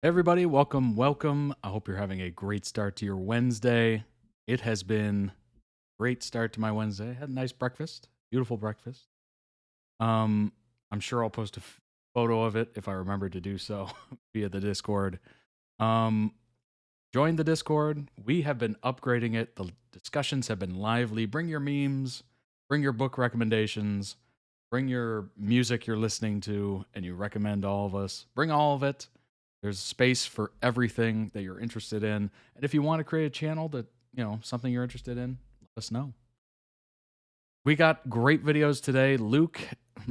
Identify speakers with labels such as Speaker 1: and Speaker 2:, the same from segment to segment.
Speaker 1: Everybody, welcome. I hope you're having a great start to your Wednesday. It has been a great start to my Wednesday. Had a nice breakfast, beautiful breakfast. I'm sure I'll post a photo of it if I remember to do so via the Discord. Join the Discord. We have been upgrading it. The discussions have been lively. Bring your memes, bring your book recommendations, bring your music you're listening to and you recommend all of us. Bring all of it. There's space for everything that you're interested in. And if you want to create a channel that, something you're interested in, let us know. We got great videos today. Luke,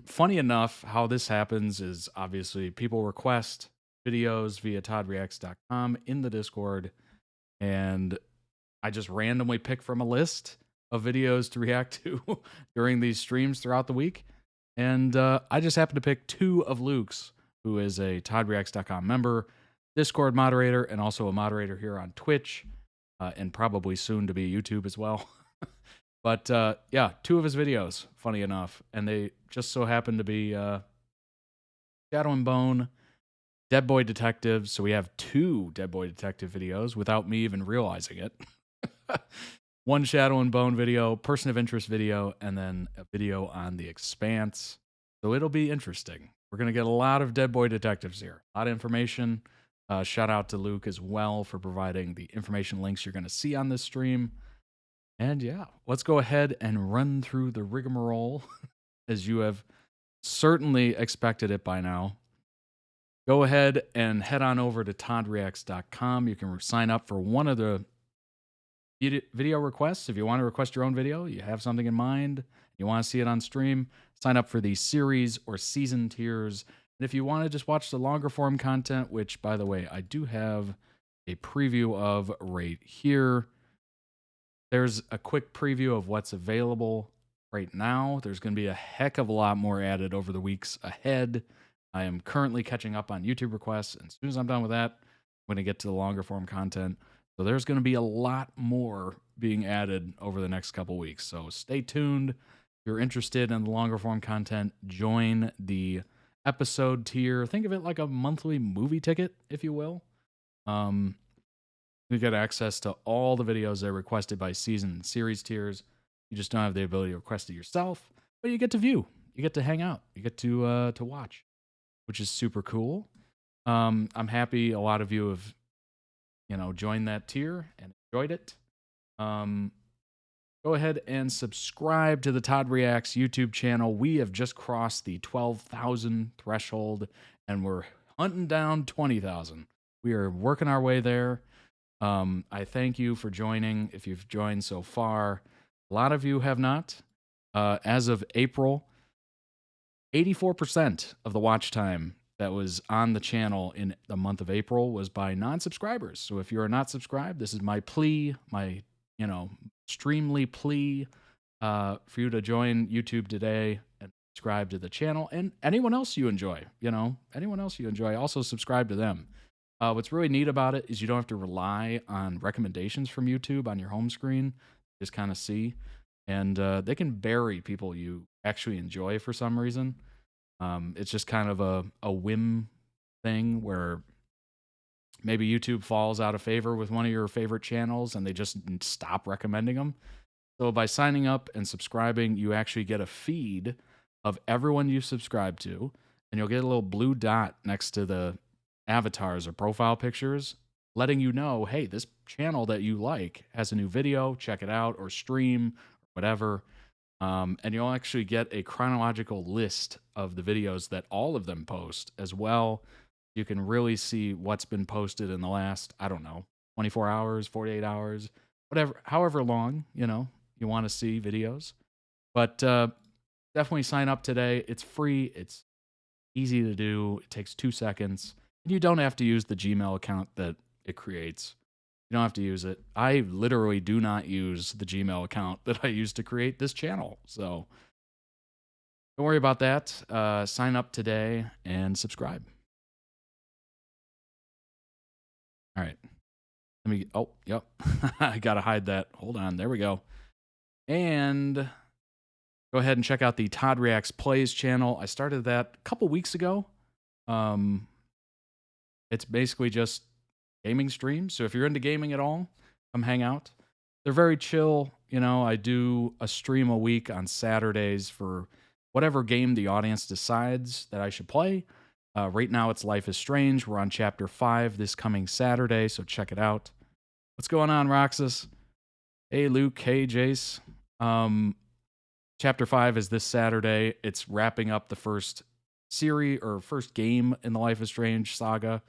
Speaker 1: funny enough, how this happens is obviously people request videos via toddreacts.com in the Discord. And I just randomly pick from a list of videos to react to during these streams throughout the week. And I just happened to pick two of Luke's, who is a toddreacts.com member, Discord moderator, and also a moderator here on Twitch, and probably soon to be YouTube as well. But yeah, two of his videos, funny enough, and they just so happen to be Shadow and Bone, Dead Boy Detective. So we have two Dead Boy Detective videos without me even realizing it. One Shadow and Bone video, Person of Interest video, and then a video on the Expanse. So it'll be interesting. We're going to get a lot of Dead Boy Detectives here. A lot of information. Shout out to Luke as well for providing the information links you're going to see on this stream. And yeah, let's go ahead and run through the rigmarole as you have certainly expected it by now. Go ahead and head on over to toddreacts.com. You can sign up for one of the video requests. If you want to request your own video, you have something in mind, you want to see it on stream, sign up for the series or season tiers. And if you want to just watch the longer form content, which, by the way, I do have a preview of right here. There's a quick preview of what's available right now. There's going to be a heck of a lot more added over the weeks ahead. I am currently catching up on YouTube requests, and as soon as I'm done with that, I'm going to get to the longer form content. So there's going to be a lot more being added over the next couple weeks. So stay tuned. If you're interested in the longer form content, join the episode tier. Think of it like a monthly movie ticket, if you will. You get access to all the videos that are requested by season and series tiers. You just don't have the ability to request it yourself, but you get to view. You get to hang out. You get to watch, which is super cool. I'm happy a lot of you have joined that tier and enjoyed it. Go ahead and subscribe to the Todd Reacts YouTube channel. We have just crossed the 12,000 threshold, and we're hunting down 20,000. We are working our way there. I thank you for joining. If you've joined so far, a lot of you have not. As of April, 84% of the watch time that was on the channel in the month of April was by non-subscribers. So if you are not subscribed, this is my plea, my, extremely plea for you to join YouTube today and subscribe to the channel. And anyone else you enjoy, also subscribe to them. What's really neat about it is you don't have to rely on recommendations from YouTube on your home screen. Just kind of see. And they can bury people you actually enjoy for some reason. It's just kind of a whim thing where maybe YouTube falls out of favor with one of your favorite channels and they just stop recommending them. So by signing up and subscribing, you actually get a feed of everyone you subscribe to, and you'll get a little blue dot next to the avatars or profile pictures letting you know, hey, this channel that you like has a new video, check it out, or stream, whatever. And you'll actually get a chronological list of the videos that all of them post as well. You can really see what's been posted in the last, 24 hours, 48 hours, whatever, however long, you want to see videos. But definitely sign up today. It's free. It's easy to do. It takes 2 seconds. And you don't have to use the Gmail account that it creates. You don't have to use it. I literally do not use the Gmail account that I used to create this channel. So don't worry about that. Sign up today and subscribe. All right. Yep. I got to hide that. Hold on. There we go. And go ahead and check out the Todd Reacts Plays channel. I started that a couple weeks ago. It's basically just gaming streams. So if you're into gaming at all, come hang out. They're very chill. You know, I do a stream a week on Saturdays for whatever game the audience decides that I should play. Right now it's Life is Strange. We're on Chapter 5 this coming Saturday, so check it out. What's going on, Roxas? Hey, Luke. Hey, Jace. Chapter 5 is this Saturday. It's wrapping up the first series or first game in the Life is Strange saga.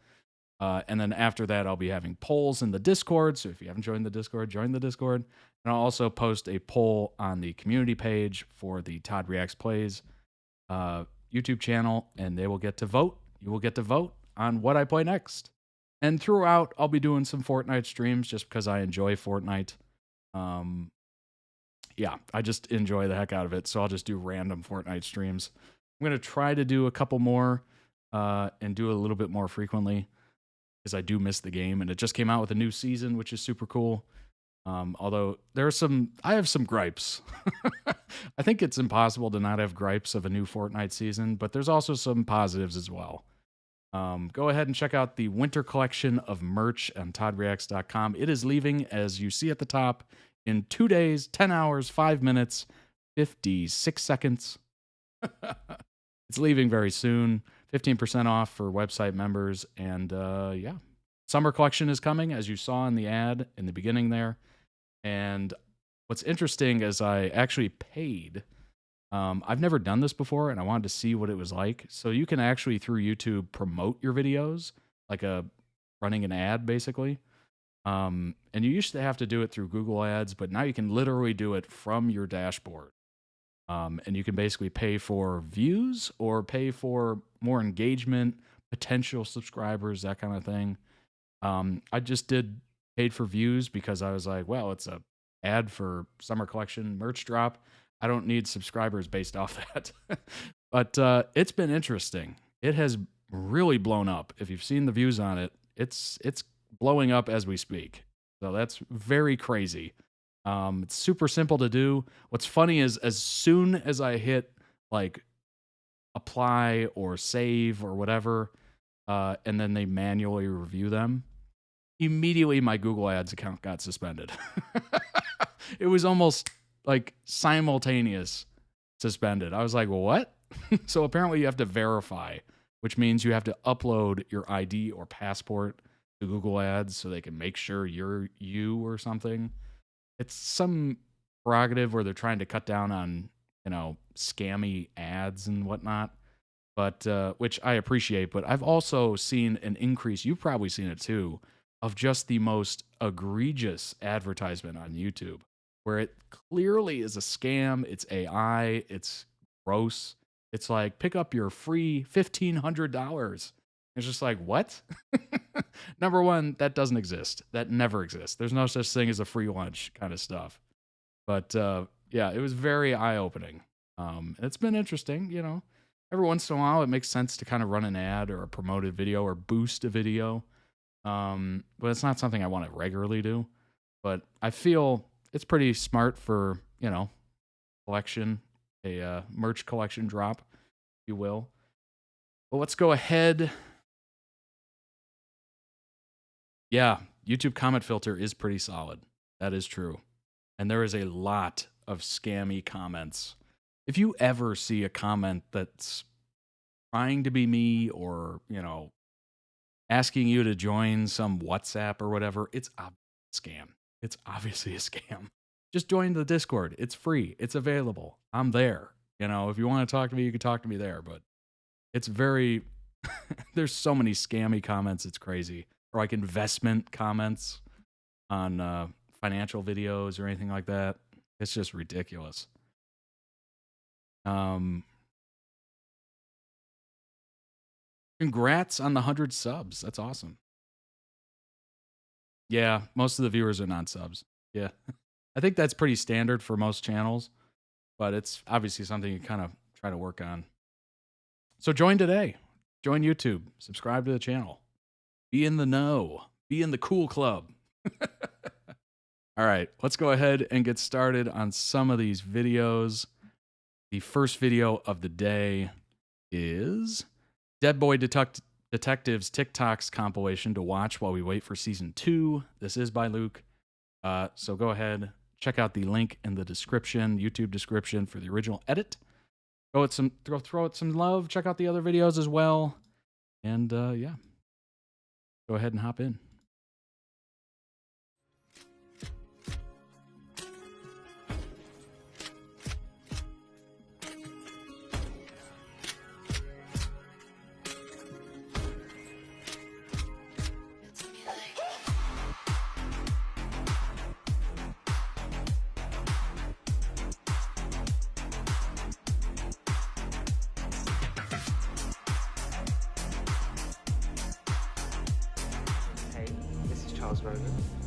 Speaker 1: And then after that, I'll be having polls in the Discord. So if you haven't joined the Discord, join the Discord. And I'll also post a poll on the community page for the Todd Reacts Plays YouTube channel, and they will get to vote. You will get to vote on what I play next. And throughout, I'll be doing some Fortnite streams just because I enjoy Fortnite. Yeah, I just enjoy the heck out of it. So I'll just do random Fortnite streams. I'm going to try to do a couple more and do it a little bit more frequently because I do miss the game. And it just came out with a new season, which is super cool. Although I have some gripes. I think it's impossible to not have gripes of a new Fortnite season, but there's also some positives as well. Go ahead and check out the winter collection of merch on toddreacts.com. It is leaving, as you see at the top, in 2 days, 10 hours, 5 minutes, 56 seconds. It's leaving very soon. 15% off for website members. And yeah, summer collection is coming, as you saw in the ad in the beginning there. And what's interesting is I actually paid. I've never done this before, and I wanted to see what it was like. So you can actually, through YouTube, promote your videos, like running an ad, basically. And you used to have to do it through Google Ads, but now you can literally do it from your dashboard. And you can basically pay for views or pay for more engagement, potential subscribers, that kind of thing. I just paid for views because I was like, well, it's a ad for summer collection merch drop. I don't need subscribers based off that. But it's been interesting. It has really blown up. If you've seen the views on it, it's blowing up as we speak. So that's very crazy. It's super simple to do. What's funny is as soon as I hit like apply or save or whatever, and then they manually review them, immediately my Google Ads account got suspended. It was almost like simultaneous suspended. I was like, well, what? So apparently you have to verify, which means you have to upload your ID or passport to Google Ads so they can make sure you're you or something. It's some prerogative where they're trying to cut down on, scammy ads and whatnot, but which I appreciate. But I've also seen an increase, you've probably seen it too, of just the most egregious advertisement on YouTube, where it clearly is a scam. It's AI. It's gross. It's like, pick up your free $1,500. It's just like, what? Number one, that doesn't exist. That never exists. There's no such thing as a free lunch kind of stuff. But yeah, it was very eye-opening. It's been interesting, Every once in a while, it makes sense to kind of run an ad or a promoted video or boost a video. But it's not something I want to regularly do. But I feel it's pretty smart for, collection, a merch collection drop, if you will. But let's go ahead. Yeah, YouTube comment filter is pretty solid. That is true. And there is a lot of scammy comments. If you ever see a comment that's trying to be me or, asking you to join some WhatsApp or whatever, it's a scam. It's obviously a scam. Just join the Discord. It's free. It's available. I'm there. If you want to talk to me, you can talk to me there. But it's very, there's so many scammy comments. It's crazy. Or like investment comments on financial videos or anything like that. It's just ridiculous. Congrats on the 100 subs. That's awesome. Yeah, most of the viewers are non-subs. Yeah. I think that's pretty standard for most channels, but it's obviously something you kind of try to work on. So join today. Join YouTube. Subscribe to the channel. Be in the know. Be in the cool club. All right, let's go ahead and get started on some of these videos. The first video of the day is Dead Boy Detectives TikToks compilation to watch while we wait for season 2. This is by Luke. So go ahead, check out the link in the description, YouTube description for the original edit. Throw it some love. Check out the other videos as well. And yeah, go ahead and hop in.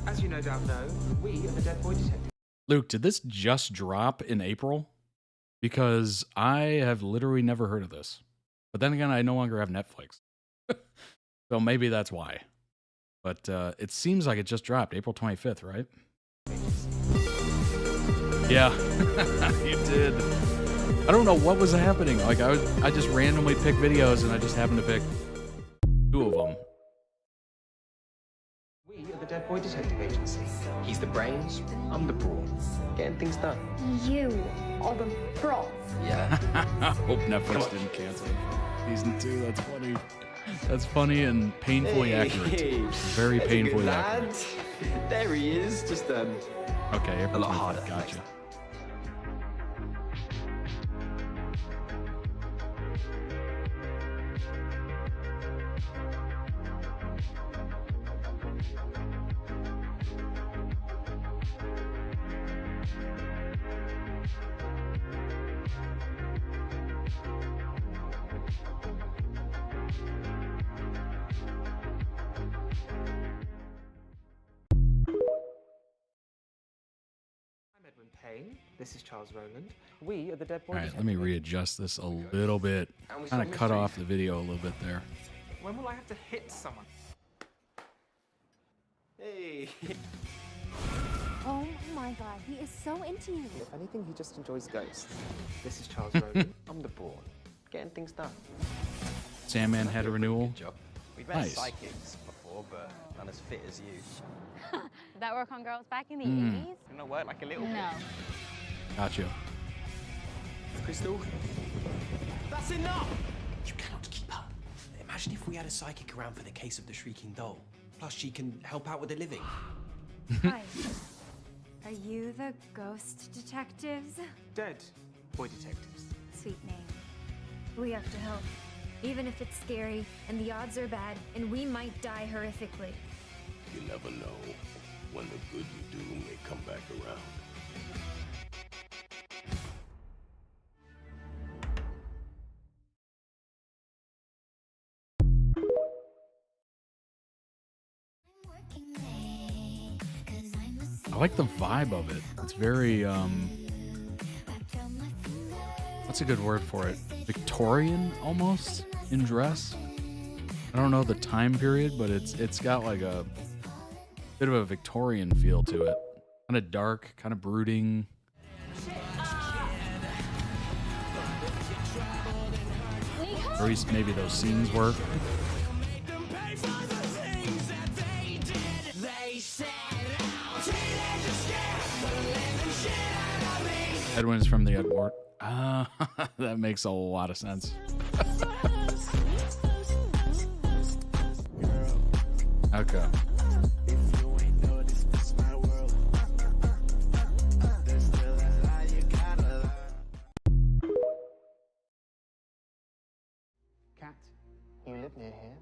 Speaker 2: As you no doubt know, we are the Dead Boy Detective.
Speaker 1: Luke, did this just drop in April? Because I have literally never heard of this. But then again, I no longer have Netflix. So maybe that's why. But it seems like it just dropped April 25th, right? Yeah, you did. I don't know what was happening. Like I just randomly picked videos and I just happened to pick 2 of them.
Speaker 2: We are the Dead Boy Detective Agency. He's the brains, I'm the brawn. Getting things done.
Speaker 3: You are the brawn.
Speaker 2: Yeah.
Speaker 1: Hope Netflix didn't cancel season 2. That's funny. That's funny and painfully accurate. Very painfully accurate.
Speaker 2: There he is. Just
Speaker 1: okay,
Speaker 2: a lot harder.
Speaker 1: Gotcha.
Speaker 2: This is Charles Rowland. We are the Dead Boy.
Speaker 1: All right, let me readjust this a little bit. Kind of cut off the video a little bit there.
Speaker 2: When will I have to hit someone? Hey.
Speaker 3: Oh my god, he is so into you.
Speaker 2: If anything, he just enjoys ghosts. This is Charles Rowland. I'm the brawn. Getting things done.
Speaker 1: Sandman had a renewal.
Speaker 4: Good job. We've met
Speaker 1: Nice.
Speaker 4: psychics before, but none as fit as you.
Speaker 3: Did that work on girls back in the 80s?
Speaker 4: Didn't it work like a little
Speaker 3: No.
Speaker 1: Gotcha.
Speaker 2: Crystal?
Speaker 4: That's enough! You cannot keep up. Imagine if we had a psychic around for the case of the Shrieking Doll. Plus, she can help out with the living.
Speaker 3: Hi. Are you the ghost detectives?
Speaker 2: Dead Boy Detectives.
Speaker 3: Sweet name. We have to help. Even if it's scary and the odds are bad and we might die horrifically.
Speaker 5: You never know when the good you do may come back around.
Speaker 1: I like the vibe of it. It's very what's a good word for it? Victorian almost in dress. I don't know the time period, but it's got like a bit of a Victorian feel to it. Kind of dark, kind of brooding. Or at least maybe those scenes were. Edwin's from the Edward. That makes a lot of sense. Okay.
Speaker 2: Cat, you live near here.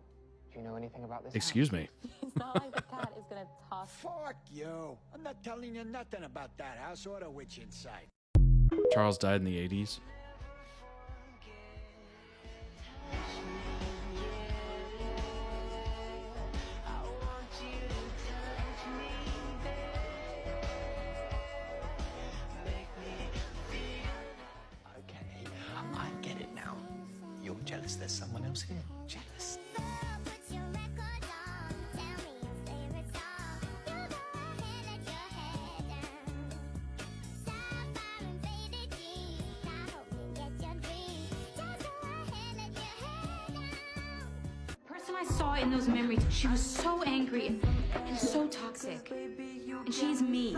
Speaker 2: Do you know anything about this?
Speaker 1: Excuse me.
Speaker 6: It's not like the cat is gonna toss.
Speaker 7: Fuck you. I'm not telling you nothing about that house or the witch inside.
Speaker 1: Charles died in the 80s.
Speaker 4: Okay, I get it now. You're jealous there's someone else here. Jealous.
Speaker 8: I saw in those memories, she was so angry and so toxic. And she's me.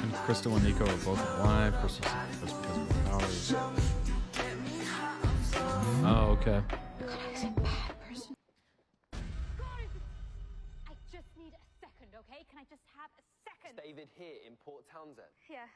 Speaker 1: And Crystal and Nico are both alive. Crystal's because of her powers. Oh, okay.
Speaker 2: David here in Port Townsend.
Speaker 6: Yeah.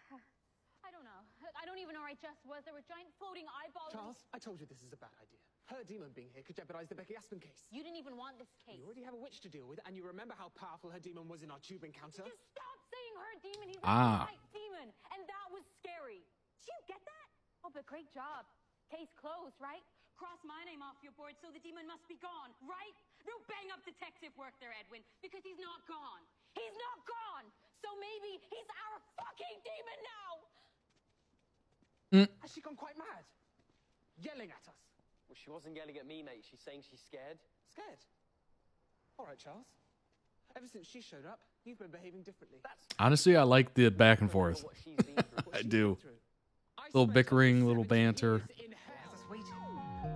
Speaker 6: I don't know. I don't even know where I just was. There were giant floating eyeballs.
Speaker 4: Charles, I told you this is a bad idea. Her demon being here could jeopardize the Becky Aspen case.
Speaker 6: You didn't even want this case.
Speaker 4: You already have a witch to deal with, and you remember how powerful her demon was in our tube encounter?
Speaker 6: Just stop saying her demon. He's
Speaker 1: Ah.
Speaker 6: a white demon. And that was scary. Did you get that? Oh, but great job. Case closed, right?
Speaker 8: Cross my name off your board, so the demon must be gone, right? No bang up detective work there, Edwin, because he's not gone. He's not gone! So maybe he's our fucking demon now!
Speaker 4: Has she gone quite mad? Yelling at us?
Speaker 2: Well, she wasn't yelling at me, mate. She's saying she's scared.
Speaker 4: Scared? All right, Charles. Ever since she showed up, you've been behaving differently.
Speaker 1: Honestly, I like the back and forth.
Speaker 2: What she's been through.
Speaker 1: I do. Little bickering, little banter.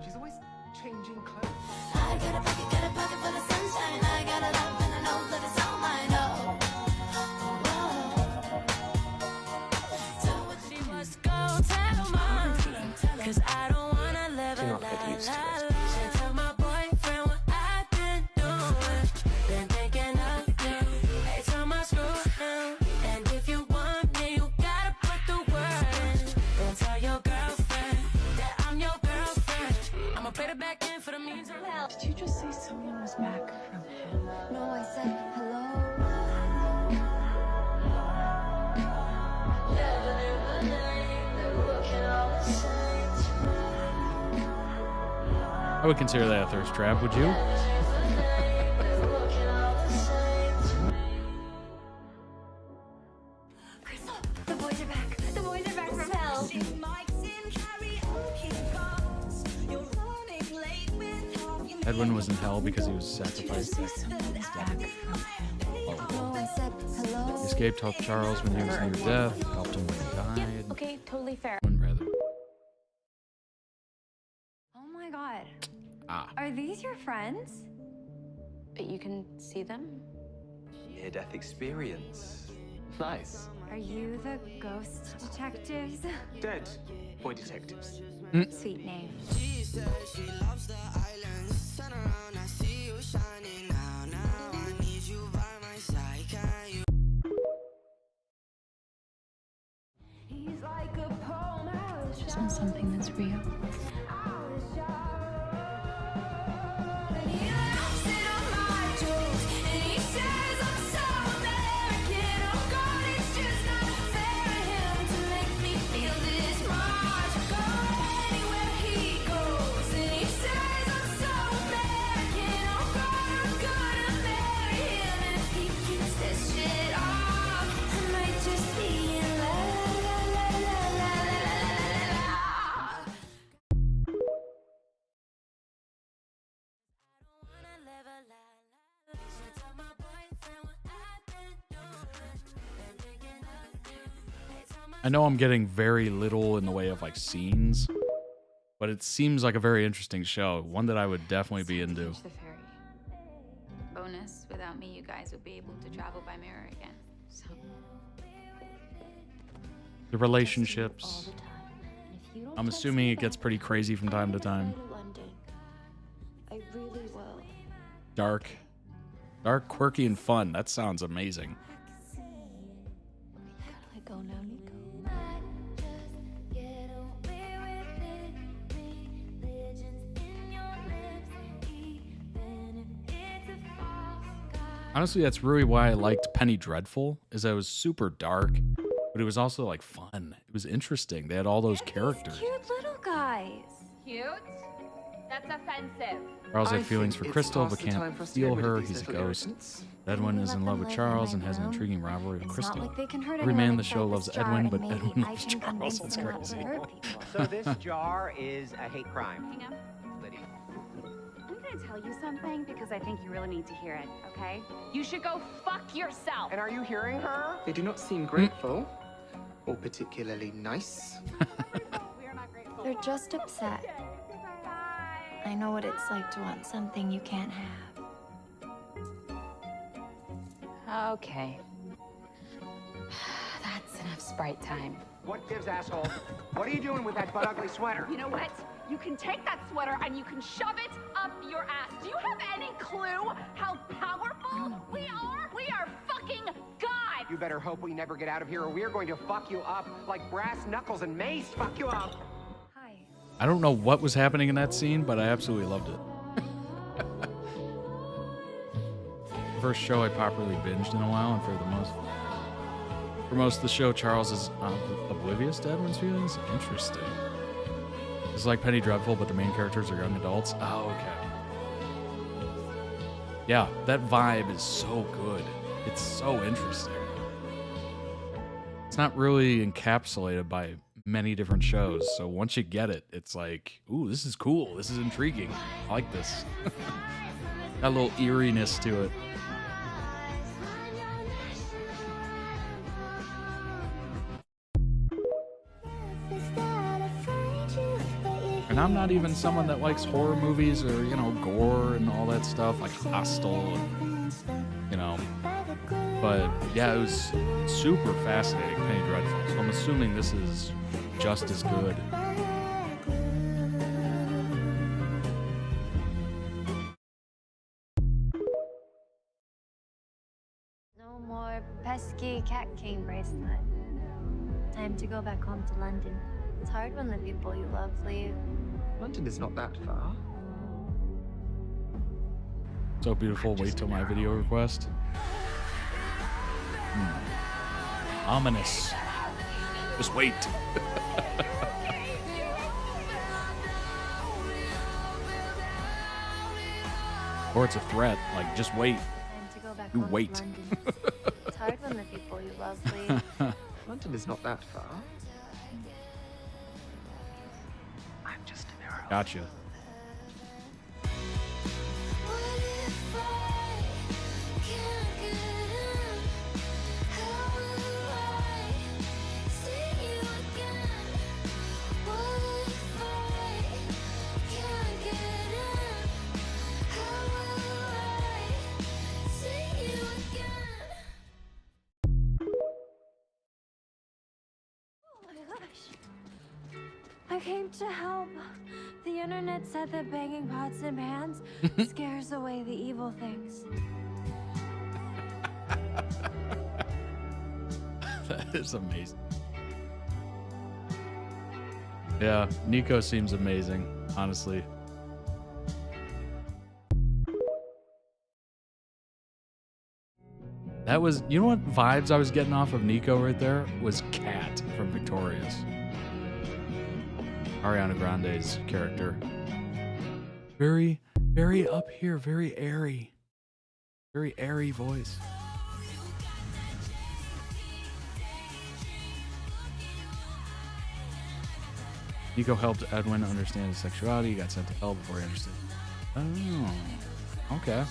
Speaker 4: She's always changing clothes.
Speaker 9: I got a pocket full of sunshine. I got a love and I know that it's all mine. So she must go tell mom, 'cause I don't wanna live a lie. Tell my boyfriend what I've been doing. Been thinking of you. Every time I screw down. And if you want me, you gotta put the word in. Don't tell your girlfriend that I'm your girlfriend. I'ma put it back in for the means of hell.
Speaker 6: Did you just say someone was back from hell?
Speaker 3: No, I said hello.
Speaker 1: I would consider that a thirst trap, would you?
Speaker 3: Crystal, the boys are back. The boys are back from hell.
Speaker 1: Edwin was in hell because he was sacrificed.
Speaker 3: No, I said hello.
Speaker 1: He escaped, helped Charles when he was near death, helped him when he died.
Speaker 6: Okay, totally fair.
Speaker 1: Rather.
Speaker 3: Oh my god.
Speaker 1: Ah.
Speaker 3: Are these your friends?
Speaker 6: You can see them?
Speaker 2: Near-death experience. Nice.
Speaker 3: Are you the ghost detectives?
Speaker 4: Dead boy detectives.
Speaker 3: Sweet name.
Speaker 8: Just on something that's real.
Speaker 1: I know I'm getting very little in the way of like scenes, but it seems like a very interesting show. One that I would definitely be into.
Speaker 8: The ferry. Bonus, without me, you guys would be able to travel by mirror again. So.
Speaker 1: The relationships. I'm assuming it gets pretty crazy from time to time.
Speaker 9: I really will.
Speaker 1: Dark, quirky, and fun. That sounds amazing.
Speaker 9: Let go now, Nico.
Speaker 1: Honestly, that's really why I liked Penny Dreadful, is that it was super dark, but it was also like fun. It was interesting. They had all those characters.
Speaker 3: Cute little guys.
Speaker 6: Cute? That's offensive.
Speaker 1: Charles had
Speaker 4: I
Speaker 1: feelings for
Speaker 4: think it's
Speaker 1: Crystal,
Speaker 4: past
Speaker 1: but
Speaker 4: the time
Speaker 1: can't
Speaker 4: for us to
Speaker 1: steal
Speaker 4: get rid of
Speaker 1: her.
Speaker 4: these
Speaker 1: He's a
Speaker 4: little
Speaker 1: ghost.
Speaker 4: irritants.
Speaker 1: Edwin is
Speaker 3: Let
Speaker 1: in
Speaker 3: them
Speaker 1: love with
Speaker 3: live in
Speaker 1: Charles
Speaker 3: my
Speaker 1: and has an
Speaker 3: room.
Speaker 1: intriguing rivalry with
Speaker 3: It's
Speaker 1: Crystal.
Speaker 3: not like they can hurt
Speaker 1: Every
Speaker 3: anyone
Speaker 1: man in the
Speaker 3: inside
Speaker 1: show
Speaker 3: this
Speaker 1: loves
Speaker 3: jar,
Speaker 1: Edwin,
Speaker 3: and
Speaker 1: but
Speaker 3: maybe
Speaker 1: Edwin
Speaker 3: I
Speaker 1: loves
Speaker 3: can
Speaker 1: Charles.
Speaker 3: convince
Speaker 1: That's
Speaker 3: them not to
Speaker 1: crazy.
Speaker 3: hurt people.
Speaker 10: So this jar is a hate crime.
Speaker 6: Hang on.
Speaker 10: Lydia.
Speaker 6: I'm gonna tell you something because I think you really need to hear it, okay? You should go fuck yourself.
Speaker 2: And are you hearing her? They do not seem grateful or particularly nice.
Speaker 3: They're just upset. I know what it's like to want something you can't have.
Speaker 6: Okay. That's enough Sprite time.
Speaker 2: What gives, asshole? What are you doing with that butt-ugly sweater?
Speaker 6: You know what? You can take that sweater and you can shove it up your ass. Do you have any clue how powerful we are? We are fucking God!
Speaker 2: You better hope we never get out of here or we're going to fuck you up like brass knuckles and mace fuck you up.
Speaker 3: Hi.
Speaker 1: I don't know what was happening in that scene, but I absolutely loved it. First show I properly binged in a while, and for most of the show, Charles is oblivious to Edwin's feelings. Interesting. It's like Penny Dreadful, but the main characters are young adults. Oh, okay. Yeah, that vibe is so good. It's so interesting. It's not really encapsulated by many different shows, so once you get it, it's like, ooh, this is cool. This is intriguing. I like this. Got a little eeriness to it. And I'm not even someone that likes horror movies or, you know, gore and all that stuff, like Hostel, and, you know. But yeah, it was super fascinating, Penny Dreadful. So I'm assuming this is just as good.
Speaker 3: No more pesky cat cane bracelet. Time to go back home to London. It's hard when the people you love leave.
Speaker 2: London is not that far.
Speaker 1: So beautiful, wait till my video request. Ominous. Just wait. Or it's a threat, like just wait.
Speaker 3: Time to go back
Speaker 1: You
Speaker 3: home
Speaker 1: wait.
Speaker 3: to London. It's hard when the people you love leave.
Speaker 2: London is not that far. I'm just an arrow.
Speaker 1: Gotcha.
Speaker 3: I came to help. The internet said that banging pots and pans scares away the evil things.
Speaker 1: That is amazing. Yeah, Nico seems amazing, honestly. That was, you know what vibes I was getting off of Nico right there? Was Kat from Victorious. Ariana Grande's character. Very, very up here, very airy. Very airy voice. Nico helped Edwin understand his sexuality. He got sent to hell before he understood. Oh, okay.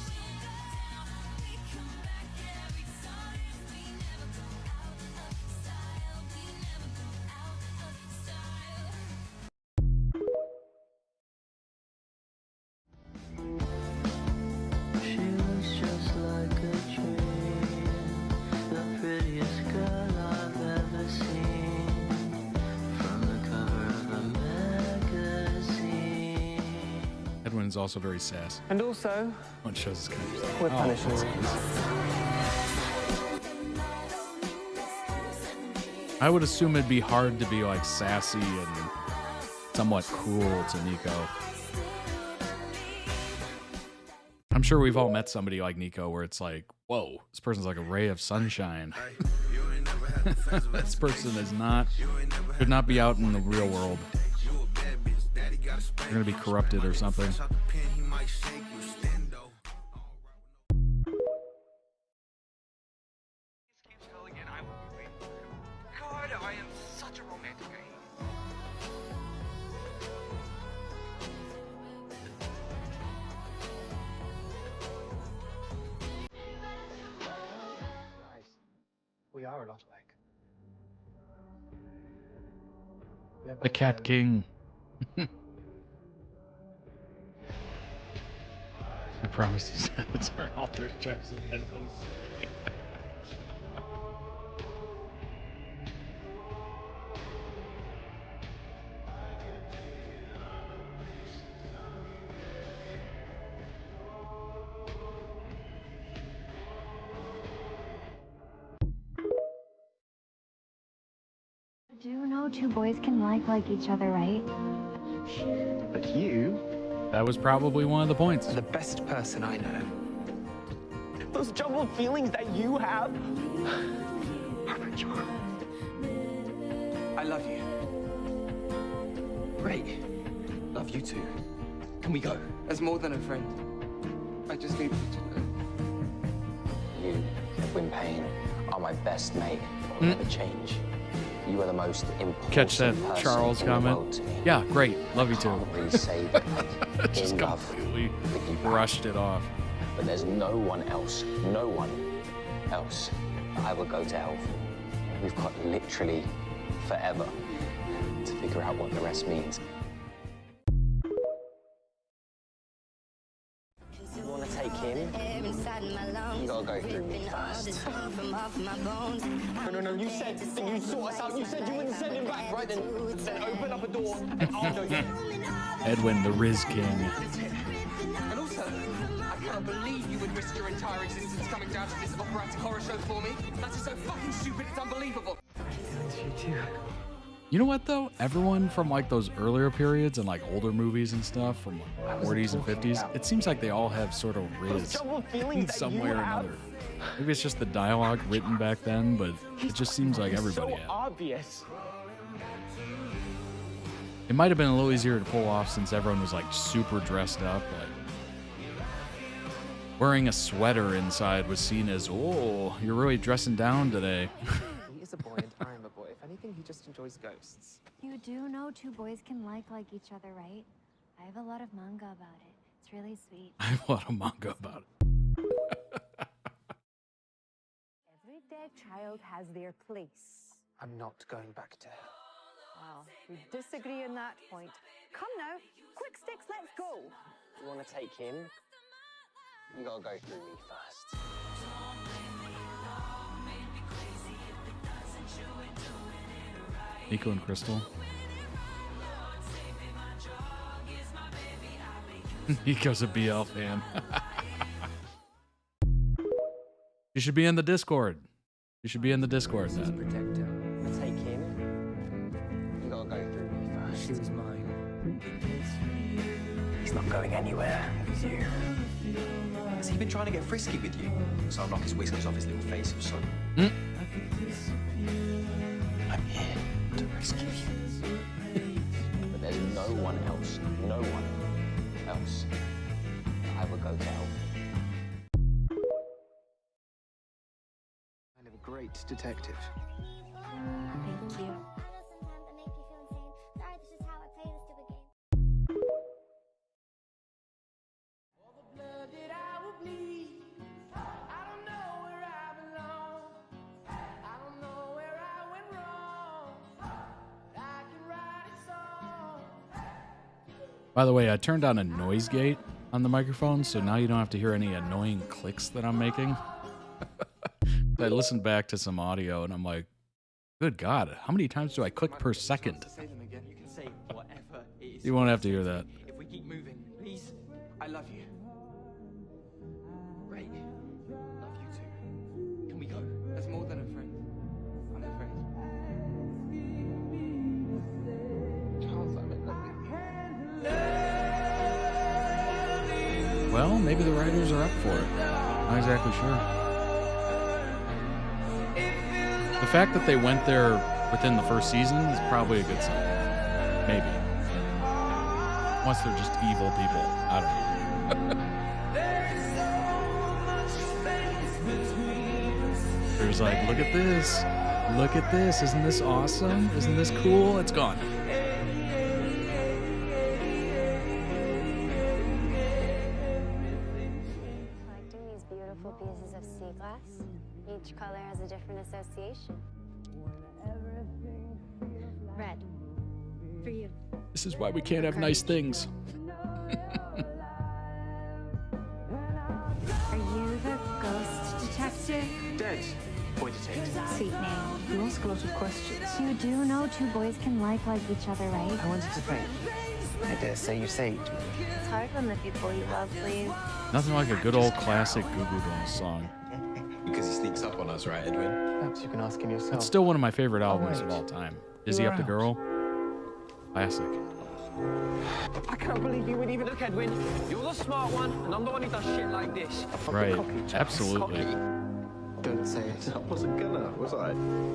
Speaker 1: Edwin's also very sassy.
Speaker 2: And also,
Speaker 1: One shows his kind of
Speaker 2: we're punishing you.
Speaker 1: I would assume it'd be hard to be like sassy and somewhat cruel to Nico. I'm sure we've all met somebody like Nico where it's like, whoa, this person's like a ray of sunshine. This person is not, could not be out in the real world. They're gonna be corrupted or something.
Speaker 2: God, I am such a romantic. are a lot alike.
Speaker 1: The Cat King. I promise you said it's our author's choice.
Speaker 3: Do you know two boys can like each other, right?
Speaker 2: But you
Speaker 1: That was probably one of the points.
Speaker 2: are the best person I know. Those jumbled feelings that you have. I love you. Great. Love you too. Can we go? As more than a friend. I just need you to know.
Speaker 10: You, Edwin Payne, are my best mate. I'll never change. You are the most important
Speaker 1: Catch that
Speaker 10: person
Speaker 1: Charles
Speaker 10: in the
Speaker 1: comment?
Speaker 10: world to me.
Speaker 1: Yeah, great. Love you
Speaker 10: I
Speaker 1: too.
Speaker 10: can't really say that
Speaker 1: Just
Speaker 10: in love
Speaker 1: completely
Speaker 10: with you back.
Speaker 1: brushed it off.
Speaker 10: But there's no one else I would go to hell for. We've got literally forever to figure out what the rest means. You want to take him? You gotta go through me first.
Speaker 2: No, you said that you'd sort us out. You said you wouldn't send him back, right? Then open up a door and I'll go get him.
Speaker 1: Edwin, the Riz King.
Speaker 4: And also, I can't believe you would risk your entire existence coming down to this operatic horror show for me. That is so fucking stupid, it's unbelievable.
Speaker 2: You too.
Speaker 1: You know what though? Everyone from like those earlier periods and like older movies and stuff from like 40s and 50s, it seems like they all have sort of Riz in some way or another. Maybe it's just the dialogue written back then, but it just seems like everybody had.
Speaker 2: Obvious.
Speaker 1: It might have been a little easier to pull off since everyone was like super dressed up. Like wearing a sweater inside was seen as, oh, you're really dressing down today.
Speaker 2: He is a boy and I am a boy. If anything, he just enjoys ghosts.
Speaker 3: You do know two boys can like each other, right? I have a lot of manga about it. It's really sweet.
Speaker 1: I have a lot of manga about it.
Speaker 11: Every dead child has their place.
Speaker 2: I'm not going back to hell.
Speaker 11: Well, we disagree on that point. Come now, quick sticks, let's go.
Speaker 10: You want to take him? You gotta go through me first.
Speaker 1: Nico and Crystal. Nico's a BL fan. You should be in the Discord. You should be in the Discord then.
Speaker 2: Protect him.
Speaker 10: Take him. You gotta go through me first.
Speaker 2: She was mine.
Speaker 10: He's not going anywhere with you.
Speaker 4: Has he been trying to get frisky with you? So I'll knock his whiskers off his little face or so.
Speaker 10: I'm here to rescue you. But there's no one else I would go to hell for.
Speaker 2: Kind of a great detective.
Speaker 3: Thank you.
Speaker 1: By the way, I turned on a noise gate on the microphone, so now you don't have to hear any annoying clicks that I'm making. I listened back to some audio, and I'm like, good God, how many times do I click per second?
Speaker 2: Say them again. You can say whatever it is.
Speaker 1: You won't have to hear that.
Speaker 2: If we keep moving, please. I love you. Great. Love you too. Can we go? As more than a friend. I'm afraid. Charles, I'm in love with you.
Speaker 1: Well, maybe the writers are up for it. Not exactly sure. The fact that they went there within the first season is probably a good sign. Maybe. Unless they're just evil people. I don't know. There's like, look at this. Look at this. Isn't this awesome? Isn't this cool? It's gone.
Speaker 3: Collecting these beautiful pieces of sea glass. Each color has a different association. Red. For you.
Speaker 1: This is why we can't have nice things.
Speaker 12: Are you the ghost detective?
Speaker 4: Dead boy detective.
Speaker 12: Sweet name.
Speaker 11: You ask a lot of questions.
Speaker 3: You do know two boys can like each other, right?
Speaker 4: I wanted to paint. I dare say you saved me.
Speaker 3: It's hard when the people you love leave.
Speaker 1: Nothing like a good old classic Goo Goo Dolls song.
Speaker 2: Because he sneaks up on us, right, Edwin?
Speaker 4: Perhaps you can ask him yourself.
Speaker 1: It's still one of my favorite albums of all time. Dizzy Up the Girl. Classic.
Speaker 13: I can't believe you would even look, Edwin. You're the smart one, and I'm the one who does shit like this.
Speaker 1: Right. Absolutely.
Speaker 4: Don't say it.
Speaker 5: I wasn't gonna, was I?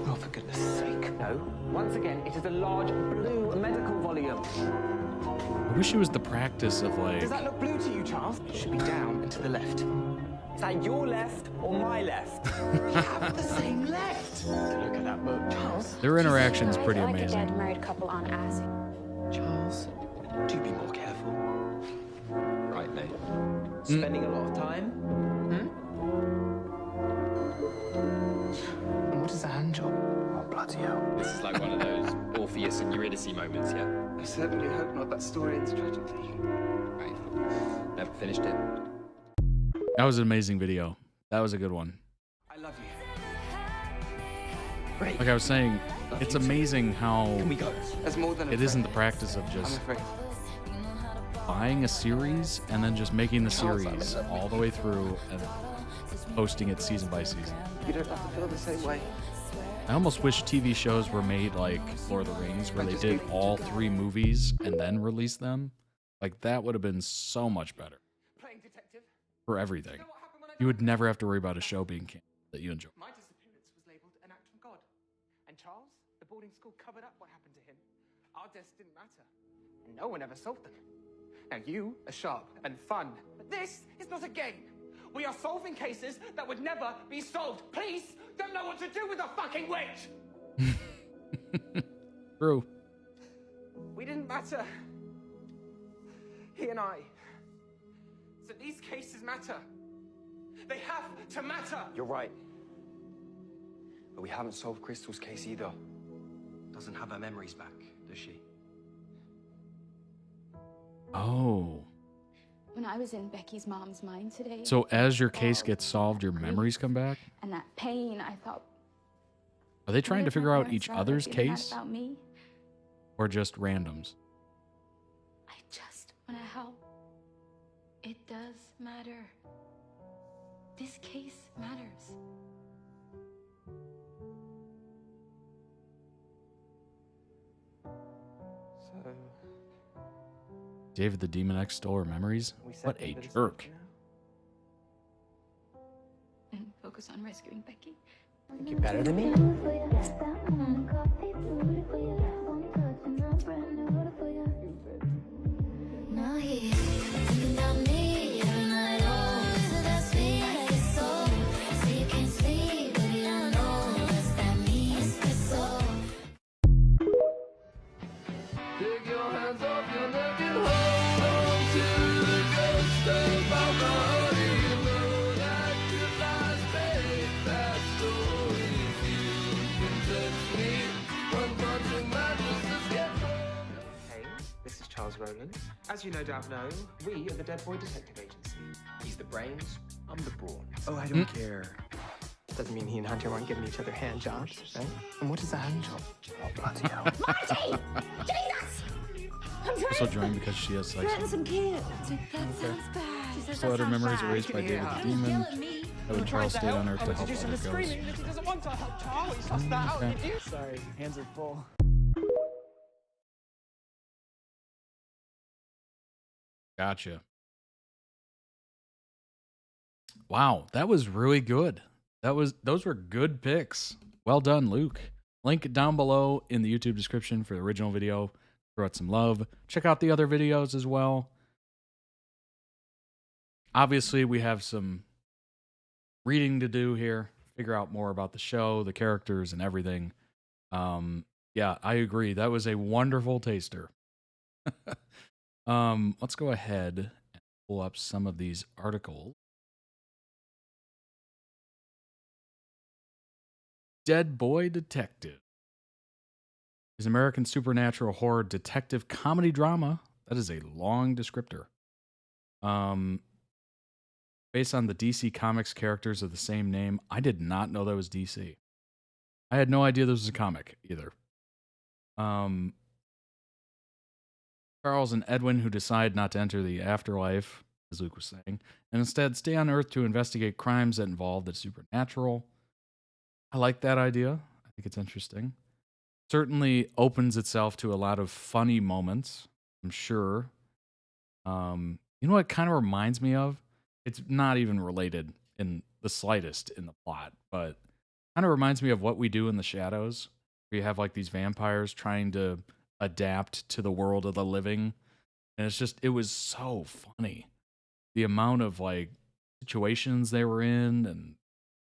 Speaker 4: Oh, for goodness sake.
Speaker 13: No. Once again, it is a large blue medical volume.
Speaker 1: I wish it was the practice of like.
Speaker 13: Does that look blue to you, Charles?
Speaker 4: It should be down and to the left.
Speaker 13: Is that your left or my left?
Speaker 4: We have the same left. Look at that book, Charles.
Speaker 1: Their interaction's pretty
Speaker 12: Like a
Speaker 1: amazing.
Speaker 12: dead married couple on acid.
Speaker 4: Charles, do be more careful.
Speaker 2: Right, mate.
Speaker 13: Spending a lot of time?
Speaker 4: And what is a hand job? Oh, bloody hell.
Speaker 2: This is like one of those Orpheus and Eurydice moments, yeah?
Speaker 14: I certainly hope not. That story ends tragically.
Speaker 2: Right. Never finished it.
Speaker 1: That was an amazing video. That was a good one.
Speaker 14: I love you.
Speaker 4: Great.
Speaker 1: Like I was saying, it's amazing how
Speaker 2: Can we go?
Speaker 14: As more than a
Speaker 1: it isn't the
Speaker 14: friend,
Speaker 1: practice of
Speaker 14: I'm
Speaker 1: just
Speaker 14: afraid.
Speaker 1: buying a series and then just making the series all the way through and posting it season by season.
Speaker 14: You don't have to feel the same way.
Speaker 1: I almost wish TV shows were made like Lord of the Rings, where they did all 3 movies and then released them. Like that would have been so much better
Speaker 14: Playing detective.
Speaker 1: for everything. You would never have to worry about a show being canceled that you enjoy.
Speaker 14: My disappearance was labeled an act from God. And Charles, the boarding school covered up what happened to him. Our deaths didn't matter. And no one ever solved them. Now you are sharp and fun. But this is not a game. We are solving cases that would never be solved. Please don't know what to do with a fucking witch.
Speaker 1: True.
Speaker 14: We didn't matter. He and I. So these cases matter. They have to matter.
Speaker 2: You're right. But we haven't solved Crystal's case either. Doesn't have her memories back, does she?
Speaker 1: Oh.
Speaker 12: When I was in Becky's mom's mind today.
Speaker 1: So as your case gets solved, your memories come back?
Speaker 12: And that pain, I thought.
Speaker 1: Are they trying to
Speaker 12: what if my
Speaker 1: figure out
Speaker 12: parents
Speaker 1: each
Speaker 12: know they're
Speaker 1: other's
Speaker 12: feeling bad
Speaker 1: case?
Speaker 12: About me?
Speaker 1: Or just randoms?
Speaker 12: I just want to help. It does matter. This case matters.
Speaker 14: So
Speaker 1: David the Demon X stole her memories? What a jerk.
Speaker 12: And focus on rescuing Becky.
Speaker 4: Think you're better than me?
Speaker 9: Now he's thinking about me every night. Oh, so that's me like a soul. So you can't sleep, but you don't know what that means. So
Speaker 15: Take your hands off your neck and hold on to the ghost of our body. Know that your last made that story. You can touch me when punching mattresses get cold.
Speaker 14: hey, this is Charles Rowland. As you no doubt know, we are the Dead Boy Detective Agency.
Speaker 2: He's the brains, I'm the brawn.
Speaker 4: Oh, I don't care. Doesn't mean he and Hunter aren't giving each other hand jobs, right? And what is a hand job? Oh, bloody hell.
Speaker 9: Marty! Jesus! I'm trying
Speaker 1: Also joined because she has sex.
Speaker 9: to some kids.
Speaker 12: That sounds bad.
Speaker 1: So had her memories erased by David the Demon. That when Charles stayed on Earth to help other ghosts.
Speaker 14: screaming that he doesn't want to help Charles. Suss that out,
Speaker 1: Okay.
Speaker 14: did you?
Speaker 13: Sorry, hands are full.
Speaker 1: Gotcha. Wow, that was really good. Those were good picks. Well done, Luke. Link down below in the YouTube description for the original video. Throw out some love. Check out the other videos as well. Obviously, we have some reading to do here. Figure out more about the show, the characters, and everything. Yeah, I agree. That was a wonderful taster. Let's go ahead and pull up some of these articles. Dead Boy Detective is an American supernatural horror detective comedy drama. That is a long descriptor. Based on the DC Comics characters of the same name. I did not know that was DC. I had no idea this was a comic either. Charles and Edwin, who decide not to enter the afterlife, as Luke was saying, and instead stay on Earth to investigate crimes that involve the supernatural. I like that idea. I think it's interesting. Certainly opens itself to a lot of funny moments, I'm sure. You know what it kind of reminds me of? It's not even related in the slightest in the plot, but kind of reminds me of What We Do in the Shadows, where you have like these vampires trying to adapt to the world of the living. And it was so funny. The amount of like situations they were in and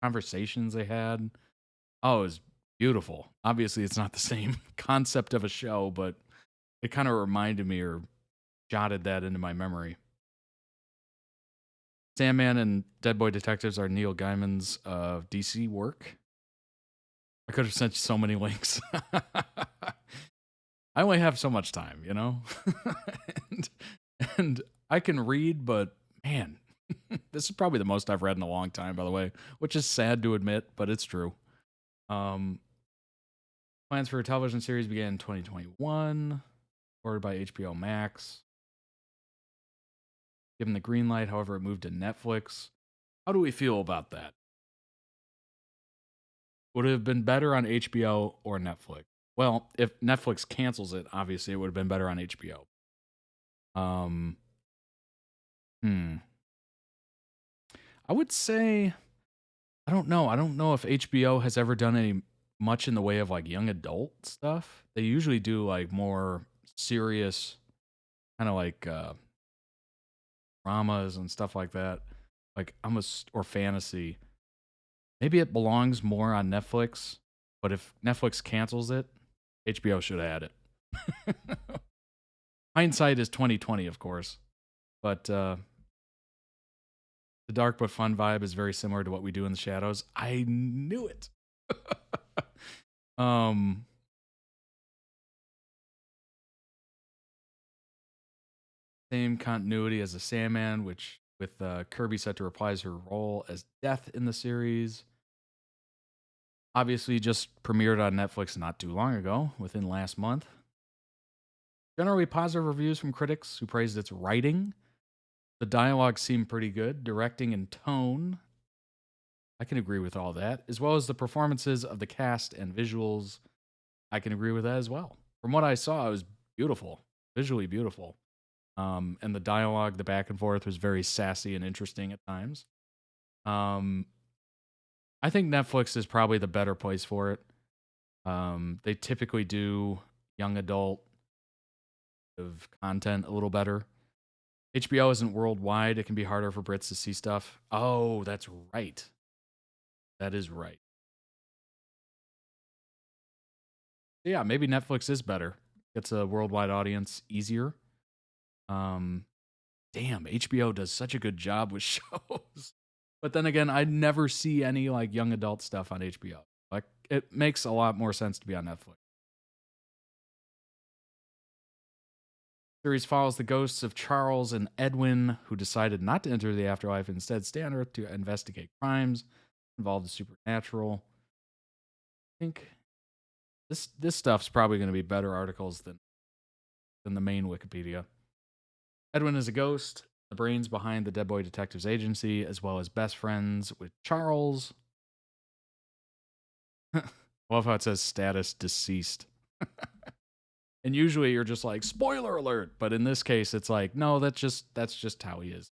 Speaker 1: conversations they had. Oh, it was beautiful. Obviously, it's not the same concept of a show, but it kind of reminded me or jotted that into my memory. Sandman and Dead Boy Detectives are Neil Gaiman's DC work. I could have sent you so many links. I only have so much time, you know? and I can read, but man, this is probably the most I've read in a long time, by the way, which is sad to admit, but it's true. Plans for a television series began in 2021, ordered by HBO Max. Given the green light, however, it moved to Netflix. How do we feel about that? Would it have been better on HBO or Netflix? Well, if Netflix cancels it, obviously it would have been better on HBO. I would say, I don't know. I don't know if HBO has ever done much in the way of like young adult stuff. They usually do like more serious, kind of like dramas and stuff like that. Like or fantasy. Maybe it belongs more on Netflix, but if Netflix cancels it, HBO should have had it. Hindsight is 2020, of course, but the dark but fun vibe is very similar to What We Do in the Shadows. I knew it. Same continuity as the Sandman, with Kirby set to reprise her role as Death in the series. Obviously, just premiered on Netflix not too long ago, within last month. Generally positive reviews from critics who praised its writing. The dialogue seemed pretty good, directing and tone. I can agree with all that, as well as the performances of the cast and visuals. I can agree with that as well. From what I saw, it was beautiful, visually beautiful. And the dialogue, the back and forth was very sassy and interesting at times. I think Netflix is probably the better place for it. They typically do young adult of content a little better. HBO isn't worldwide. It can be harder for Brits to see stuff. Oh, that's right. That is right. Yeah, maybe Netflix is better. Gets a worldwide audience easier. Damn, HBO does such a good job with shows. But then again, I never see any like young adult stuff on HBO. Like it makes a lot more sense to be on Netflix. The series follows the ghosts of Charles and Edwin, who decided not to enter the afterlife and instead stay on Earth to investigate crimes involved in supernatural. I think this stuff's probably going to be better articles than the main Wikipedia. Edwin is a ghost, the brains behind the Dead Boy Detectives Agency, as well as best friends with Charles. I love how it says status deceased. And usually you're just like, spoiler alert. But in this case, it's like, no, that's just how he is.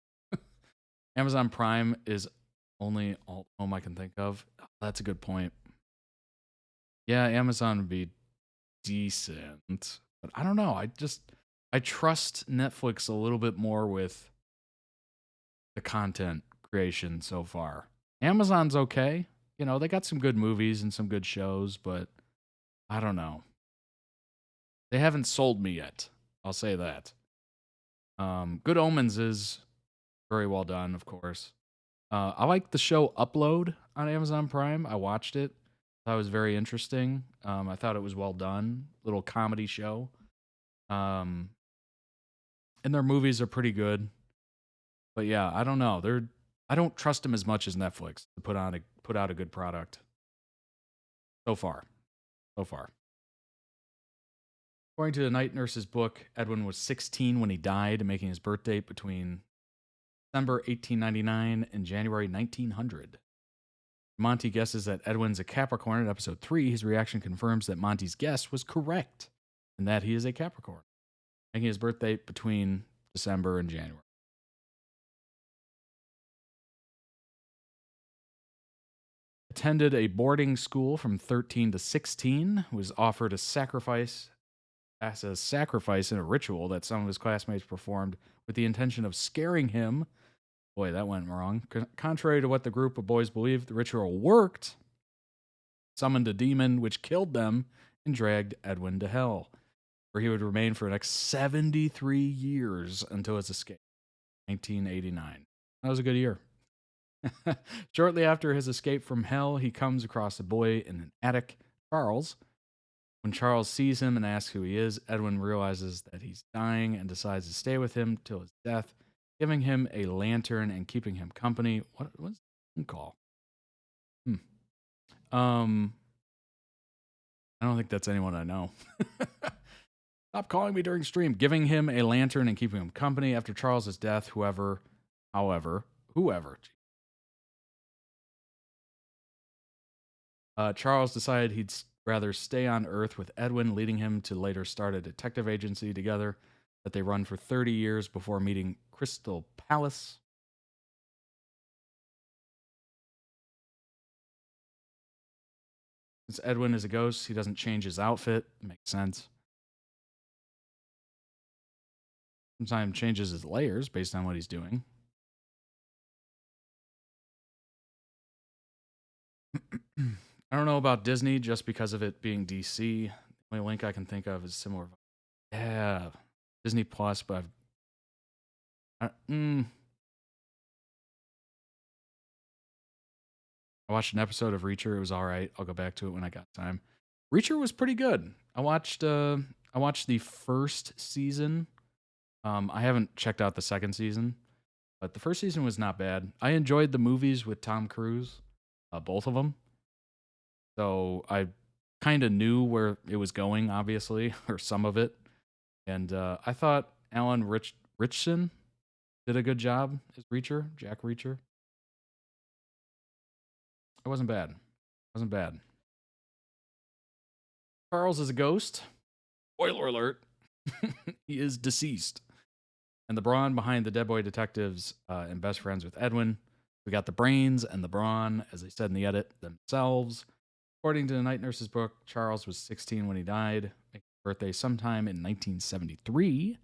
Speaker 1: Amazon Prime is only alt home I can think of. Oh, that's a good point. Yeah, Amazon would be decent. But I don't know. I trust Netflix a little bit more with the content creation so far. Amazon's okay. You know, they got some good movies and some good shows, but I don't know. They haven't sold me yet. I'll say that. Good Omens is very well done, of course. I like the show Upload on Amazon Prime. I watched it. That was very interesting. I thought it was well done. Little comedy show. And their movies are pretty good. But yeah, I don't know. I don't trust them as much as Netflix to put out a good product. So far. According to the night nurse's book, Edwin was 16 when he died, making his birth date between December 1899 and January 1900. Monty guesses that Edwin's a Capricorn in episode 3. His reaction confirms that Monty's guess was correct and that he is a Capricorn, making his birth date between December and January. Attended a boarding school from 13 to 16, was offered a sacrifice in a ritual that some of his classmates performed with the intention of scaring him. Boy, that went wrong. Contrary to what the group of boys believed, the ritual worked. Summoned a demon which killed them and dragged Edwin to hell, where he would remain for the next 73 years until his escape. 1989. That was a good year. Shortly after his escape from hell, he comes across a boy in an attic, Charles. When Charles sees him and asks who he is, Edwin realizes that he's dying and decides to stay with him till his death, giving him a lantern and keeping him company. What's the call? I don't think that's anyone I know. Stop calling me during stream. Giving him a lantern and keeping him company after Charles's death. Whoever. Charles decided he'd rather stay on Earth with Edwin, leading him to later start a detective agency together that they run for 30 years before meeting Crystal Palace. Since Edwin is a ghost, he doesn't change his outfit. Makes sense. Sometimes changes his layers based on what he's doing. I don't know about Disney just because of it being DC. The only link I can think of is similar. Yeah, Disney Plus, but I watched an episode of Reacher. It was all right. I'll go back to it when I got time. Reacher was pretty good. I watched the first season. I haven't checked out the second season, but the first season was not bad. I enjoyed the movies with Tom Cruise, both of them. So I kind of knew where it was going, obviously, or some of it. And I thought Alan Ritchson did a good job as Reacher, Jack Reacher. It wasn't bad. Charles is a ghost. Spoiler alert. He is deceased. And the brawn behind the Dead Boy Detectives and best friends with Edwin. We got the brains and the brawn, as they said in the edit, themselves. According to the night nurse's book, Charles was 16 when he died, making his birthday sometime in 1973.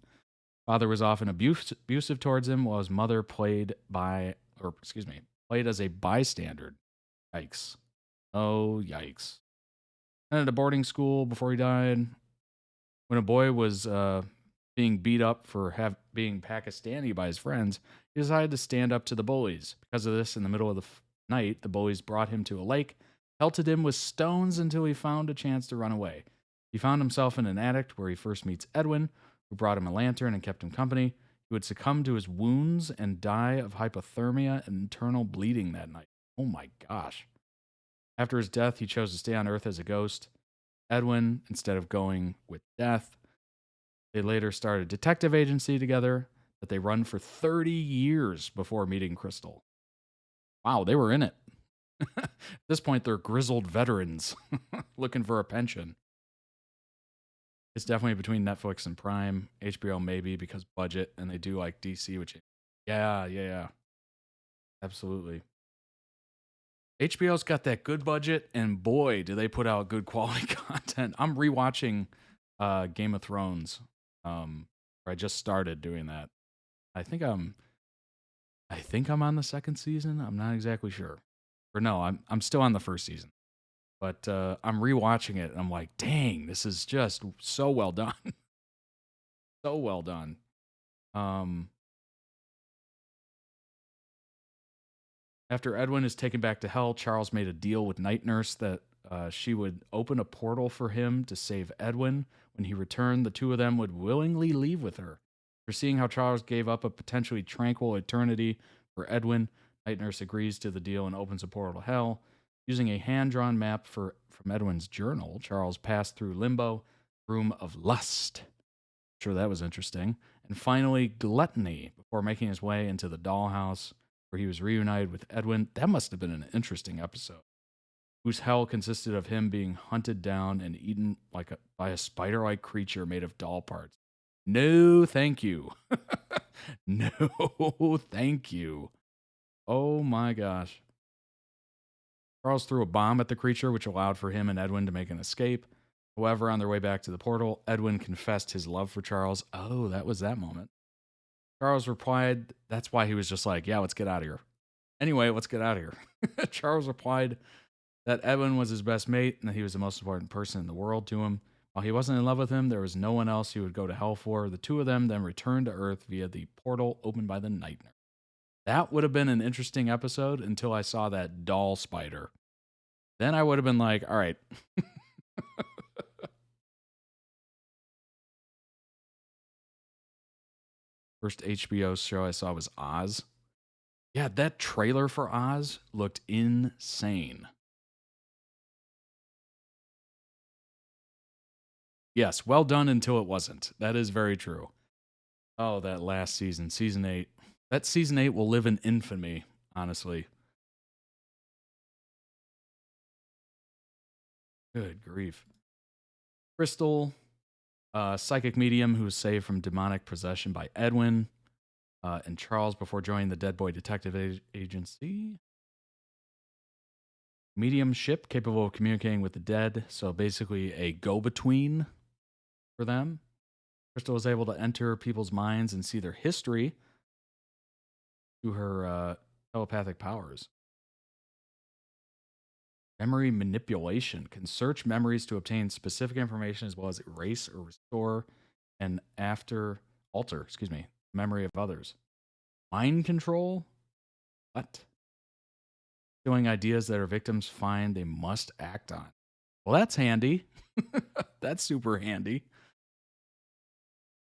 Speaker 1: Father was often abusive towards him, while his mother played as a bystander. Yikes. Oh, yikes. And at a boarding school before he died, when a boy was being beat up for being Pakistani by his friends, he decided to stand up to the bullies. Because of this, in the middle of the night, the bullies brought him to a lake, pelted him with stones until he found a chance to run away. He found himself in an attic where he first meets Edwin, who brought him a lantern and kept him company. He would succumb to his wounds and die of hypothermia and internal bleeding that night. Oh my gosh. After his death, he chose to stay on Earth as a ghost. Edwin, instead of going with death, they later started a detective agency together that they run for 30 years before meeting Crystal. Wow, they were in it. At this point, they're grizzled veterans looking for a pension. It's definitely between Netflix and Prime. HBO maybe because budget, and they do like DC, which, yeah. Absolutely. HBO's got that good budget, and boy, do they put out good quality content. I'm rewatching Game of Thrones. I just started doing that. I think I'm on the second season. I'm not exactly sure. Or no, I'm still on the first season. But I'm rewatching it, and I'm like, dang, this is just so well done. So well done. After Edwin is taken back to hell, Charles made a deal with Night Nurse that she would open a portal for him to save Edwin. When he returned, the two of them would willingly leave with her. For seeing how Charles gave up a potentially tranquil eternity for Edwin, Night Nurse agrees to the deal and opens a portal to hell. Using a hand-drawn map from Edwin's journal, Charles passed through Limbo, Room of Lust. Sure, that was interesting. And finally, Gluttony, before making his way into the dollhouse, where he was reunited with Edwin. That must have been an interesting episode, whose hell consisted of him being hunted down and eaten by a spider-like creature made of doll parts. No, thank you. No, thank you. Oh my gosh. Charles threw a bomb at the creature, which allowed for him and Edwin to make an escape. However, on their way back to the portal, Edwin confessed his love for Charles. Oh, that was that moment. Charles replied, that's why he was just like, yeah, let's get out of here. Anyway, let's get out of here. Charles replied that Edwin was his best mate and that he was the most important person in the world to him. While he wasn't in love with him, there was no one else he would go to hell for. The two of them then returned to Earth via the portal opened by the Night Nurse. That would have been an interesting episode until I saw that doll spider. Then I would have been like, all right. First HBO show I saw was Oz. Yeah, that trailer for Oz looked insane. Yes, well done until it wasn't. That is very true. Oh, that last season, season 8. That season 8 will live in infamy, honestly. Good grief. Crystal, psychic medium who was saved from demonic possession by Edwin and Charles before joining the Dead Boy Detective Agency. Mediumship capable of communicating with the dead, so basically a go-between for them. Crystal was able to enter people's minds and see their history through her telepathic powers. Memory manipulation can search memories to obtain specific information as well as erase or restore and alter memory of others. Mind control? What? Stealing ideas that our victims find they must act on. Well, that's handy. That's super handy.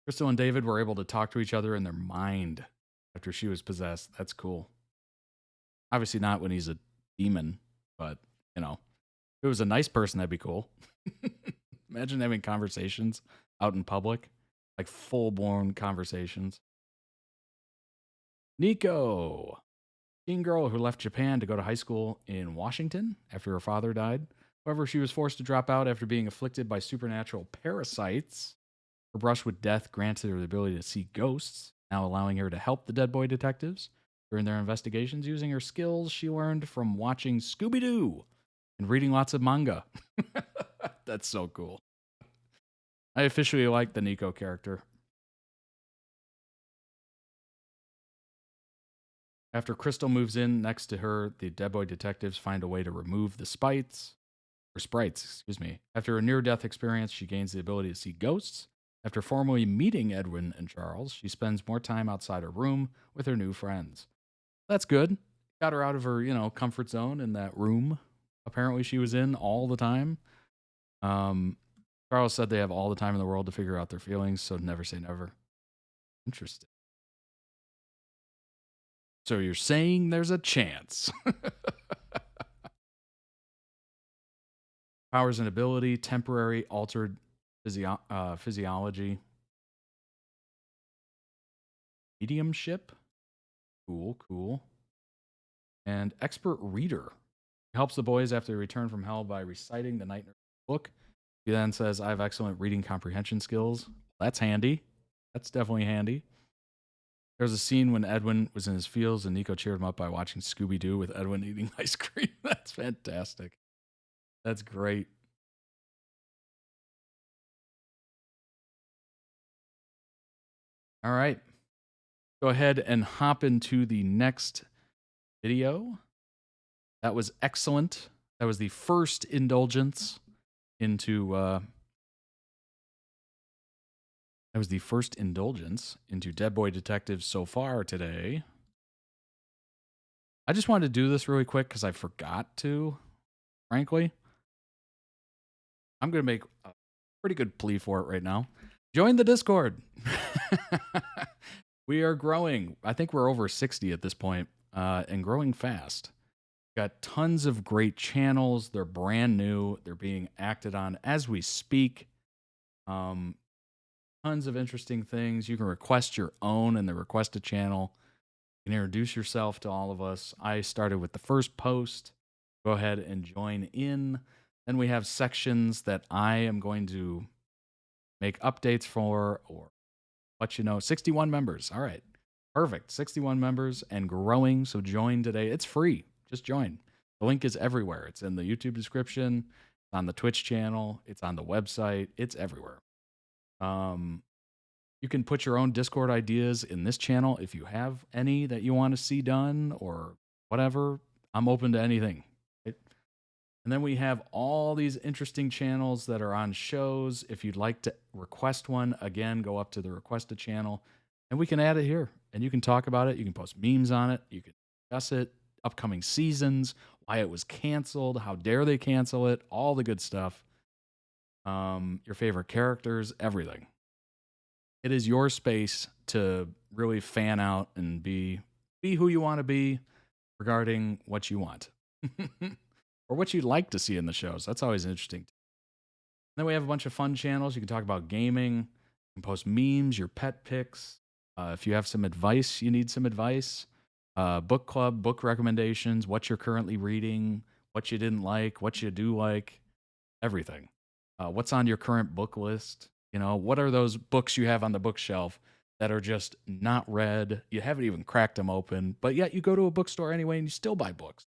Speaker 1: Crystal and David were able to talk to each other in their mind after she was possessed. That's cool. Obviously not when he's a demon, but, you know, if it was a nice person, that'd be cool. Imagine having conversations out in public, like full-blown conversations. Nico, teen girl who left Japan to go to high school in Washington after her father died. However, she was forced to drop out after being afflicted by supernatural parasites. Her brush with death granted her the ability to see ghosts, now allowing her to help the Dead Boy detectives during their investigations using her skills she learned from watching Scooby-Doo and reading lots of manga. That's so cool. I officially like the Nico character. After Crystal moves in next to her, the Dead Boy detectives find a way to remove the sprites. After a near-death experience, she gains the ability to see ghosts. After formally meeting Edwin and Charles, she spends more time outside her room with her new friends. That's good. Got her out of her, comfort zone in that room. Apparently she was in all the time. Charles said they have all the time in the world to figure out their feelings, so never say never. Interesting. So you're saying there's a chance. Powers and ability, temporary altered physiology. Mediumship. Cool. And expert reader. He helps the boys after they return from hell by reciting the Night Nurse book. He then says, I have excellent reading comprehension skills. That's handy. That's definitely handy. There's a scene when Edwin was in his fields and Nico cheered him up by watching Scooby-Doo with Edwin eating ice cream. That's fantastic. That's great. All right. Go ahead and hop into the next video. That was excellent. That was the first indulgence into Dead Boy Detectives so far today. I just wanted to do this really quick because I forgot to, frankly. I'm going to make a pretty good plea for it right now. Join the Discord. We are growing. I think we're over 60 at this point, and growing fast. Got tons of great channels. They're brand new. They're being acted on as we speak. Tons of interesting things. You can request your own in the Request a Channel. You can introduce yourself to all of us. I started with the first post. Go ahead and join in. Then we have sections that I am going to make updates for or let you know. 61 members. All right. Perfect. 61 members and growing. So join today. It's free. Just join. The link is everywhere. It's in the YouTube description. It's on the Twitch channel. It's on the website. It's everywhere. You can put your own Discord ideas in this channel if you have any that you want to see done or whatever. I'm open to anything. Right? And then we have all these interesting channels that are on shows. If you'd like to request one, again, go up to the Request a Channel and we can add it here. And you can talk about it. You can post memes on it. You can discuss it. Upcoming seasons, why it was canceled, how dare they cancel it, all the good stuff. Your favorite characters, everything. It is your space to really fan out and be who you want to be regarding what you want. Or what you'd like to see in the shows. That's always interesting. Then we have a bunch of fun channels. You can talk about gaming. You can post memes, your pet picks. If you have some advice, you need some advice. Book club, book recommendations, what you're currently reading, what you didn't like, what you do like, everything. What's on your current book list? You know, what are those books you have on the bookshelf that are just not read? You haven't even cracked them open, but yet you go to a bookstore anyway and you still buy books.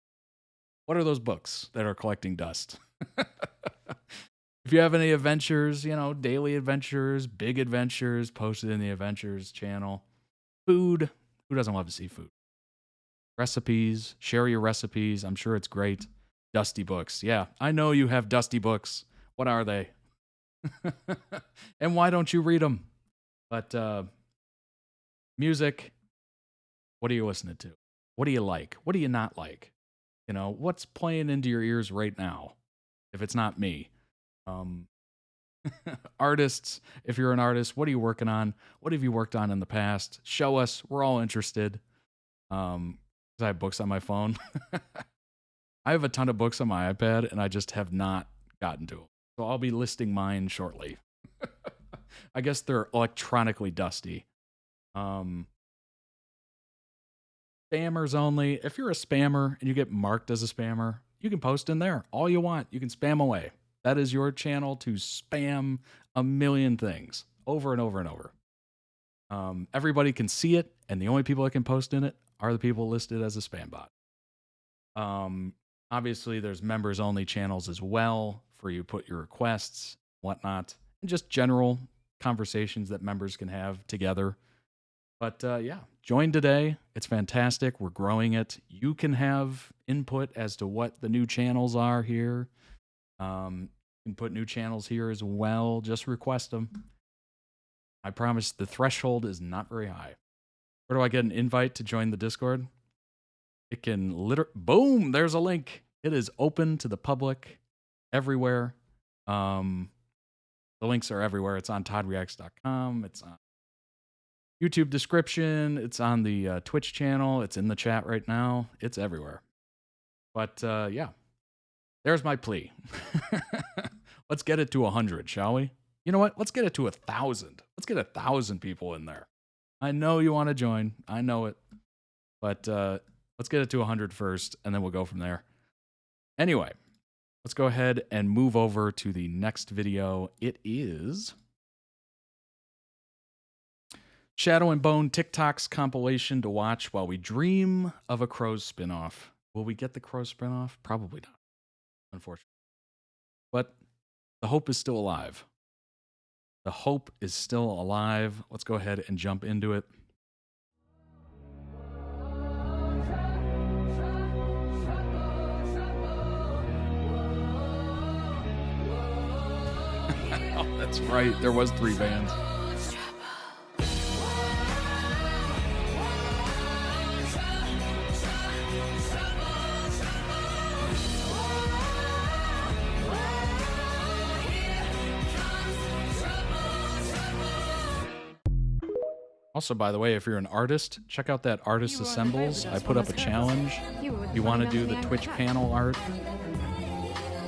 Speaker 1: What are those books that are collecting dust? If you have any adventures, you know, daily adventures, big adventures, posted in the adventures channel. Food. Who doesn't love to see food? Recipes, share your recipes. I'm sure it's great. Dusty books. Yeah, I know you have dusty books. What are they? And why don't you read them? But music, what are you listening to? What do you like? What do you not like? You know, what's playing into your ears right now? If it's not me. Artists, if you're an artist, what are you working on? What have you worked on in the past? Show us. We're all interested. I have books on my phone. I have a ton of books on my iPad, and I just have not gotten to them. So I'll be listing mine shortly. I guess they're electronically dusty. Spammers only. If you're a spammer and you get marked as a spammer, you can post in there all you want. You can spam away. That is your channel to spam a million things over and over and over. Everybody can see it, and the only people that can post in it are the people listed as a spam bot. Obviously, there's members only channels as well for you put your requests, whatnot, and just general conversations that members can have together. But yeah, join today. It's fantastic. We're growing it. You can have input as to what the new channels are here. You can put new channels here as well. Just request them. I promise the threshold is not very high. Where do I get an invite to join the Discord? It can boom, there's a link. It is open to the public everywhere. The links are everywhere. It's on toddreacts.com. It's on YouTube description. It's on the Twitch channel. It's in the chat right now. It's everywhere. But yeah, there's my plea. Let's get it to 100, shall we? You know what? Let's get it to 1,000. Let's get 1,000 people in there. I know you want to join. I know it. But let's get it to 100 first, and then we'll go from there. Anyway, let's go ahead and move over to the next video. It is Shadow and Bone TikTok's compilation to watch while we dream of a Crows spinoff. Will we get the Crows spinoff? Probably not, unfortunately. But the hope is still alive. The hope is still alive. Let's go ahead and jump into it. Oh, that's right. There was 3 bands. Also, by the way, if you're an artist, check out that Artist Assembles. I put up a challenge. If you want to do the Twitch panel art,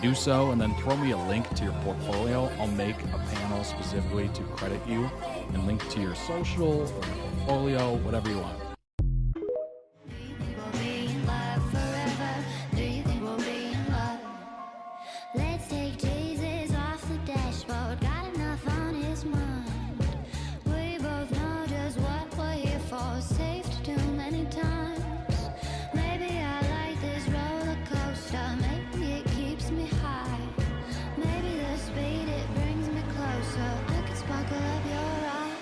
Speaker 1: do so, and then throw me a link to your portfolio. I'll make a panel specifically to credit you and link to your social or your portfolio, whatever you want.
Speaker 9: Let's take Jesus off the dashboard. Got enough on his mind. We both know just what we're here for. Saved too many times. Maybe I like this roller coaster. Maybe it keeps me high. Maybe the speed it brings me closer. Look at sparkle of your eye.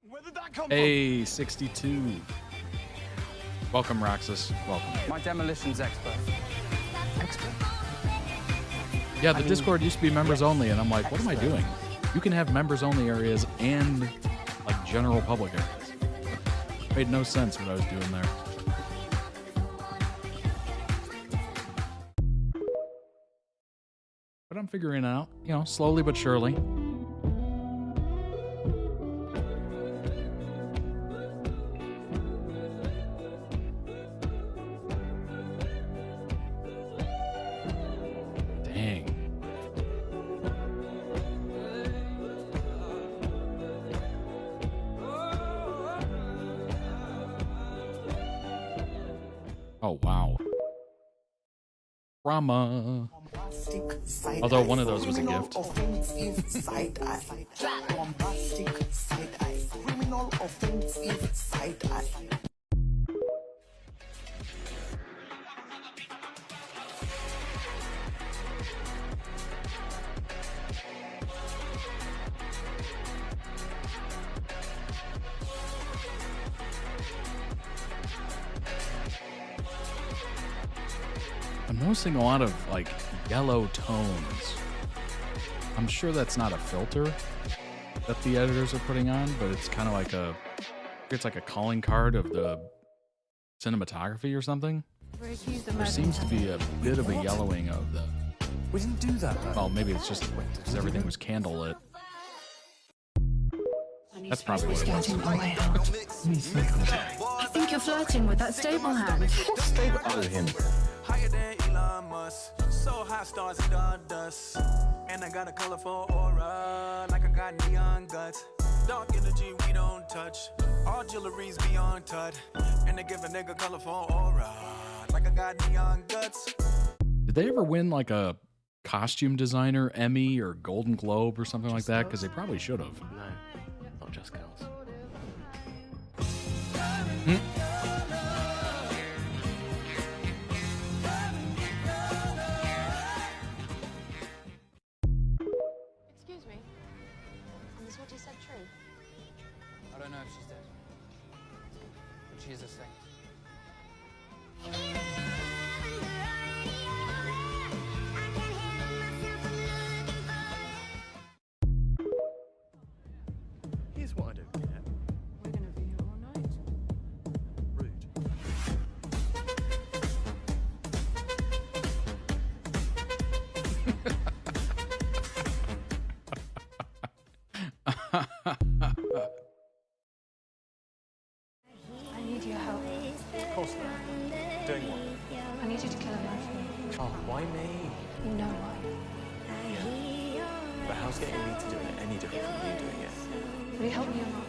Speaker 7: Where did that come
Speaker 1: Hey, 62. Welcome, Roxas. Welcome.
Speaker 10: My demolitions expert.
Speaker 1: Yeah, the Discord used to be members only, and I'm like, what am I doing? You can have members only areas and like general public areas. Made no sense what I was doing there. But I'm figuring it out, you know, slowly but surely. Dang. Oh, wow. Drama. Although one of those was a gift.
Speaker 16: Bombastic side eye. Criminal offensive side eye.
Speaker 1: I'm noticing a lot of like yellow tones. I'm sure that's not a filter that the editors are putting on, but it's kind of like it's like a calling card of the cinematography or something. There seems to be a bit of a yellowing of the.
Speaker 4: We didn't do that, though.
Speaker 1: Well, maybe it's just because everything was candlelit. That's probably what it was.
Speaker 17: I think you're flirting with that stable hand.
Speaker 4: What stable? Oh, him.
Speaker 18: Higher than Elon Musk, so high stars and stardust. And I got a colorful aura, like I got neon guts. Dark energy we don't touch, all jewelry's beyond touch. And they give a nigga colorful aura, like I got neon guts.
Speaker 1: Did they ever win like a costume designer Emmy or Golden Globe or something like that? Because they probably should have.
Speaker 4: No, not just girls.
Speaker 12: Excuse me. Is what you said true?
Speaker 10: I don't know if she's dead, but she is a saint.
Speaker 4: Here's what I don't get.
Speaker 12: We're gonna be here all night.
Speaker 4: Rude.
Speaker 12: I need your help.
Speaker 4: Of course not. Doing what?
Speaker 12: I need you to kill a man for me.
Speaker 4: Oh, why me?
Speaker 12: You know why.
Speaker 4: But how's getting me to do it any different from you doing it?
Speaker 12: Will you help me or not?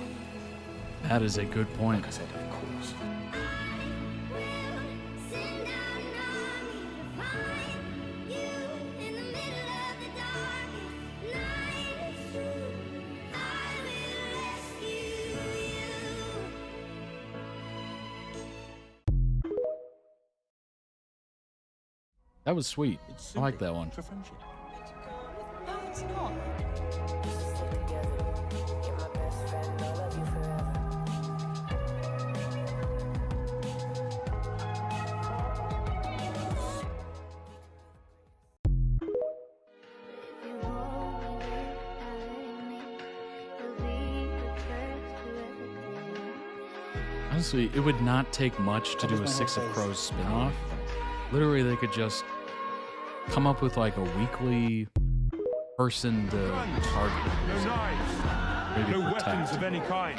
Speaker 1: That is a good point.
Speaker 4: Like I said, of course.
Speaker 1: That was sweet. I like that one.
Speaker 4: For friendship.
Speaker 12: No, it's not.
Speaker 1: Honestly, it would not take much to do a Six of Crows spin-off. Literally, they could just come up with like a weekly person to target. maybe
Speaker 19: No
Speaker 1: protect,
Speaker 19: weapons of any kind.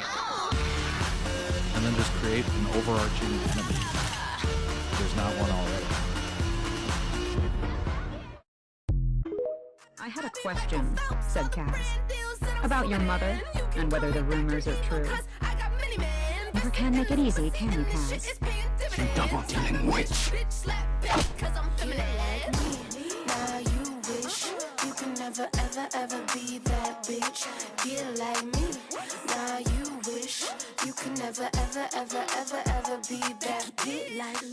Speaker 1: and then just create an overarching enemy. There's not one already.
Speaker 20: I had a question, said Kaz, about your mother and whether the rumors are true. Never can make it easy, can you, Kaz?
Speaker 16: You double-dealing witch.
Speaker 9: Now you wish you could never, ever, ever be that bitch. Get like me. Now you wish you could never, ever, ever, ever, ever be that bitch like me.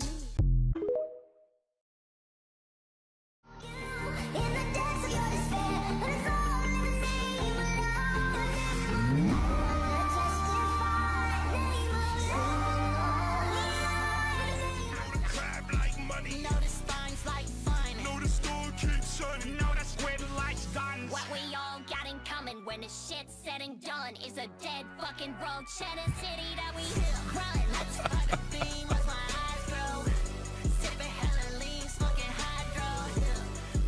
Speaker 21: What we all got in common when the shit's said and done is a dead fucking road cheddar city that we run. Let's fuck a beam, watch my eyes grow. Sipping hella lean, smoking hydro.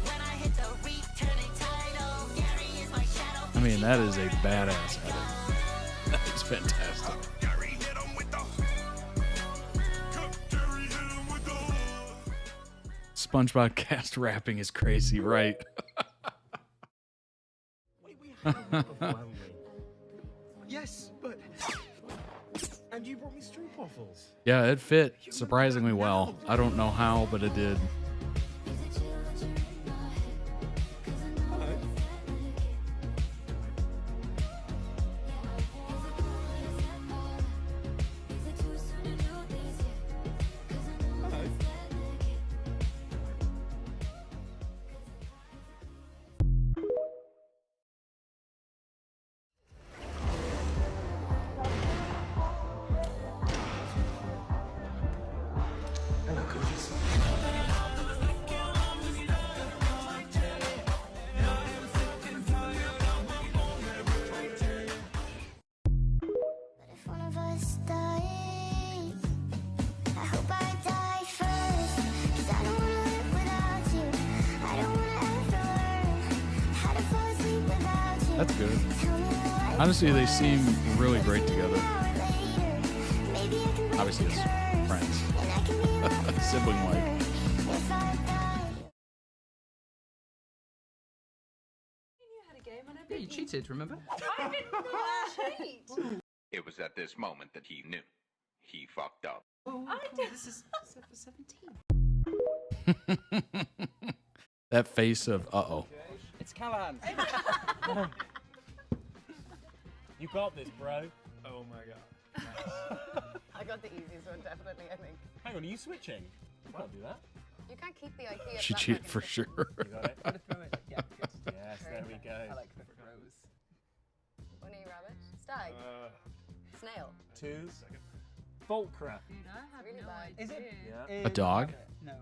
Speaker 21: When I hit the returning title, Gary is my shadow.
Speaker 1: I mean, that is a badass edit. That is fantastic. SpongeBob cast rapping is crazy, right?
Speaker 4: Yes, but... And you brought me stroopwafels.
Speaker 1: Yeah, it fit surprisingly well. I don't know how, but it did. That's good. Honestly, they seem really great together. Obviously, as friends. Sibling-like.
Speaker 22: Yeah, you cheated, remember?
Speaker 11: I did not cheat.
Speaker 23: It was at this moment that he knew. He fucked up.
Speaker 11: I did.
Speaker 22: This is for 17.
Speaker 1: That face of uh-oh.
Speaker 24: It's Callahan. You got this, bro.
Speaker 19: Oh my god.
Speaker 12: I got the easiest one, definitely, I think.
Speaker 24: Hang on, are you switching? You can't do that.
Speaker 12: You can't keep the IKEA.
Speaker 1: She cheated for sure.
Speaker 24: You got it? Yeah, good. Yes, there we go.
Speaker 12: I like the throws. Bunny, rabbit, stag, snail.
Speaker 24: 2. Fulcra.
Speaker 12: Dude, I have really bad.
Speaker 24: Is it? Yeah.
Speaker 1: A dog?
Speaker 24: No.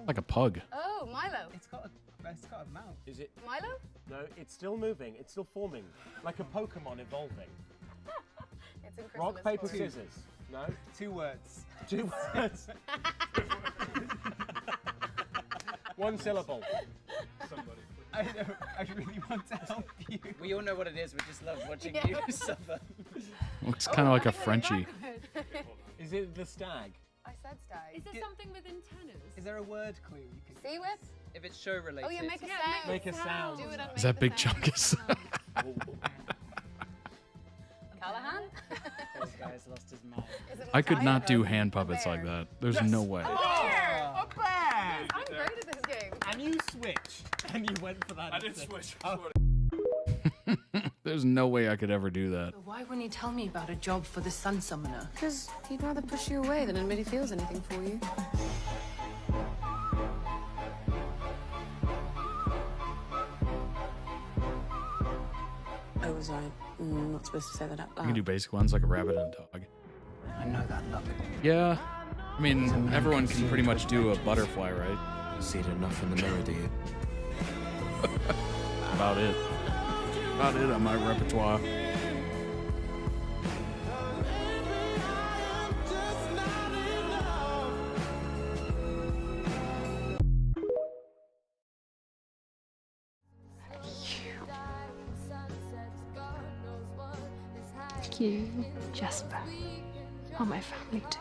Speaker 1: Like a pug.
Speaker 12: Oh, Milo.
Speaker 24: It's got a mouth. Is it?
Speaker 12: Milo?
Speaker 24: No, it's still moving. It's still forming. Like a Pokemon evolving.
Speaker 12: It's in
Speaker 24: Rock,
Speaker 12: chrysalis
Speaker 24: paper,
Speaker 12: form.
Speaker 24: scissors. No? 2 words. 2 words. 1 syllable.
Speaker 19: Somebody.
Speaker 24: I know. I really want to help you.
Speaker 22: We all know what it is. We just love watching you suffer.
Speaker 1: Looks kind of like a Frenchie.
Speaker 24: Is it the stag?
Speaker 12: I said stag.
Speaker 11: Is there something with antennas?
Speaker 24: Is there a word clue you can?
Speaker 12: See whip?
Speaker 22: If it's show related.
Speaker 12: Oh, yeah, make a sound.
Speaker 24: Make a sound.
Speaker 12: Do it and
Speaker 1: Is
Speaker 12: make
Speaker 1: that Big
Speaker 12: the sound.
Speaker 1: Chunkus?
Speaker 12: Callahan?
Speaker 22: This guy's lost his mind.
Speaker 1: I could not do hand puppets like that. There's no way.
Speaker 24: Oh, a bear!
Speaker 12: I'm great at this game.
Speaker 24: And you switched. And you went for that.
Speaker 19: I did switch.
Speaker 24: Oh.
Speaker 1: There's no way I could ever do that.
Speaker 25: But why wouldn't you tell me about a job for the Sun Summoner?
Speaker 12: Because he'd rather push you away than admit he feels anything for you.
Speaker 25: Oh, was I not supposed to say that out
Speaker 1: You
Speaker 25: loud?
Speaker 1: can do basic ones like a rabbit and a dog.
Speaker 24: I know that look.
Speaker 1: Yeah. I mean, everyone can pretty much do a butterfly, right?
Speaker 4: You see it enough in the mirror, do you?
Speaker 1: About it. About it on my repertoire.
Speaker 3: You, Jasper, are my family too.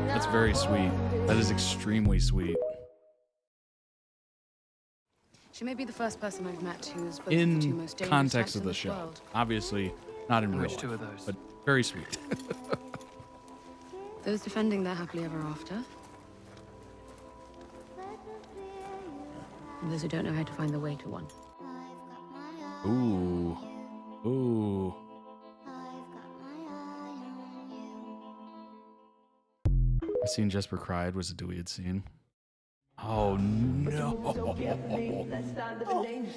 Speaker 1: That's very sweet. That is extremely sweet.
Speaker 3: She may be the first person I've met who's both the two
Speaker 1: In
Speaker 3: most dangerous
Speaker 1: context
Speaker 3: types
Speaker 1: of
Speaker 3: in
Speaker 1: the
Speaker 3: this
Speaker 1: show.
Speaker 3: world.
Speaker 1: Obviously, not in real
Speaker 4: Which
Speaker 1: life,
Speaker 4: two are those?
Speaker 1: but very sweet.
Speaker 3: Those defending their happily ever after. And those who don't know how to find the way to one.
Speaker 1: Ooh. Ooh. The scene Jesper cried was a deleted scene. Oh no.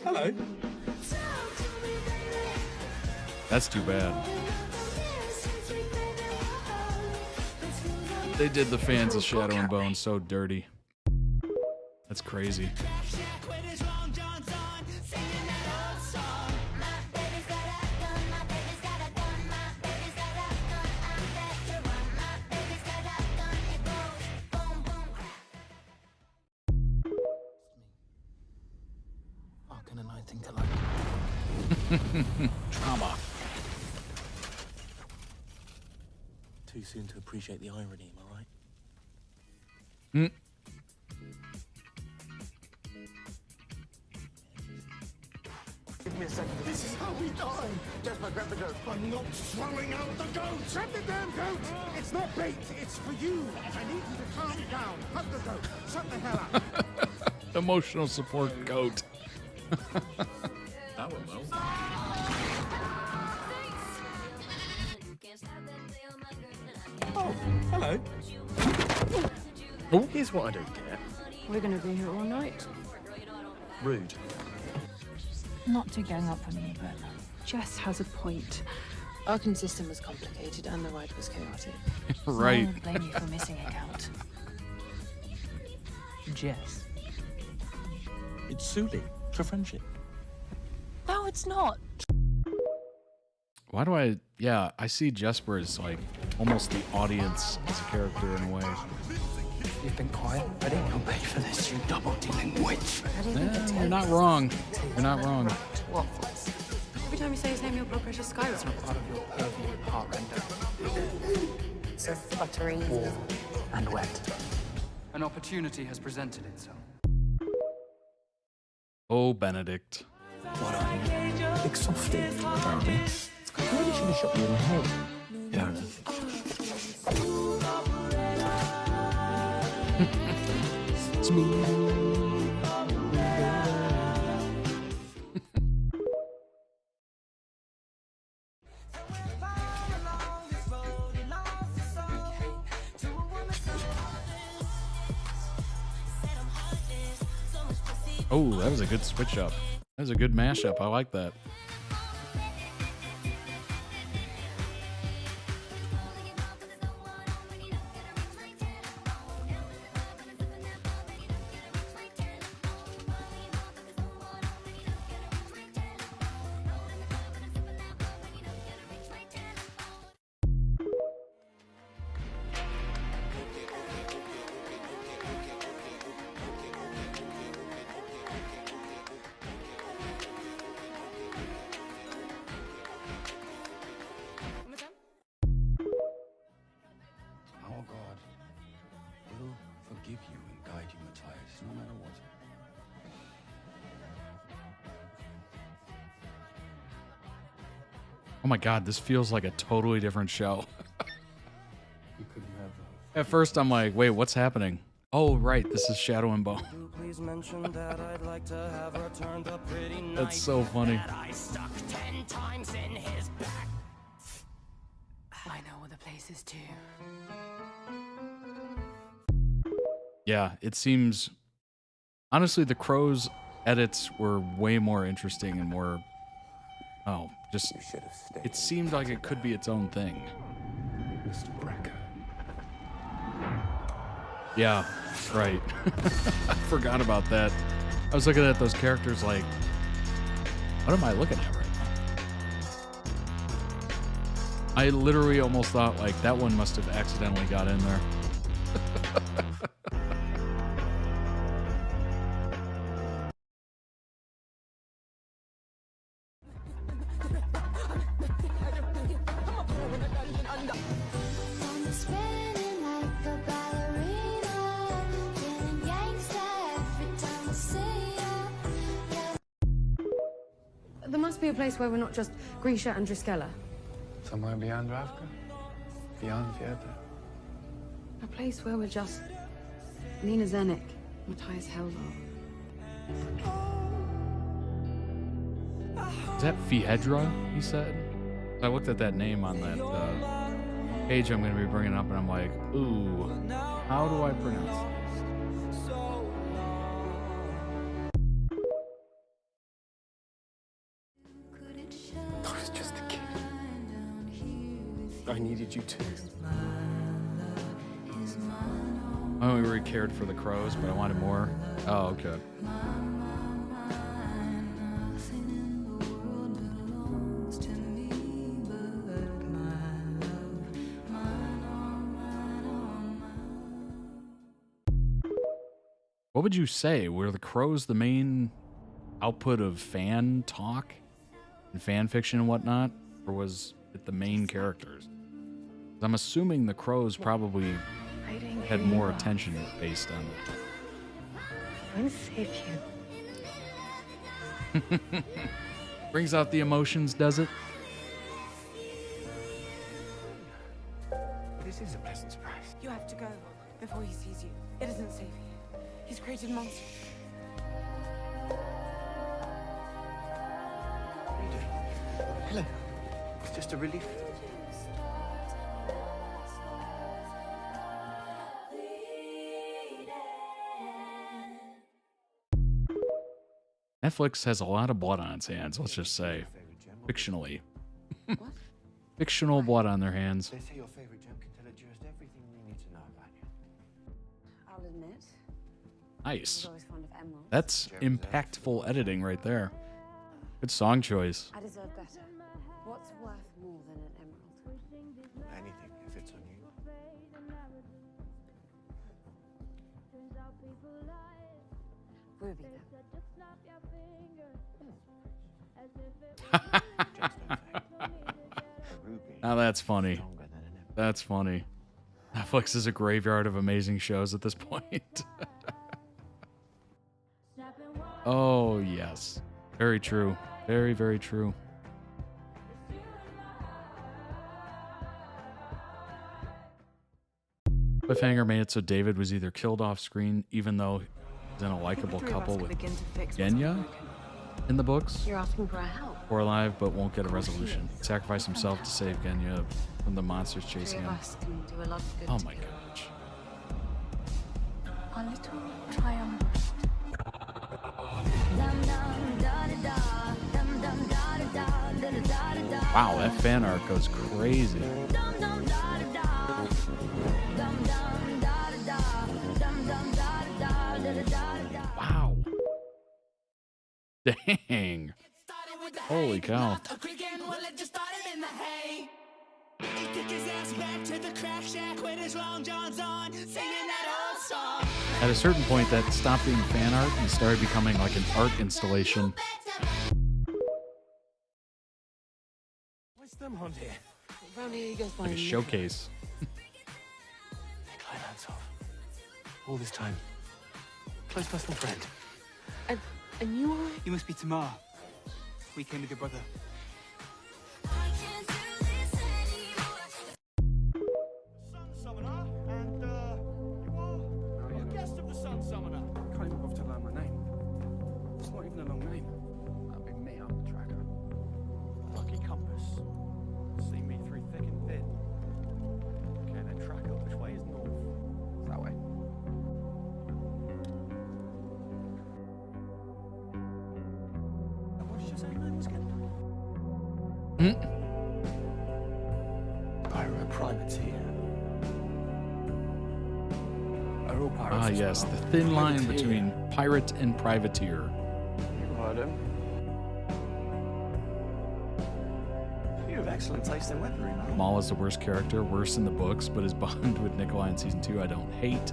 Speaker 7: Hello.
Speaker 1: That's too bad. They did the fans of Shadow and Bone so dirty. That's crazy.
Speaker 4: Fucking and I think alike.
Speaker 1: Trauma.
Speaker 4: Too soon to appreciate the irony, am I right?
Speaker 1: Mm.
Speaker 7: Give me a second. This is how we die. Desma, grab the goat. I'm not throwing out the goat. Grab the damn goat. It's not bait. It's for you. I need you to calm down. Hug the goat. Shut the hell up.
Speaker 1: Emotional support goat.
Speaker 19: That went well.
Speaker 7: Oh, hello.
Speaker 1: Oh,
Speaker 4: here's what I don't get.
Speaker 3: We're gonna be here all night.
Speaker 4: Rude.
Speaker 3: Not to gang up on you, but Jess has a point. Arkham system was complicated and the ride was chaotic.
Speaker 1: Right.
Speaker 3: I would blame you for missing a count.
Speaker 4: Jess. It's Sully for friendship.
Speaker 3: No, it's not.
Speaker 1: Why do I... Yeah, I see Jesper as like almost the audience as a character in a way.
Speaker 4: You've been quiet. I didn't come pay for this, you double-dealing witch.
Speaker 3: How do you think it
Speaker 1: You're not wrong. You're not wrong.
Speaker 3: Every time you say his name, your blood pressure skyrockets.
Speaker 4: It's not part of your purview, heart-render.
Speaker 25: So buttery.
Speaker 4: Warm and wet.
Speaker 5: An opportunity has presented itself.
Speaker 1: Oh, Benedict.
Speaker 4: What are you? Big softy, apparently. Maybe should have shot you in the head. Yeah.
Speaker 1: Oh, that was a good switch up. That was a good mashup. I like that.
Speaker 2: Our God will forgive you and guide you, Matthias, no matter what.
Speaker 1: Oh my god, this feels like a totally different show.
Speaker 2: You could never.
Speaker 1: At first, I'm like, wait, what's happening? Oh, right, this is Shadow and Bone.
Speaker 9: Please mention that I'd like to have her turned up pretty nice.
Speaker 1: That's so funny.
Speaker 9: That I stuck 10 times in his back.
Speaker 3: I know other places too.
Speaker 1: Yeah, it seems... Honestly, the Crow's edits were way more interesting and more... Oh, just... It seemed like it could be its own thing.
Speaker 2: Mr. Brecker.
Speaker 1: Yeah, right. I forgot about that. I was looking at those characters like, what am I looking at right now? I literally almost thought like that one must have accidentally got in there.
Speaker 3: There must be a place where we're not just Grisha and Driskella.
Speaker 6: Somewhere beyond Ravka? Beyond theater?
Speaker 3: A place where we're just Nina Zenik, Matthias Helvar.
Speaker 1: Is that Fiedra, he said? I looked at that name on that page I'm going to be bringing up, and I'm like, ooh, how do I pronounce this?
Speaker 24: I was just a kid. I needed you too.
Speaker 1: I only really cared for the crows, but I wanted more. Oh, okay. What would you say? Were the crows the main output of fan talk and fan fiction and whatnot? Or was it the main characters? I'm assuming the crows probably had more attention based on it.
Speaker 3: I'm gonna save you.
Speaker 1: Brings out the emotions, does it?
Speaker 24: This is a pleasant surprise.
Speaker 11: You have to go before he sees you. It isn't safe here. He's created monsters.
Speaker 24: What are you doing? Hello. It's just a relief.
Speaker 1: Netflix has a lot of blood on its hands, let's just say. Fictionally. Fictional blood on their hands.
Speaker 24: They say your favorite gem can tell a jurist everything we need to know about you.
Speaker 25: I'll admit.
Speaker 1: Nice.
Speaker 25: I was always fond of emeralds.
Speaker 1: That's impactful editing right there. Good song choice.
Speaker 25: I deserve better. What's worth more than an emerald?
Speaker 24: Anything, if it's on you.
Speaker 25: Ruby, then.
Speaker 1: Now that's funny. That's funny. Netflix is a graveyard of amazing shows at this point. Oh, yes. Very true. Very, very true. Cliffhanger made it so David was either killed off screen, even though he's in a likable couple with Genya in the books,
Speaker 3: You're asking for our help.
Speaker 1: or alive but won't get a resolution. Sacrifice himself to save Genya from the monsters chasing him. Oh my gosh.
Speaker 3: A little triumph.
Speaker 1: Wow, that fan art goes crazy. Wow. Dang. Holy cow. At a certain point, that stopped being fan art and started becoming like an art installation.
Speaker 24: What's them on here?
Speaker 3: Around here you go
Speaker 1: Like
Speaker 3: find
Speaker 1: a showcase.
Speaker 24: All this time. Close personal friend.
Speaker 3: And you are?
Speaker 5: You must be Tamar. We came with your brother.
Speaker 7: Sun Summoner, and you are a guest of the Sun Summoner.
Speaker 24: Can't even bother to learn my name. It's not even a long name. That'd be me, I'm the tracker.
Speaker 7: Lucky compass. See me through thick and thin. Okay, then track up which way is north.
Speaker 24: That way.
Speaker 7: What did you say your name was again?
Speaker 24: Pirate privateer. Are all pirates
Speaker 1: Ah,
Speaker 24: as
Speaker 1: yes,
Speaker 24: well?
Speaker 1: the thin line
Speaker 24: Privateer.
Speaker 1: between pirate and privateer.
Speaker 24: You've heard him.
Speaker 7: You've
Speaker 24: excellent taste in weaponry, man.
Speaker 1: Maul is the worst character, worse in the books, but his bond with Nikolai in season 2 I don't hate.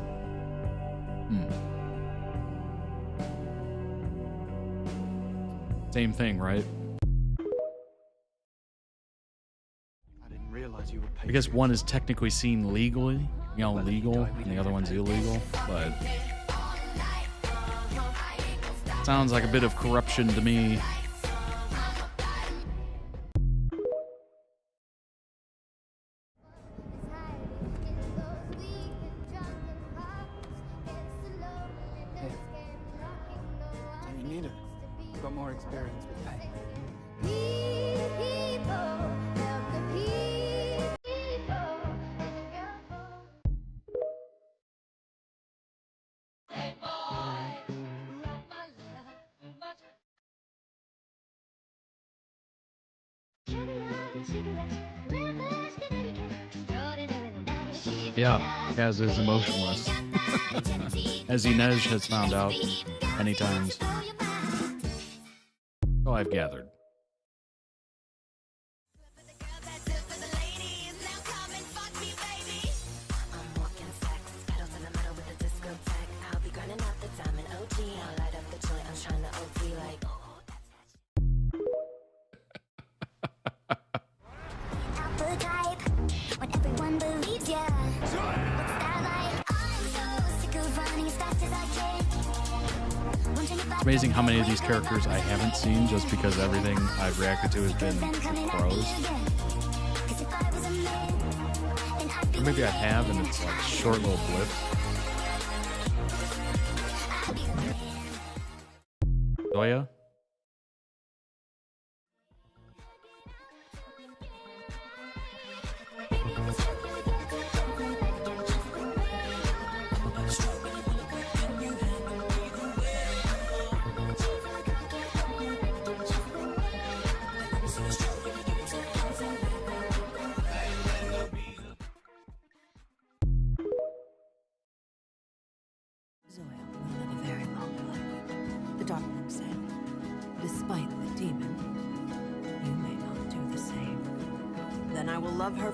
Speaker 1: Same thing, right?
Speaker 24: I didn't realize you were
Speaker 1: I guess one is technically seen legally, legal, and the other one's illegal, but sounds like a bit of corruption to me.
Speaker 5: Don't you need it? You've got more experience with pain.
Speaker 1: Yeah, Kaz is emotionless. As Inez has found out many times. So I've gathered. It's amazing how many of these characters I haven't seen just because everything I've reacted to has been pros. Or maybe I have and it's like a short little blip. Zoya?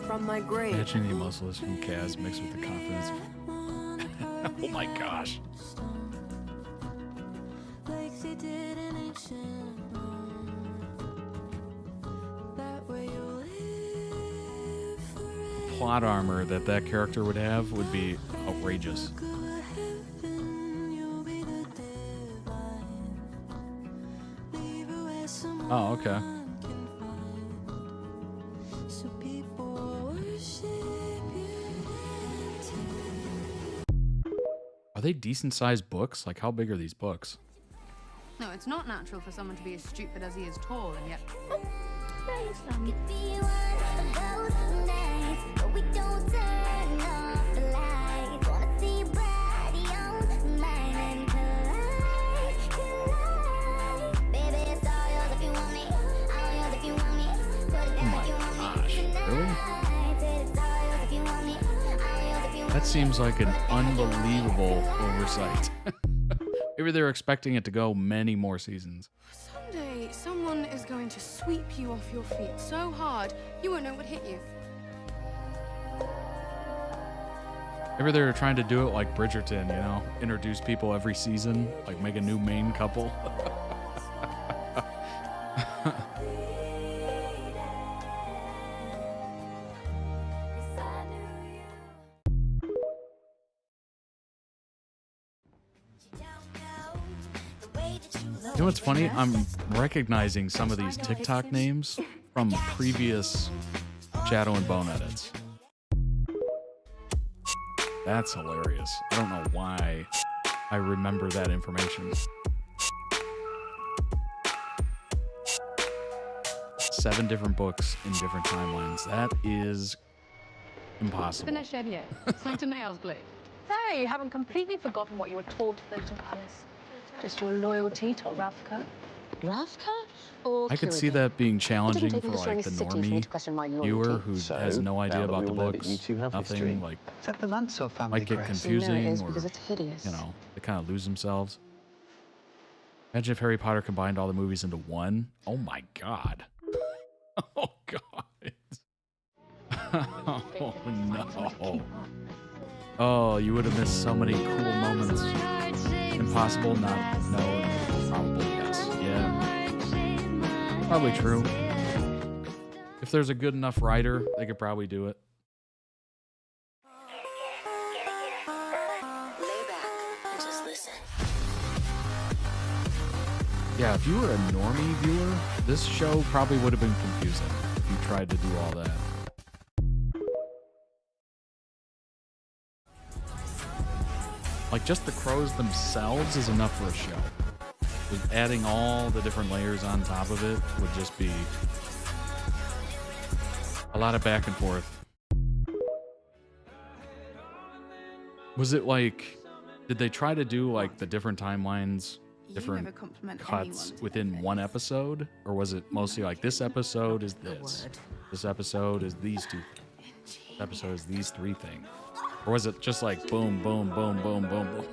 Speaker 8: From my grave.
Speaker 1: Imagine the emotionless from Kaz mixed with the confidence. Oh my gosh. Plot armor that character would have would be outrageous. Oh, okay. Are they decent sized books? Like, how big are these books?
Speaker 3: No, it's not natural for someone to be as stupid as he is tall, and yet. That seems like an unbelievable oversight. Maybe they're expecting it to go many more seasons. Someday, someone is going to sweep you off your feet so hard, you won't know what hit you.
Speaker 1: Maybe they're trying to do it like Bridgerton, introduce people every season, like make a new main couple. You know what's funny? I'm recognizing some of these TikTok names from previous Shadow and Bone edits. That's hilarious. I don't know why I remember that information. 7 different books in different timelines. That is impossible.
Speaker 3: Finished yet? It's like a nails blade.
Speaker 11: Hey, you haven't completely forgotten what you were taught at the little palace. Just your loyalty to Ravka. Ravka? Or
Speaker 1: I could see that being challenging for like the normie viewer who has no idea about the books, nothing, like,
Speaker 5: Is that the Lancer family
Speaker 1: might get
Speaker 5: crest?
Speaker 1: confusing,
Speaker 11: No, it is
Speaker 1: or,
Speaker 11: because it's hideous.
Speaker 1: they kind of lose themselves. Imagine if Harry Potter combined all the movies into one. Oh my god. Oh god. Oh no. Oh, you would have missed so many cool moments. Impossible, not, no, probably yes. Yeah. Probably true. If there's a good enough writer, they could probably do it. Yeah, if you were a normie viewer, this show probably would have been confusing if you tried to do all that. Like, just the crows themselves is enough for a show. With adding all the different layers on top of it would just be a lot of back and forth. Was it like, did they try to do like the different timelines, different cuts within one episode? Or was it mostly like, this episode is this, this episode is these two, this episode is these three things? Or was it just like boom, boom, boom, boom, boom, boom,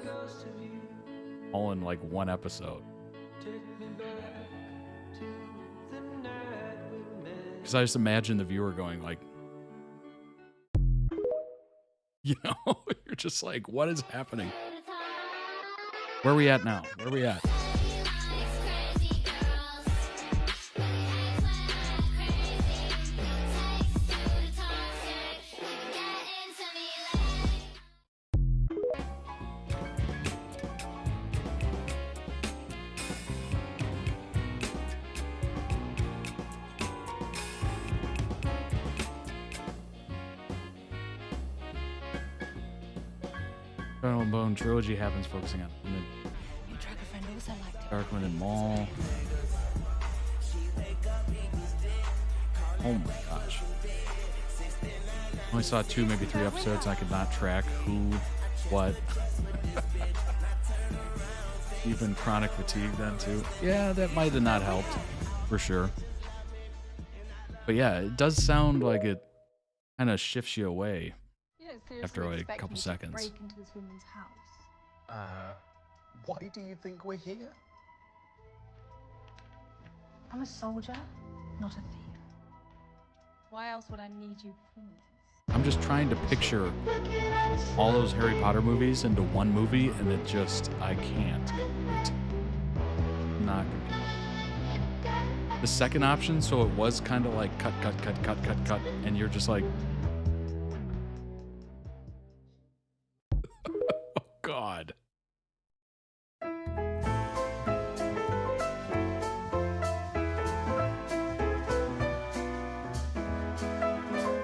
Speaker 1: all in like one episode? Because I just imagine the viewer going like, you know, you're just like, what is happening? Where are we at now? Where are we at? Eternal Bone trilogy happens, focusing on Darkwind and Maul. Oh my gosh. I only saw 2, maybe 3 episodes. I could not track who, what. Even chronic fatigue then too. Yeah, that might have not helped, for sure. But yeah, it does sound like it kind of shifts you away after like a couple seconds.
Speaker 11: Break into this woman's house.
Speaker 7: Why do you think we're here?
Speaker 11: I'm a soldier, not a thief. Why else would I need you for this?
Speaker 1: I'm just trying to picture all those Harry Potter movies into one movie, and it just, I can't. I'm not gonna. The second option, so it was kind of like cut, cut, cut, cut, cut, cut, and you're just like, oh God.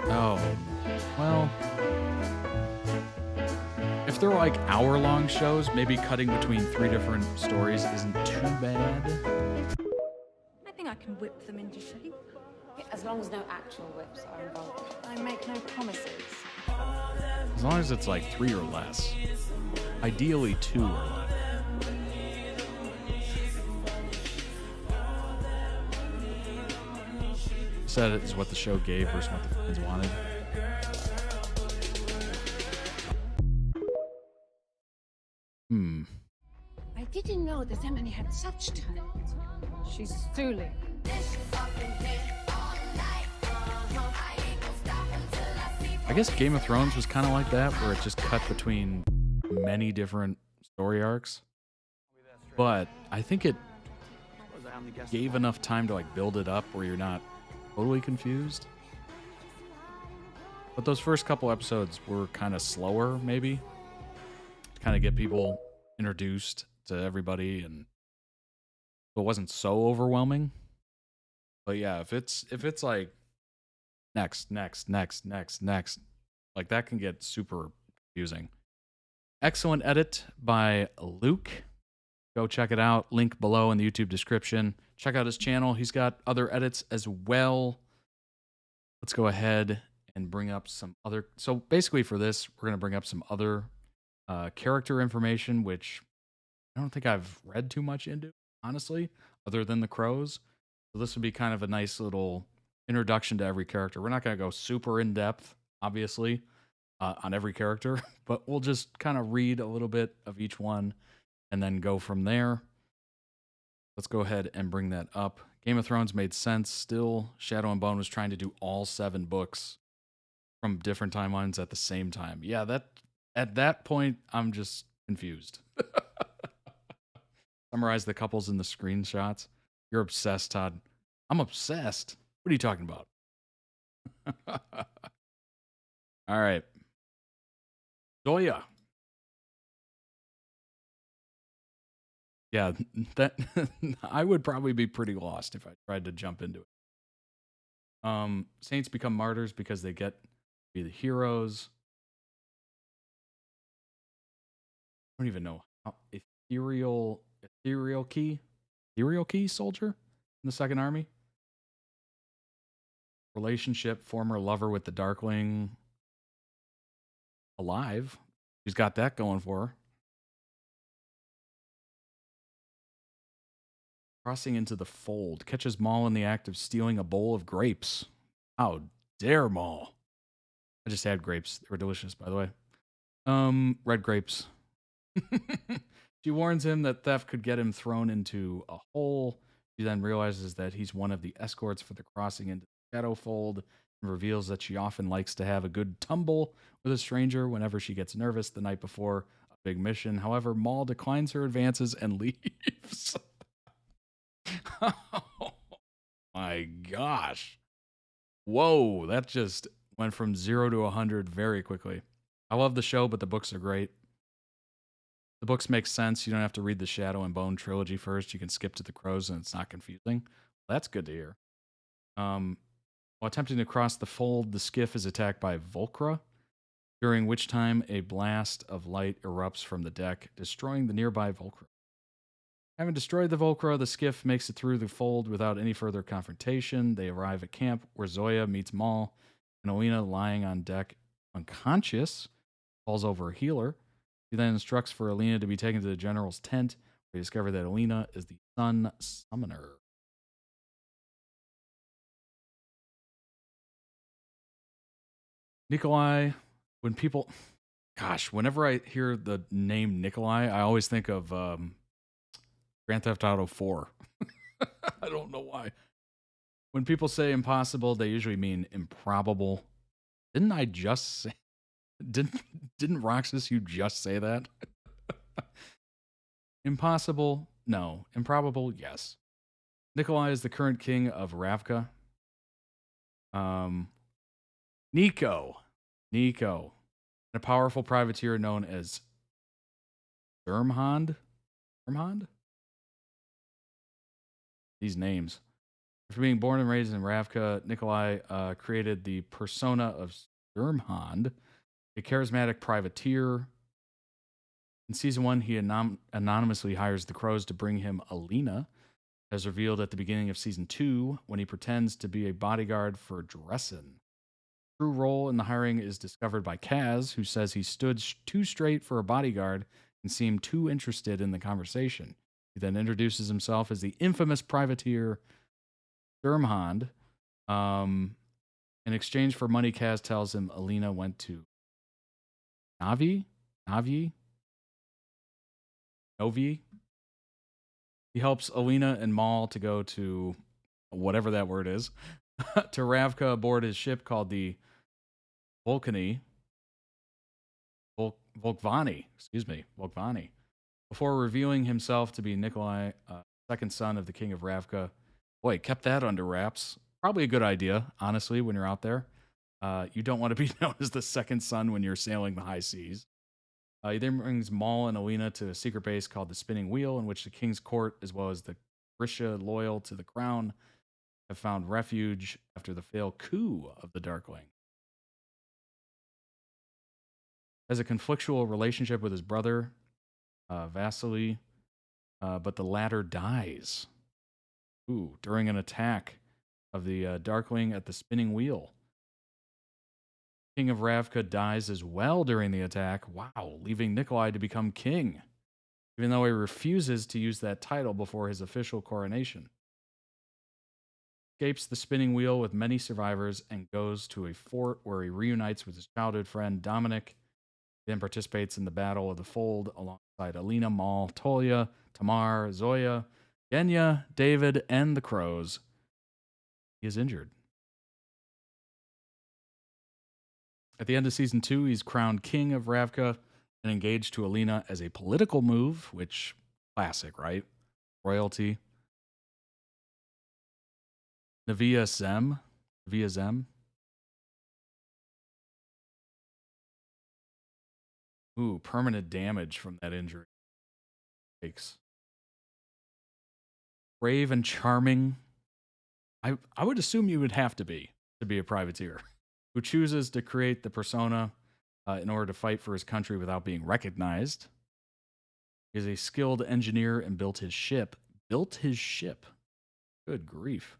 Speaker 1: Oh, well, if they're like hour-long shows, maybe cutting between 3 different stories isn't too bad.
Speaker 11: I think I can whip them into shape.
Speaker 25: As long as no actual whips are involved.
Speaker 11: I make no promises.
Speaker 1: As long as it's like 3 or less. Ideally 2 or less. Said it is what the show gave versus what the fans wanted.
Speaker 25: I didn't know that Emily had such talent.
Speaker 11: She's Thule.
Speaker 1: I guess Game of Thrones was kind of like that, where it just cut between many different story arcs. But I think it gave enough time to like build it up where you're not totally confused. But those first couple episodes were kind of slower, maybe, to kind of get people introduced to everybody, and it wasn't so overwhelming. But yeah, if it's like next, like that can get super confusing. Excellent edit by Luke. Go check it out. Link below in the YouTube description. Check out his channel. He's got other edits as well. Let's go ahead and bring up some other. So basically for this, we're going to bring up some other character information, which I don't think I've read too much into, honestly, other than the crows. So this would be kind of a nice little introduction to every character. We're not going to go super in depth, obviously, on every character, but we'll just kind of read a little bit of each one and then go from there. Let's go ahead and bring that up. Game of Thrones made sense still. Shadow and Bone was trying to do all 7 books from different timelines at the same time. Yeah, that at that point, I'm just confused. Summarize the couples in the screenshots. You're obsessed, Todd. I'm obsessed. What are you talking about? All right. Zoya. Yeah, that I would probably be pretty lost if I tried to jump into it. Saints become martyrs because they get to be the heroes. I don't even know how ethereal key soldier in the Second Army. Relationship, former lover with the Darkling. Alive. She's got that going for her. Crossing into the fold. Catches Maul in the act of stealing a bowl of grapes. How dare Maul? I just had grapes. They were delicious, by the way. Red grapes. She warns him that theft could get him thrown into a hole. She then realizes that he's one of the escorts for the crossing into the Shadow Fold and reveals that she often likes to have a good tumble with a stranger whenever she gets nervous the night before a big mission. However, Maul declines her advances and leaves. Oh my gosh. Whoa, that just went from 0 to 100 very quickly. I love the show, but the books are great. The books make sense. You don't have to read the Shadow and Bone trilogy first. You can skip to the Crows and it's not confusing. That's good to hear. While attempting to cross the fold, the skiff is attacked by Volcra, during which time a blast of light erupts from the deck, destroying the nearby Volcra. Having destroyed the Volcra, the skiff makes it through the fold without any further confrontation. They arrive at camp where Zoya meets Maul, and Alina, lying on deck unconscious, falls over a healer. He then instructs for Alina to be taken to the general's tent, where he discovered that Alina is the Sun Summoner. Nikolai, whenever I hear the name Nikolai, I always think of Grand Theft Auto 4. I don't know why. When people say impossible, they usually mean improbable. Didn't I just say... Didn't Roxas, you just say that? Impossible? No. Improbable? Yes. Nikolai is the current king of Ravka. Nico, a powerful privateer known as Sturmhond. These names. After being born and raised in Ravka, Nikolai created the persona of Sturmhond, a charismatic privateer. In season 1, he anonymously hires the Crows to bring him Alina, as revealed at the beginning of season 2, when he pretends to be a bodyguard for Dressen. True role in the hiring is discovered by Kaz, who says he stood too straight for a bodyguard and seemed too interested in the conversation. He then introduces himself as the infamous privateer Sturmhond. In exchange for money, Kaz tells him Alina went to Navi. He helps Alina and Maul to go to whatever that word is, to Ravka aboard his ship called the Volcani, before revealing himself to be Nikolai, second son of the king of Ravka. Boy, kept that under wraps. Probably a good idea, honestly, when you're out there. You don't want to be known as the second son when you're sailing the high seas. He then brings Maul and Alina to a secret base called the Spinning Wheel, in which the king's court, as well as the Grisha loyal to the crown, have found refuge after the failed coup of the Darkling. Has a conflictual relationship with his brother, Vasily, but the latter dies during an attack of the Darkling at the Spinning Wheel. King of Ravka dies as well during the attack, leaving Nikolai to become king, even though he refuses to use that title before his official coronation. Escapes the Spinning Wheel with many survivors and goes to a fort where he reunites with his childhood friend Dominic. He then participates in the Battle of the Fold alongside Alina, Maul, Tolia, Tamar, Zoya, Genya, David, and the Crows. He is injured. At the end of season 2, he's crowned king of Ravka and engaged to Alina as a political move, which classic, right? Royalty. Navia Zem. Ooh, permanent damage from that injury. Takes. Brave and charming. I would assume you would have to be a privateer who chooses to create the persona in order to fight for his country without being recognized. He's a skilled engineer and built his ship. Good grief.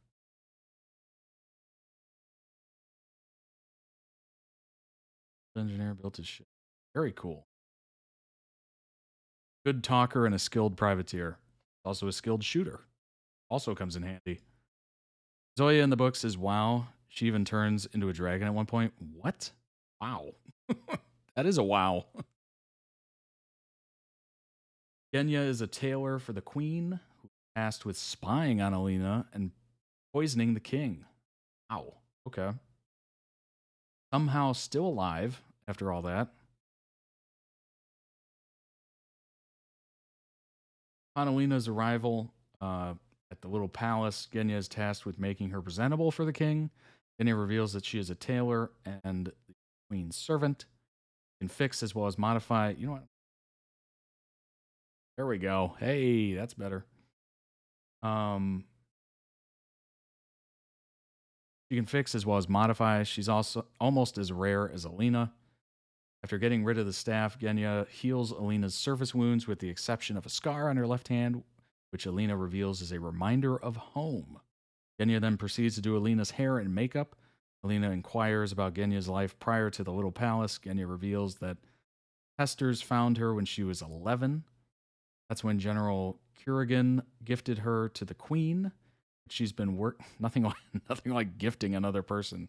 Speaker 1: Engineer built his ship. Very cool. Good talker and a skilled privateer. Also a skilled shooter. Also comes in handy. Zoya in the books is wow. She even turns into a dragon at one point. What? Wow. That is a wow. Genya is a tailor for the queen, who is tasked with spying on Alina and poisoning the king. Wow. Okay. Somehow still alive after all that. On Alina's arrival at the little palace, Genya is tasked with making her presentable for the king. Genya reveals that she is a tailor and the queen's servant. Can fix as well as modify. You know what? There we go. Hey, that's better. She can fix as well as modify. She's also almost as rare as Alina. After getting rid of the staff, Genya heals Alina's surface wounds with the exception of a scar on her left hand, which Alina reveals is a reminder of home. Genya then proceeds to do Alina's hair and makeup. Alina inquires about Genya's life prior to the little palace. Genya reveals that Hester's found her when she was 11. That's when General Kurgan gifted her to the queen. She's been nothing like gifting another person,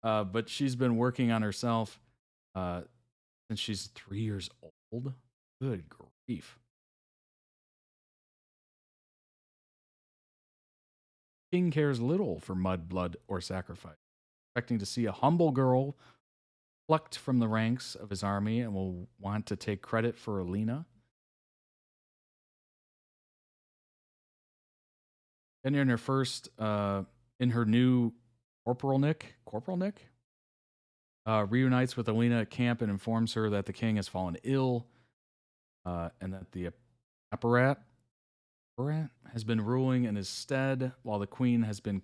Speaker 1: but she's been working on herself since she's 3 years old. Good grief! King cares little for mud, blood, or sacrifice, expecting to see a humble girl plucked from the ranks of his army, and will want to take credit for Alina. And in her new Corporal Nick, reunites with Alina at camp and informs her that the king has fallen ill, and that the apparat has been ruling in his stead, while the queen has been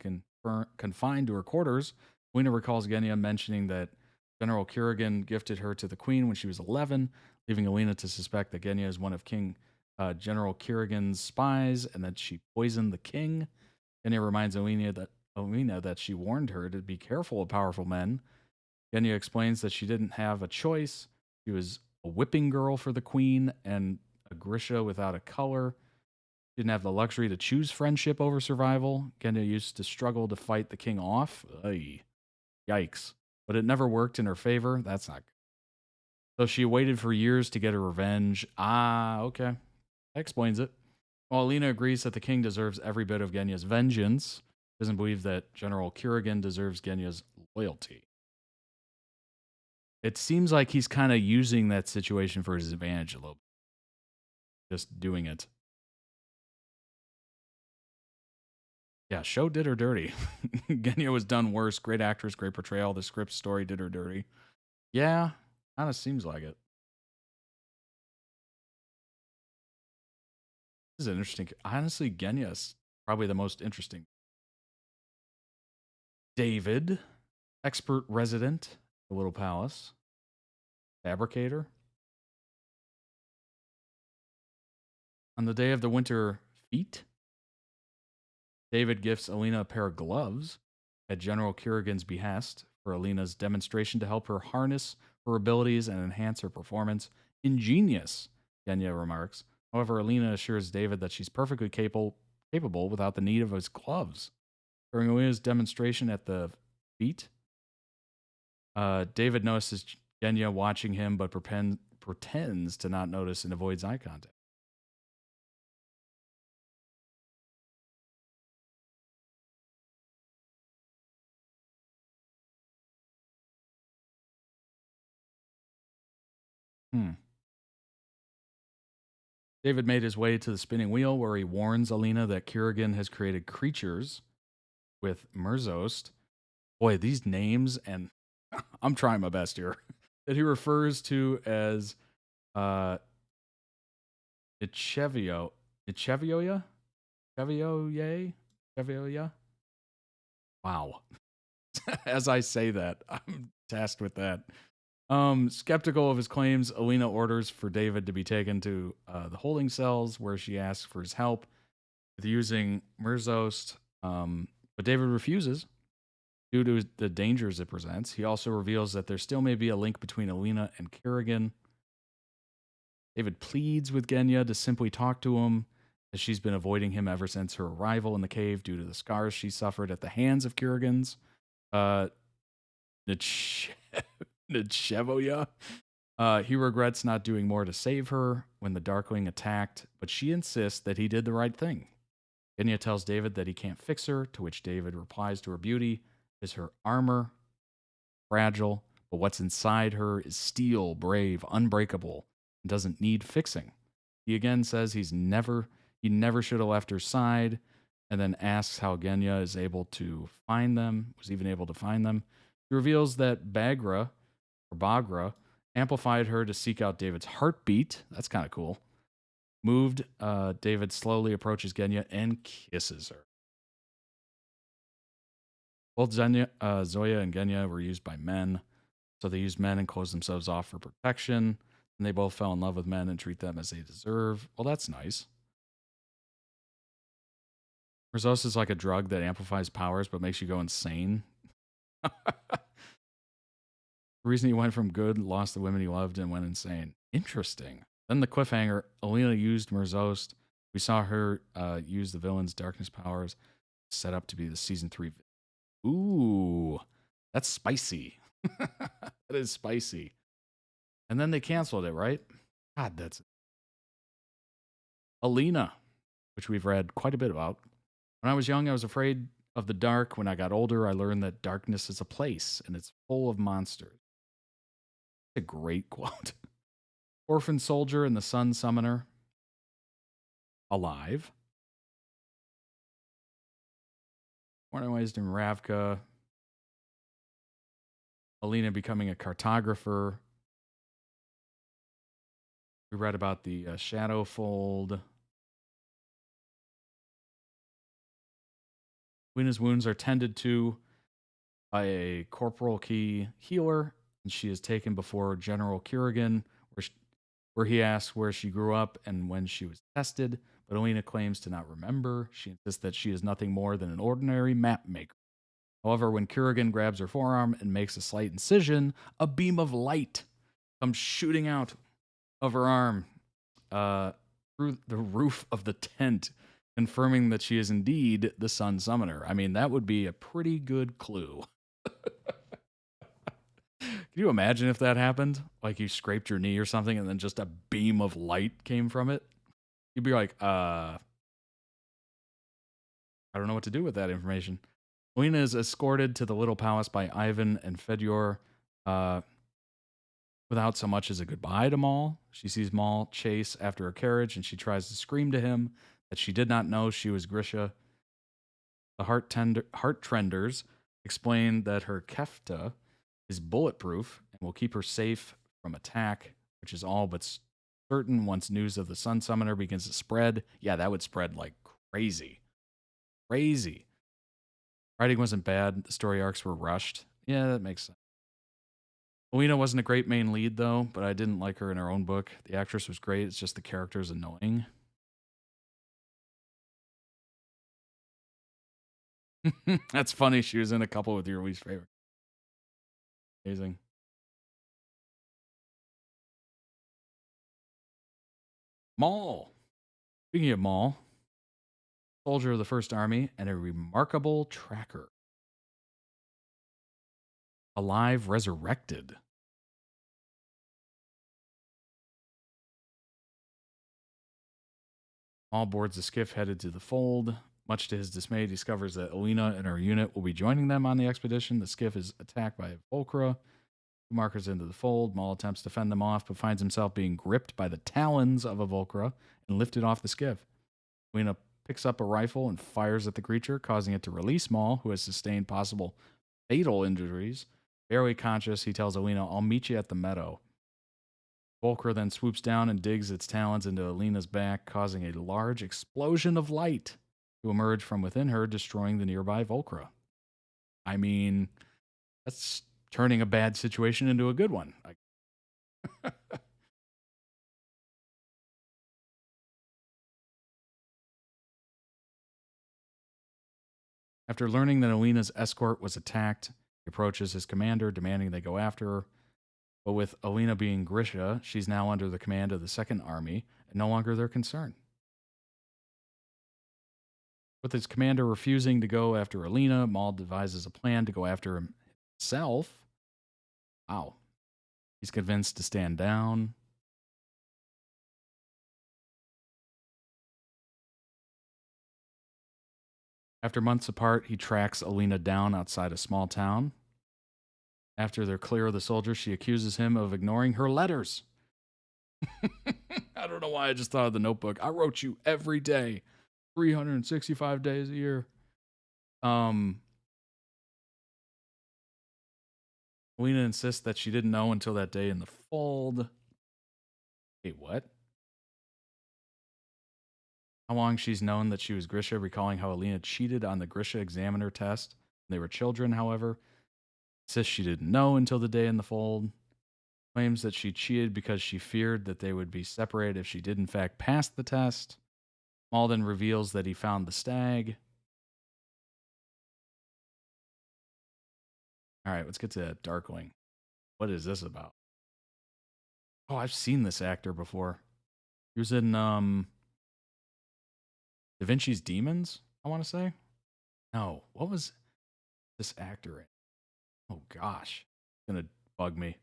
Speaker 1: confined to her quarters. Alina recalls Genya mentioning that General Kurgan gifted her to the queen when she was 11, leaving Alina to suspect that Genya is one of General Kurgan's spies, and that she poisoned the king. Genya reminds Alina that she warned her to be careful of powerful men. Genya explains that she didn't have a choice. She was a whipping girl for the queen and a Grisha without a color. She didn't have the luxury to choose friendship over survival. Genya used to struggle to fight the king off. Yikes. But it never worked in her favor. That's not good. So she waited for years to get her revenge. Okay. That explains it. While Alina agrees that the king deserves every bit of Genya's vengeance, doesn't believe that General Kurgan deserves Genya's loyalty. It seems like he's kind of using that situation for his advantage a little bit. Just doing it. Yeah, show did her dirty. Genya was done worse. Great actress, great portrayal. The script story did her dirty. Yeah, kind of seems like it. This is interesting. Honestly, Genya's probably the most interesting. David, expert resident at the Little Palace. Fabricator. On the day of the winter feat, David gifts Alina a pair of gloves at General Kurgan's behest for Alina's demonstration to help her harness her abilities and enhance her performance. Ingenious, Genya remarks. However, Alina assures David that she's perfectly capable without the need of his gloves. During Alina's demonstration at the feat, David notices Genya watching him, but pretends to not notice and avoids eye contact. David made his way to the spinning wheel where he warns Alina that Kurgan has created creatures with Merzost. Boy, these names, and I'm trying my best here, that he refers to as Ichevioya? Chevioya? Wow. As I say that, I'm tasked with that. Skeptical of his claims, Alina orders for David to be taken to the holding cells where she asks for his help with using Merzost, but David refuses due to the dangers it presents. He also reveals that there still may be a link between Alina and Kurgan. David pleads with Genya to simply talk to him, as she's been avoiding him ever since her arrival in the cave due to the scars she suffered at the hands of Kurgans. Nichevoya. He regrets not doing more to save her when the Darkling attacked, but she insists that he did the right thing. Genya tells David that he can't fix her, to which David replies to her beauty is her armor, fragile, but what's inside her is steel, brave, unbreakable, and doesn't need fixing. He again says he never should have left her side, and then asks how Genya is even able to find them. He reveals that Bagra amplified her to seek out David's heartbeat. That's kind of cool. Moved, David slowly approaches Genya and kisses her. Both Zoya and Genya were used by men, so they used men and closed themselves off for protection, and they both fell in love with men and treat them as they deserve. Well, that's nice. Merzost is like a drug that amplifies powers but makes you go insane. The reason he went from good, lost the women he loved, and went insane. Interesting. Then the cliffhanger, Alina used Merzost. We saw her use the villain's darkness powers, set up to be the season 3. Ooh, that's spicy. That is spicy. And then they canceled it, right? God, that's... Alina, which we've read quite a bit about. When I was young, I was afraid of the dark. When I got older, I learned that darkness is a place, and it's full of monsters. A great quote. Orphan soldier and the sun summoner. Alive. Born and raised in Ravka. Alina becoming a cartographer. We read about the shadow fold. Alina's wounds are tended to by a corporal key healer, and she is taken before General Kurgan, where he asks where she grew up and when she was tested, but Alina claims to not remember. She insists that she is nothing more than an ordinary map maker. However, when Kurgan grabs her forearm and makes a slight incision, a beam of light comes shooting out of her arm through the roof of the tent, confirming that she is indeed the Sun Summoner. I mean, that would be a pretty good clue. Can you imagine if that happened? Like you scraped your knee or something and then just a beam of light came from it? You'd be like, I don't know what to do with that information. Alina is escorted to the little palace by Ivan and Fedor without so much as a goodbye to Maul. She sees Maul chase after her carriage and she tries to scream to him that she did not know she was Grisha. The heart trenders explain that her kefta is bulletproof and will keep her safe from attack, which is all but certain once news of the Sun Summoner begins to spread. Yeah, that would spread like crazy. Crazy. Writing wasn't bad. The story arcs were rushed. Yeah, that makes sense. Alina wasn't a great main lead, though, but I didn't like her in her own book. The actress was great. It's just the character is annoying. That's funny. She was in a couple with your least favorite. Amazing. Maul. Speaking of Maul, soldier of the First Army and a remarkable tracker. Alive, resurrected. Maul boards the skiff headed to the fold. Much to his dismay, he discovers that Alina and her unit will be joining them on the expedition. The skiff is attacked by Volcra. Two markers into the fold. Maul attempts to fend them off, but finds himself being gripped by the talons of a Volcra and lifted off the skiff. Alina picks up a rifle and fires at the creature, causing it to release Maul, who has sustained possible fatal injuries. Barely conscious, he tells Alina, "I'll meet you at the meadow." Volcra then swoops down and digs its talons into Alina's back, causing a large explosion of light to emerge from within her, destroying the nearby Volcra. I mean, that's turning a bad situation into a good one. After learning that Alina's escort was attacked, he approaches his commander, demanding they go after her. But with Alina being Grisha, she's now under the command of the Second Army and no longer their concern. With his commander refusing to go after Alina, Maul devises a plan to go after himself. Wow. He's convinced to stand down. After months apart, he tracks Alina down outside a small town. After they're clear of the soldiers, she accuses him of ignoring her letters. I don't know why I just thought of the Notebook. I wrote you every day, 365 days a year. Alina insists that she didn't know until that day in the fold. Wait, what? How long she's known that she was Grisha, recalling how Alina cheated on the Grisha examiner test when they were children, however. Says she didn't know until the day in the fold. Claims that she cheated because she feared that they would be separated if she did in fact pass the test. Maul then reveals that he found the stag. All right, let's get to Darkling. What is this about? Oh, I've seen this actor before. He was in Da Vinci's Demons, I want to say. No, what was this actor in? Oh gosh, it's gonna bug me.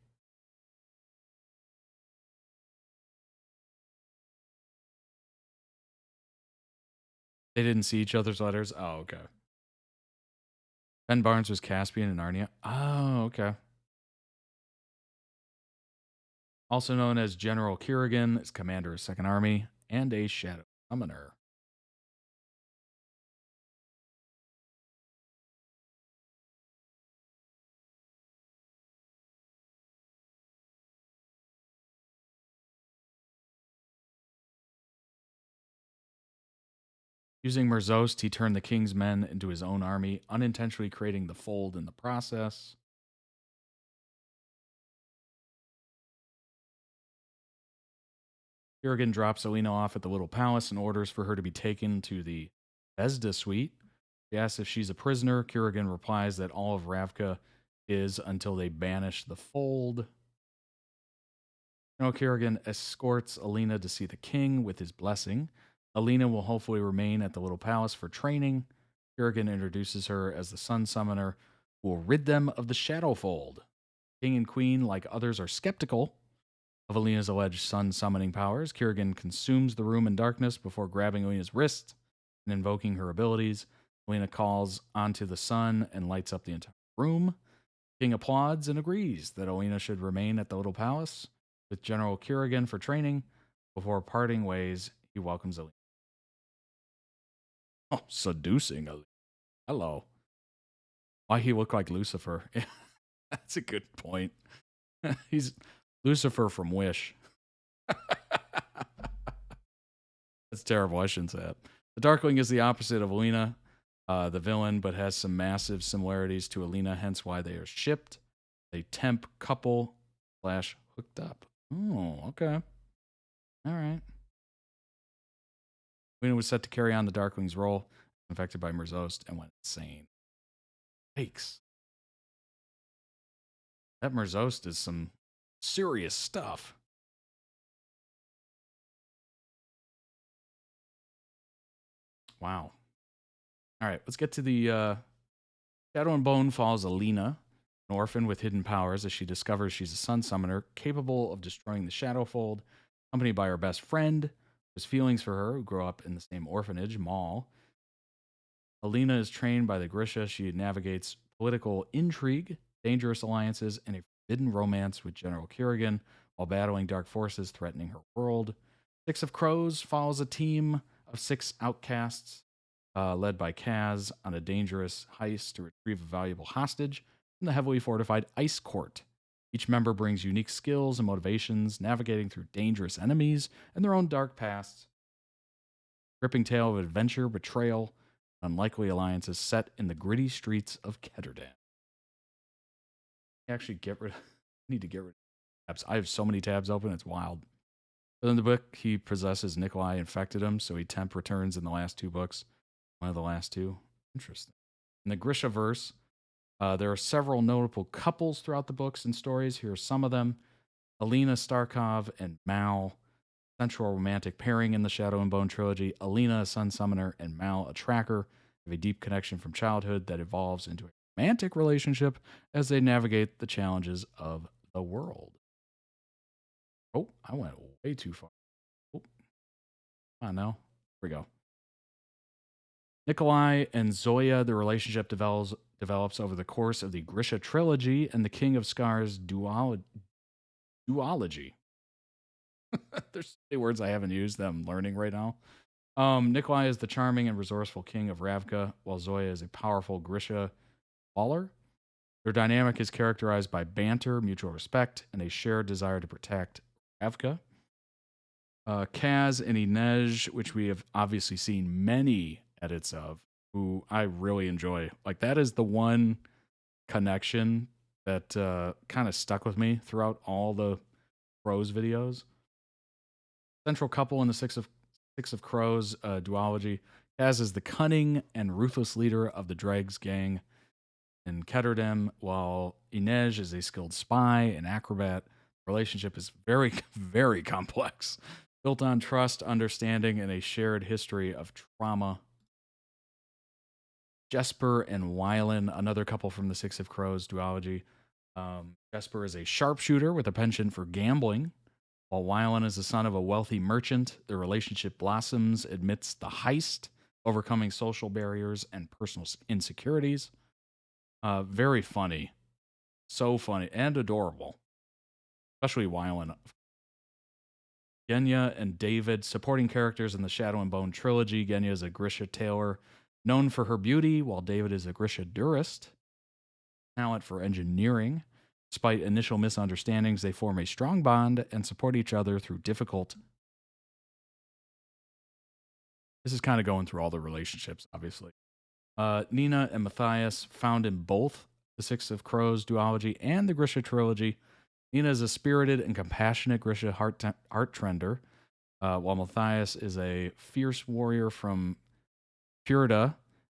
Speaker 1: They didn't see each other's letters? Oh, okay. Ben Barnes was Caspian in Narnia. Oh, okay. Also known as General Kerrigan, is commander of Second Army and a Shadow Summoner. Using Merzost, he turned the king's men into his own army, unintentionally creating the fold in the process. Kerrigan drops Alina off at the little palace and orders for her to be taken to the Vesda suite. She asks if she's a prisoner. Kerrigan replies that all of Ravka is until they banish the fold. Kerrigan escorts Alina to see the king with his blessing. Alina will hopefully remain at the little palace for training. Kerrigan introduces her as the Sun Summoner who will rid them of the Shadowfold. King and Queen, like others, are skeptical of Alina's alleged sun summoning powers. Kerrigan consumes the room in darkness before grabbing Alina's wrist and invoking her abilities. Alina calls onto the sun and lights up the entire room. King applauds and agrees that Alina should remain at the little palace with General Kerrigan for training. Before parting ways, he welcomes Alina. Oh, seducing Alina. Hello. Why he look like Lucifer? That's a good point. He's Lucifer from Wish. That's terrible. I shouldn't say that. The Darkling is the opposite of Alina, the villain, but has some massive similarities to Alina, hence why they are shipped. A temp couple / hooked up. Oh, okay. All right. Alina was set to carry on the Darkling's role, infected by Merzost, and went insane. Yikes. That Merzost is some serious stuff. Wow. All right, let's get to the Shadow and Bone follows Alina, an orphan with hidden powers, as she discovers she's a sun summoner capable of destroying the Shadowfold, accompanied by her best friend, who has feelings for her, who grew up in the same orphanage, Maul. Alina is trained by the Grisha. She navigates political intrigue, dangerous alliances, and a forbidden romance with General Kerrigan while battling dark forces threatening her world. Six of Crows follows a team of 6 outcasts led by Kaz on a dangerous heist to retrieve a valuable hostage from the heavily fortified Ice Court. Each member brings unique skills and motivations, navigating through dangerous enemies and their own dark pasts. Gripping tale of adventure, betrayal, unlikely alliances set in the gritty streets of Ketterdam. Actually, need to get rid of tabs. I have so many tabs open, it's wild. But in the book, he possesses Nikolai infected him, so he temp returns in the last 2 books. One of the last 2. Interesting. In the Grishaverse, there are several notable couples throughout the books and stories. Here are some of them. Alina Starkov and Mal, central romantic pairing in the Shadow and Bone trilogy. Alina, a sun summoner, and Mal, a tracker, have a deep connection from childhood that evolves into a romantic relationship as they navigate the challenges of the world. Oh, I went way too far. Oh, come on now. Here we go. Nikolai and Zoya, the relationship develops over the course of the Grisha trilogy and the King of Scars duology. There's so many words I haven't used that I'm learning right now. Nikolai is the charming and resourceful king of Ravka, while Zoya is a powerful Grisha baller. Their dynamic is characterized by banter, mutual respect, and a shared desire to protect Ravka. Kaz and Inej, which we have obviously seen many edits of, who I really enjoy. Like, that is the one connection that kind of stuck with me throughout all the Crows videos. Central couple in the Six of Crows duology. Kaz is the cunning and ruthless leader of the Dregs gang in Ketterdam, while Inej is a skilled spy and acrobat. The relationship is very, very complex, built on trust, understanding, and a shared history of trauma. Jesper and Wylan, another couple from the Six of Crows duology. Jesper is a sharpshooter with a penchant for gambling, while Wylan is the son of a wealthy merchant. Their relationship blossoms amidst the heist, overcoming social barriers and personal insecurities. Very funny. So funny and adorable. Especially Wylan. Genya and David, supporting characters in the Shadow and Bone trilogy. Genya is a Grisha tailor known for her beauty, while David is a Grisha durist. Talent for engineering. Despite initial misunderstandings, they form a strong bond and support each other through difficult. This is kind of going through all the relationships, obviously. Nina and Matthias, found in both the Six of Crows duology and the Grisha trilogy. Nina is a spirited and compassionate Grisha art trender, while Matthias is a fierce warrior from Purda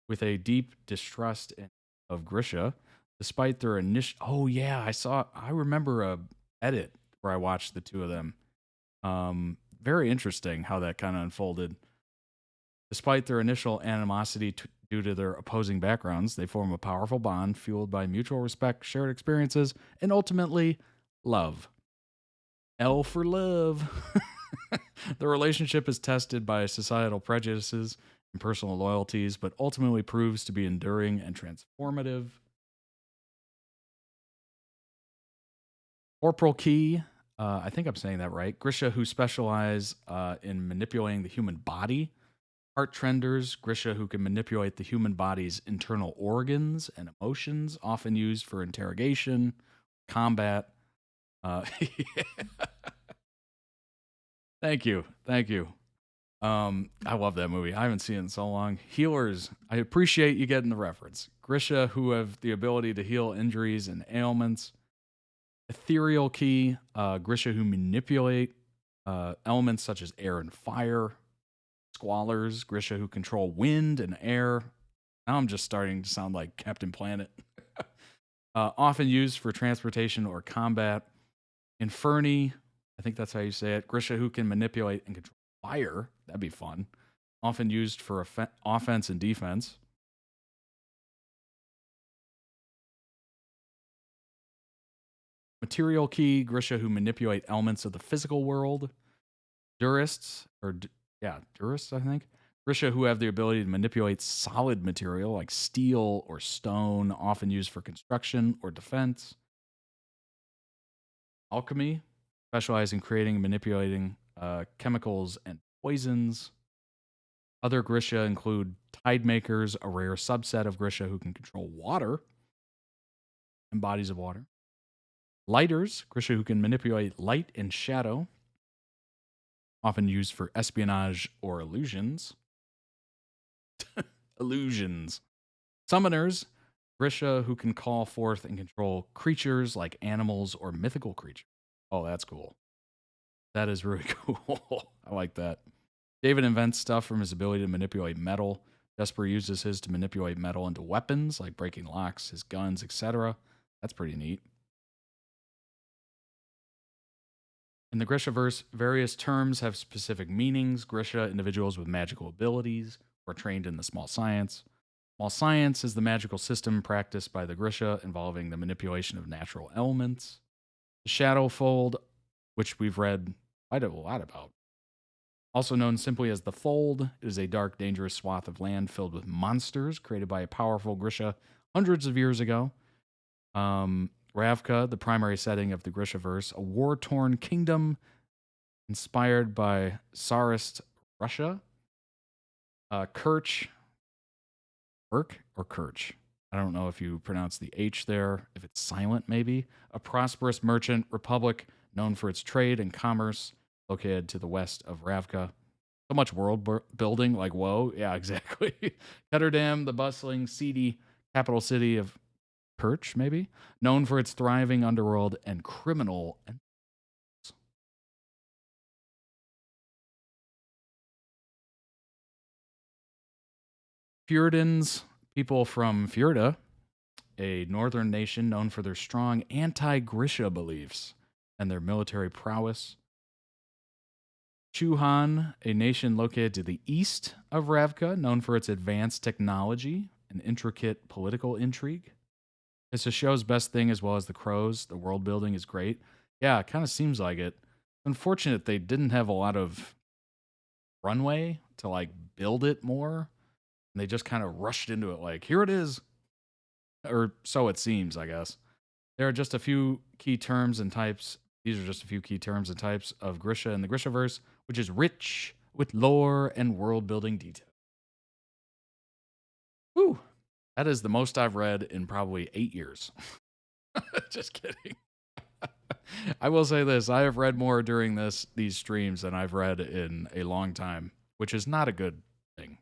Speaker 1: with a deep distrust of Grisha. Despite their initial... Oh, yeah, I remember a edit where I watched the two of them. Very interesting how that kind of unfolded. Despite their initial animosity due to their opposing backgrounds, they form a powerful bond fueled by mutual respect, shared experiences, and ultimately, love. L for love. The relationship is tested by societal prejudices and personal loyalties, but ultimately proves to be enduring and transformative. Corporal Key, I think I'm saying that right. Grisha who specialize in manipulating the human body. Heart trenders, Grisha who can manipulate the human body's internal organs and emotions, often used for interrogation, combat. Thank you. I love that movie. I haven't seen it in so long. Healers, I appreciate you getting the reference. Grisha who have the ability to heal injuries and ailments. Ethereal Key, Grisha who manipulate elements such as air and fire. Squallers, Grisha who control wind and air. Now I'm just starting to sound like Captain Planet. Often used for transportation or combat. Inferni, I think that's how you say it. Grisha who can manipulate and control fire. That'd be fun. Often used for offense and defense. Material Key, Grisha who manipulate elements of the physical world. Durists, I think. Grisha who have the ability to manipulate solid material like steel or stone, often used for construction or defense. alchemy, specialize in creating and manipulating chemicals and poisons. Other Grisha include Tide Makers, a rare subset of Grisha who can control water and bodies of water. Lighters, Grisha who can manipulate light and shadow, often used for espionage or illusions. Illusions. Summoners, Grisha who can call forth and control creatures like animals or mythical creatures. Oh, that's cool. That is really cool. I like that. David invents stuff from his ability to manipulate metal. Jesper uses his to manipulate metal into weapons, like breaking locks, his guns, etc. That's pretty neat. In the Grishaverse, various terms have specific meanings. Grisha, individuals with magical abilities, or trained in the small science. Small science is the magical system practiced by the Grisha involving the manipulation of natural elements. The Shadowfold, which we've read quite a lot about. Also known simply as the Fold, it is a dark, dangerous swath of land filled with monsters created by a powerful Grisha hundreds of years ago. Ravka, the primary setting of the Grishaverse, a war-torn kingdom inspired by Tsarist Russia. Kirch, or Kirch. I don't know if you pronounce the H there, if it's silent maybe. A prosperous merchant republic known for its trade and commerce, located to the west of Ravka. So much world building, like, whoa. Yeah, exactly. Ketterdam, the bustling, seedy capital city of Kirch, maybe? Known for its thriving underworld and criminal. Fjordans, people from Fjorda, a northern nation known for their strong anti-Grisha beliefs and their military prowess. Chuhan, a nation located to the east of Ravka, known for its advanced technology and intricate political intrigue. It's the show's best thing as well as the crows. The world building is great. Yeah, it kind of seems like it. Unfortunate they didn't have a lot of runway to like build it more. And they just kind of rushed into it like, here it is. Or so it seems, I guess. There are just a few key terms and types. These are just a few key terms and types of Grisha in the Grishaverse, which is rich with lore and world-building detail. Woo! That is the most I've read in probably 8 years. Just kidding. I will say this. I have read more during these streams than I've read in a long time, which is not a good thing.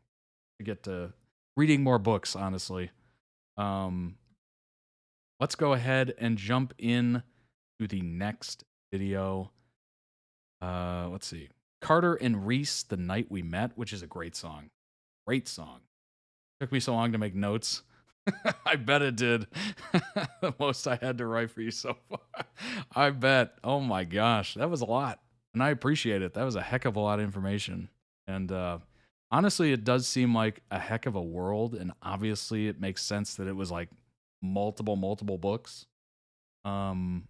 Speaker 1: To get to reading more books, honestly. Let's go ahead and jump in to the next video. Let's see. Carter and Reese, The Night We Met, which is a great song. Great song. Took me so long to make notes. I bet it did. The most I had to write for you so far. I bet. Oh my gosh. That was a lot. And I appreciate it. That was a heck of a lot of information. And honestly, it does seem like a heck of a world. And obviously, it makes sense that it was like multiple books. I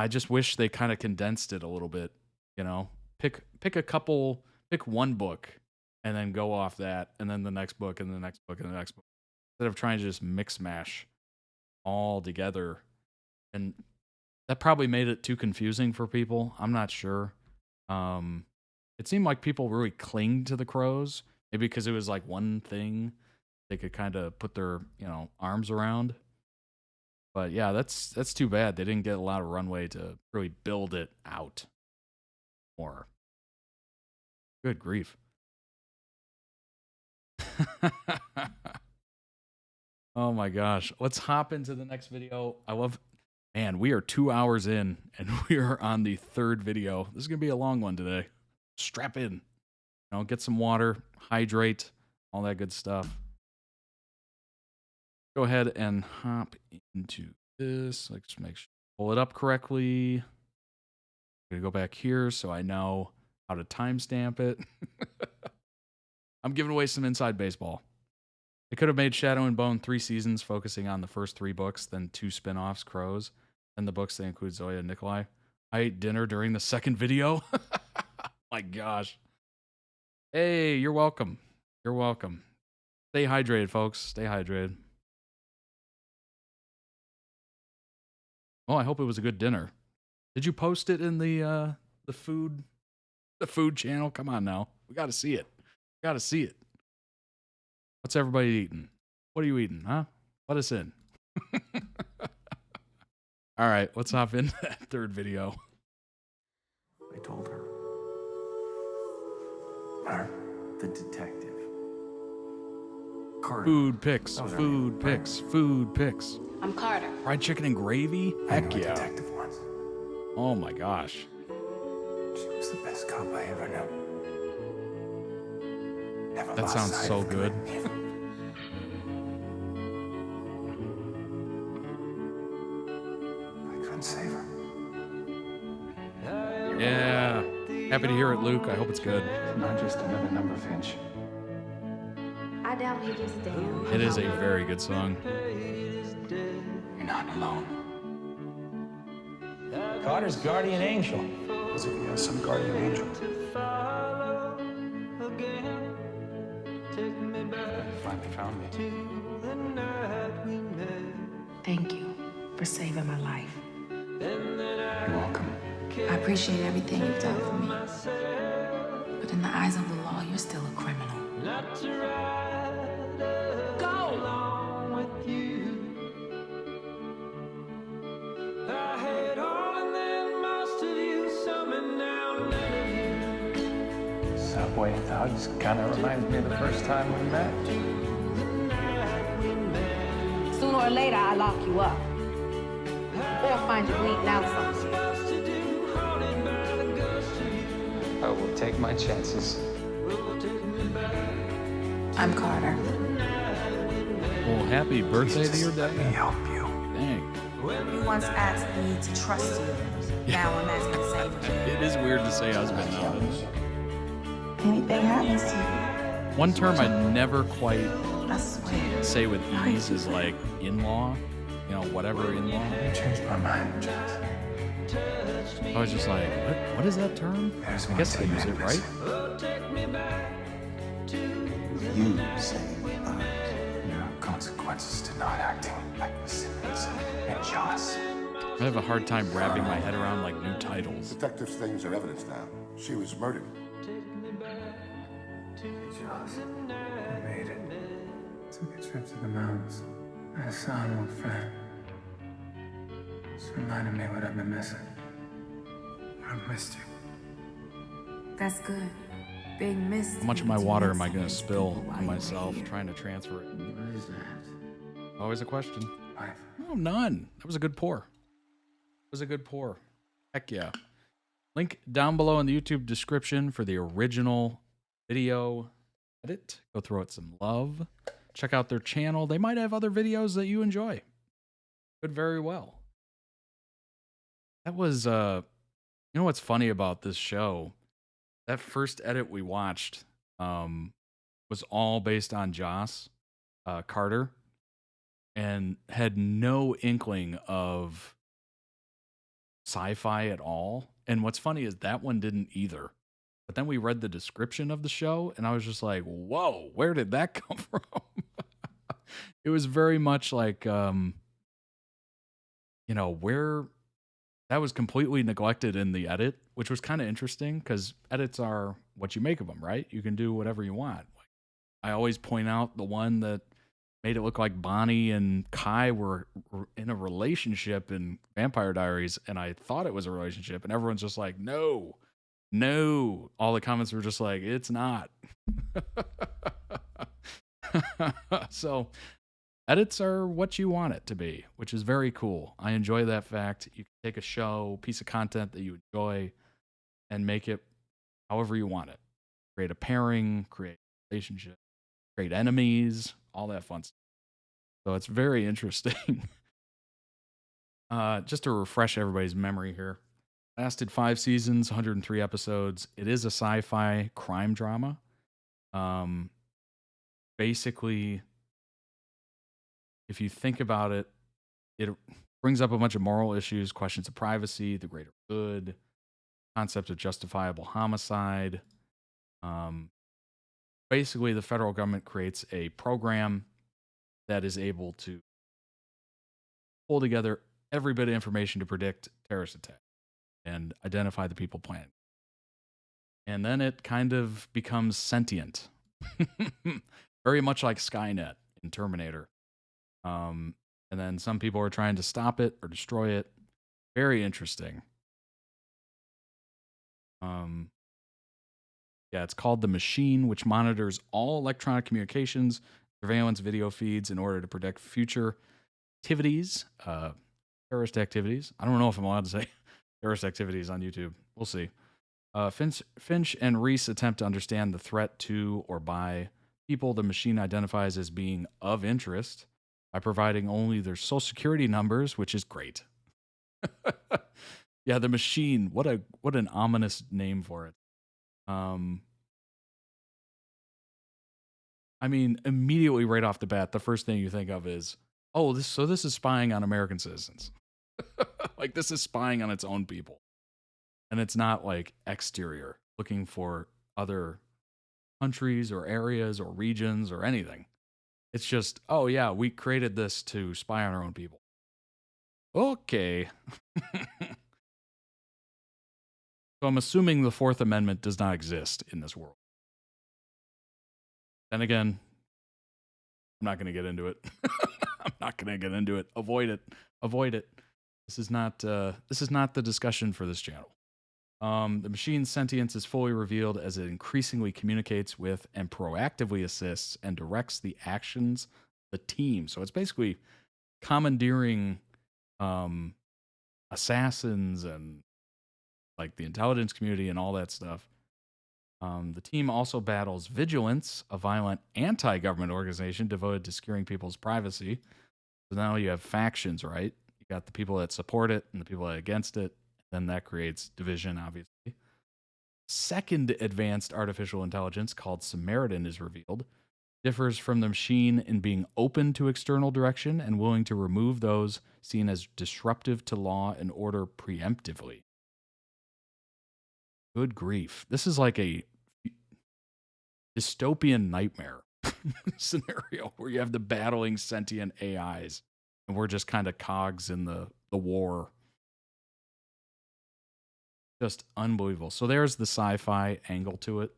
Speaker 1: just wish they kind of condensed it a little bit. You know, pick a couple, pick one book, and then go off that, and then the next book, and the next book, and the next book, instead of trying to just mix mash all together. And that probably made it too confusing for people. I'm not sure. It seemed like people really clinged to the crows, maybe because it was like one thing they could kind of put their, arms around. But yeah, that's too bad. They didn't get a lot of runway to really build it out more. Good grief. Oh my gosh. Let's hop into the next video. Man, we are 2 hours in and we are on the third video. This is going to be a long one today. Strap in. Get some water, hydrate, all that good stuff. Go ahead and hop into this. Let's make sure pull it up correctly. I'm going to go back here so I know how to timestamp it. I'm giving away some inside baseball. They could have made Shadow and Bone 3 seasons focusing on the first 3 books, then 2 spin-offs, Crows, and the books that include Zoya and Nikolai. I ate dinner during the second video. My gosh. Hey, you're welcome. You're welcome. Stay hydrated, folks. Stay hydrated. Well, I hope it was a good dinner. Did you post it in the food channel? Come on now. We got to see it. Got to see it. What's everybody eating? What are you eating, huh? Let us in. All right, let's hop into that third video.
Speaker 6: I told her. Her, the detective. Carter.
Speaker 1: Food picks,
Speaker 6: Those are
Speaker 1: food
Speaker 6: you,
Speaker 1: picks, food picks.
Speaker 11: I'm Carter.
Speaker 1: Fried chicken and gravy? Heck
Speaker 6: I knew
Speaker 1: yeah.
Speaker 6: a detective once.
Speaker 1: Oh my gosh.
Speaker 6: She was the best cop I ever knew. Never
Speaker 1: That
Speaker 6: lost
Speaker 1: sounds
Speaker 6: sight
Speaker 1: so
Speaker 6: of
Speaker 1: good.
Speaker 6: I couldn't save her.
Speaker 1: Yeah. Happy to hear it, Luke. I hope it's good.
Speaker 6: Not just another number, Finch.
Speaker 25: I doubt he gives a damn.
Speaker 1: It is a very good song.
Speaker 6: You're not alone.
Speaker 8: Carter's guardian angel.
Speaker 6: As if he has some guardian angel. You finally found me.
Speaker 25: Thank you for saving my life.
Speaker 6: You're welcome.
Speaker 25: I appreciate everything you've done for me. But in the eyes of the law, you're still a criminal.
Speaker 6: Subway thugs kind of reminds me of the first time we met.
Speaker 25: Sooner or later, I lock you up. Or find you bleeding out somewhere.
Speaker 6: I will take my chances.
Speaker 25: I'm Carter.
Speaker 1: Well, happy birthday to your
Speaker 6: Let me
Speaker 1: dad.
Speaker 6: help you.
Speaker 1: Dang.
Speaker 25: You once asked me to trust you. Now I'm asking the same thing.
Speaker 1: It is weird to say husband now, isn't it?
Speaker 25: Anything happens to
Speaker 1: One term I never quite
Speaker 25: you, I swear.
Speaker 1: say with ease is like in-law. You know, whatever in-law.
Speaker 6: You changed my mind, Jace.
Speaker 1: I was just like, what is that term?
Speaker 6: There's
Speaker 1: I guess I use it, right?
Speaker 6: You saved lives. There are consequences to not acting like the Simmons and Jace.
Speaker 1: I have a hard time wrapping my head around like new titles.
Speaker 7: Detectives things are evidence now. She was murdered.
Speaker 6: Jace, I made it. Took a trip to the mountains. I saw an old friend. Just reminded me what I've been missing. I've missed you.
Speaker 25: That's good. Being missed.
Speaker 1: How much of my
Speaker 25: means you
Speaker 1: water
Speaker 25: miss
Speaker 1: am I going to
Speaker 25: those
Speaker 1: spill
Speaker 25: people while
Speaker 1: on
Speaker 25: you're
Speaker 1: myself
Speaker 25: here.
Speaker 1: trying to transfer it?
Speaker 6: What is that?
Speaker 1: Always a question.
Speaker 6: Life.
Speaker 1: Oh, none. That was a good pour. It was a good pour. Heck yeah. Link down below in the YouTube description for the original video edit. Go throw it some love. Check out their channel. They might have other videos that you enjoy. Could very well. That was, you know what's funny about this show? That first edit we watched was all based on Jace Carter and had no inkling of sci-fi at all. And what's funny is that one didn't either. But then we read the description of the show and I was just like, whoa, where did that come from? It was very much like, you know, where that was completely neglected in the edit, which was kind of interesting because edits are what you make of them, right? You can do whatever you want. I always point out the one that made it look like Bonnie and Kai were in a relationship in Vampire Diaries, and I thought it was a relationship, and everyone's just like, no. All the comments were just like, it's not. So edits are what you want it to be, which is very cool. I enjoy that fact. You can take a show, piece of content that you enjoy, and make it however you want it. Create a pairing, create a relationship, create enemies, all that fun stuff. So it's very interesting. Just to refresh everybody's memory here. Lasted 5 seasons, 103 episodes. It is a sci-fi crime drama. Basically, if you think about it, it brings up a bunch of moral issues, questions of privacy, the greater good, concept of justifiable homicide. Basically, the federal government creates a program that is able to pull together every bit of information to predict terrorist attack and identify the people planning. And then it kind of becomes sentient. Very much like Skynet in Terminator. And then some people are trying to stop it or destroy it. Very interesting. Yeah, it's called The Machine, which monitors all electronic communications, surveillance video feeds in order to predict future activities, terrorist activities. I don't know if I'm allowed to say terrorist activities on YouTube. We'll see. Finch and Reese attempt to understand the threat to or by people the machine identifies as being of interest by providing only their social security numbers, which is great. Yeah, the machine. What an ominous name for it. I mean, immediately right off the bat, the first thing you think of is, oh, this is spying on American citizens. Like, this is spying on its own people. And it's not like exterior, looking for other countries or areas or regions or anything. It's just, oh yeah, we created this to spy on our own people. Okay. So I'm assuming the Fourth Amendment does not exist in this world. Then again, I'm not going to get into it. I'm not going to get into it. Avoid it. Avoid it. This is not the discussion for this channel. The machine's sentience is fully revealed as it increasingly communicates with and proactively assists and directs the actions of the team. So it's basically commandeering assassins and like the intelligence community and all that stuff. The team also battles Vigilance, a violent anti-government organization devoted to securing people's privacy. So now you have factions, right? You got the people that support it and the people that are against it. Then that creates division, obviously. Second advanced artificial intelligence, called Samaritan, is revealed. Differs from the machine in being open to external direction and willing to remove those seen as disruptive to law and order preemptively. Good grief. This is like a dystopian nightmare scenario where you have the battling sentient AIs and we're just kind of cogs in the war. Just unbelievable. So there's the sci-fi angle to it.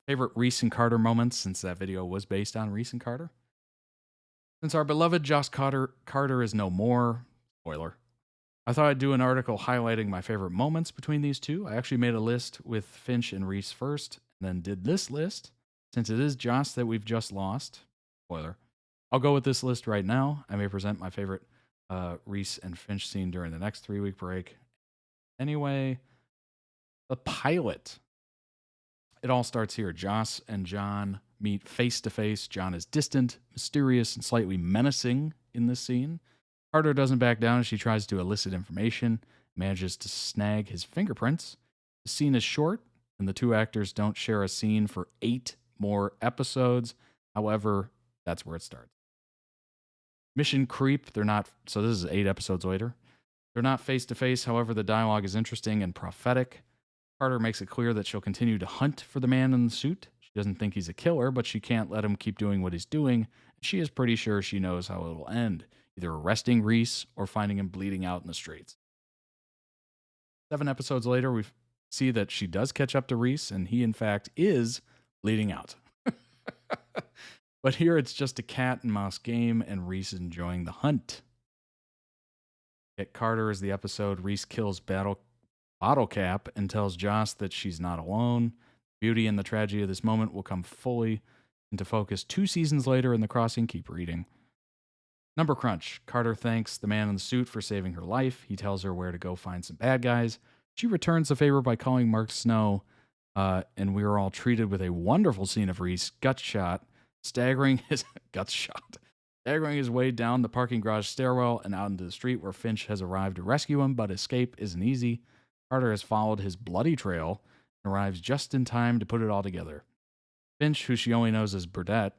Speaker 1: Favorite Reese and Carter moments, since that video was based on Reese and Carter. Since our beloved Josh Carter is no more, spoiler, I thought I'd do an article highlighting my favorite moments between these two. I actually made a list with Finch and Reese first, and then did this list. Since it is Josh that we've just lost, spoiler, I'll go with this list right now. I may present my favorite Reese and Finch scene during the next 3-week break. Anyway, the pilot. It all starts here. Joss and John meet face to face. John is distant, mysterious, and slightly menacing in this scene. Carter doesn't back down as she tries to elicit information, manages to snag his fingerprints. The scene is short, and the two actors don't share a scene for 8 more episodes. However, that's where it starts. Mission creep. They're not, so this is 8 episodes later. They're not face to face. However, the dialogue is interesting and prophetic. Carter makes it clear that she'll continue to hunt for the man in the suit. She doesn't think he's a killer, but she can't let him keep doing what he's doing. She is pretty sure she knows how it will end, either arresting Reese or finding him bleeding out in the streets. 7 episodes later, we see that she does catch up to Reese, and he, in fact, is bleeding out. But here it's just a cat and mouse game, and Reese is enjoying the hunt. At Carter is the episode Reese kills Bottle Cap and tells Joss that she's not alone. Beauty and the tragedy of this moment will come fully into focus 2 seasons later in The Crossing. Keep reading. Number crunch. Carter thanks the man in the suit for saving her life. He tells her where to go find some bad guys. She returns the favor by calling Mark Snow, and we are all treated with a wonderful scene of Reese staggering his way down the parking garage stairwell and out into the street where Finch has arrived to rescue him, but escape isn't easy. Carter has followed his bloody trail and arrives just in time to put it all together. Finch, who she only knows as Burdett,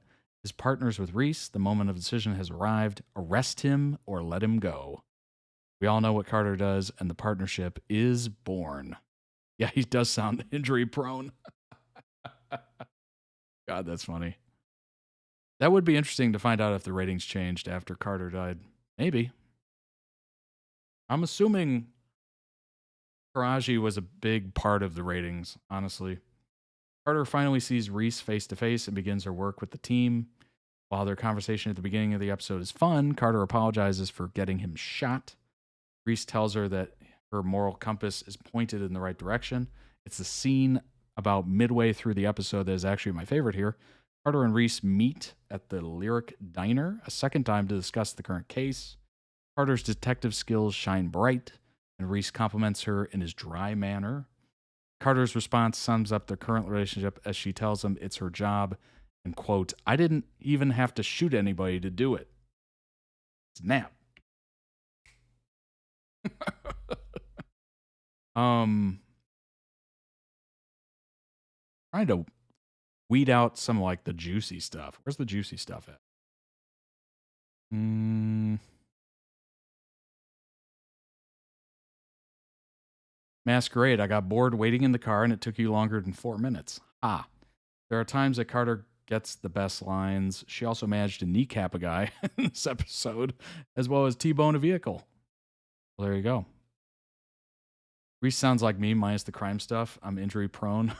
Speaker 1: is partners with Reese. The moment of decision has arrived. Arrest him or let him go. We all know what Carter does, and the partnership is born. Yeah, he does sound injury prone. God, that's funny. That would be interesting to find out if the ratings changed after Carter died. Maybe. I'm assuming Taraji was a big part of the ratings, honestly. Carter finally sees Reese face to face and begins her work with the team. While their conversation at the beginning of the episode is fun, Carter apologizes for getting him shot. Reese tells her that her moral compass is pointed in the right direction. It's a scene about midway through the episode that is actually my favorite here. Carter and Reese meet at the Lyric Diner a second time to discuss the current case. Carter's detective skills shine bright, and Reese compliments her in his dry manner. Carter's response sums up their current relationship as she tells him it's her job, and quote, "I didn't even have to shoot anybody to do it." Snap. Trying to weed out some like the juicy stuff. Where's the juicy stuff at? Masquerade. I got bored waiting in the car and it took you longer than 4 minutes. There are times that Carter gets the best lines. She also managed to kneecap a guy in this episode, as well as T-bone a vehicle. Well, there you go. Reese sounds like me, minus the crime stuff. I'm injury prone.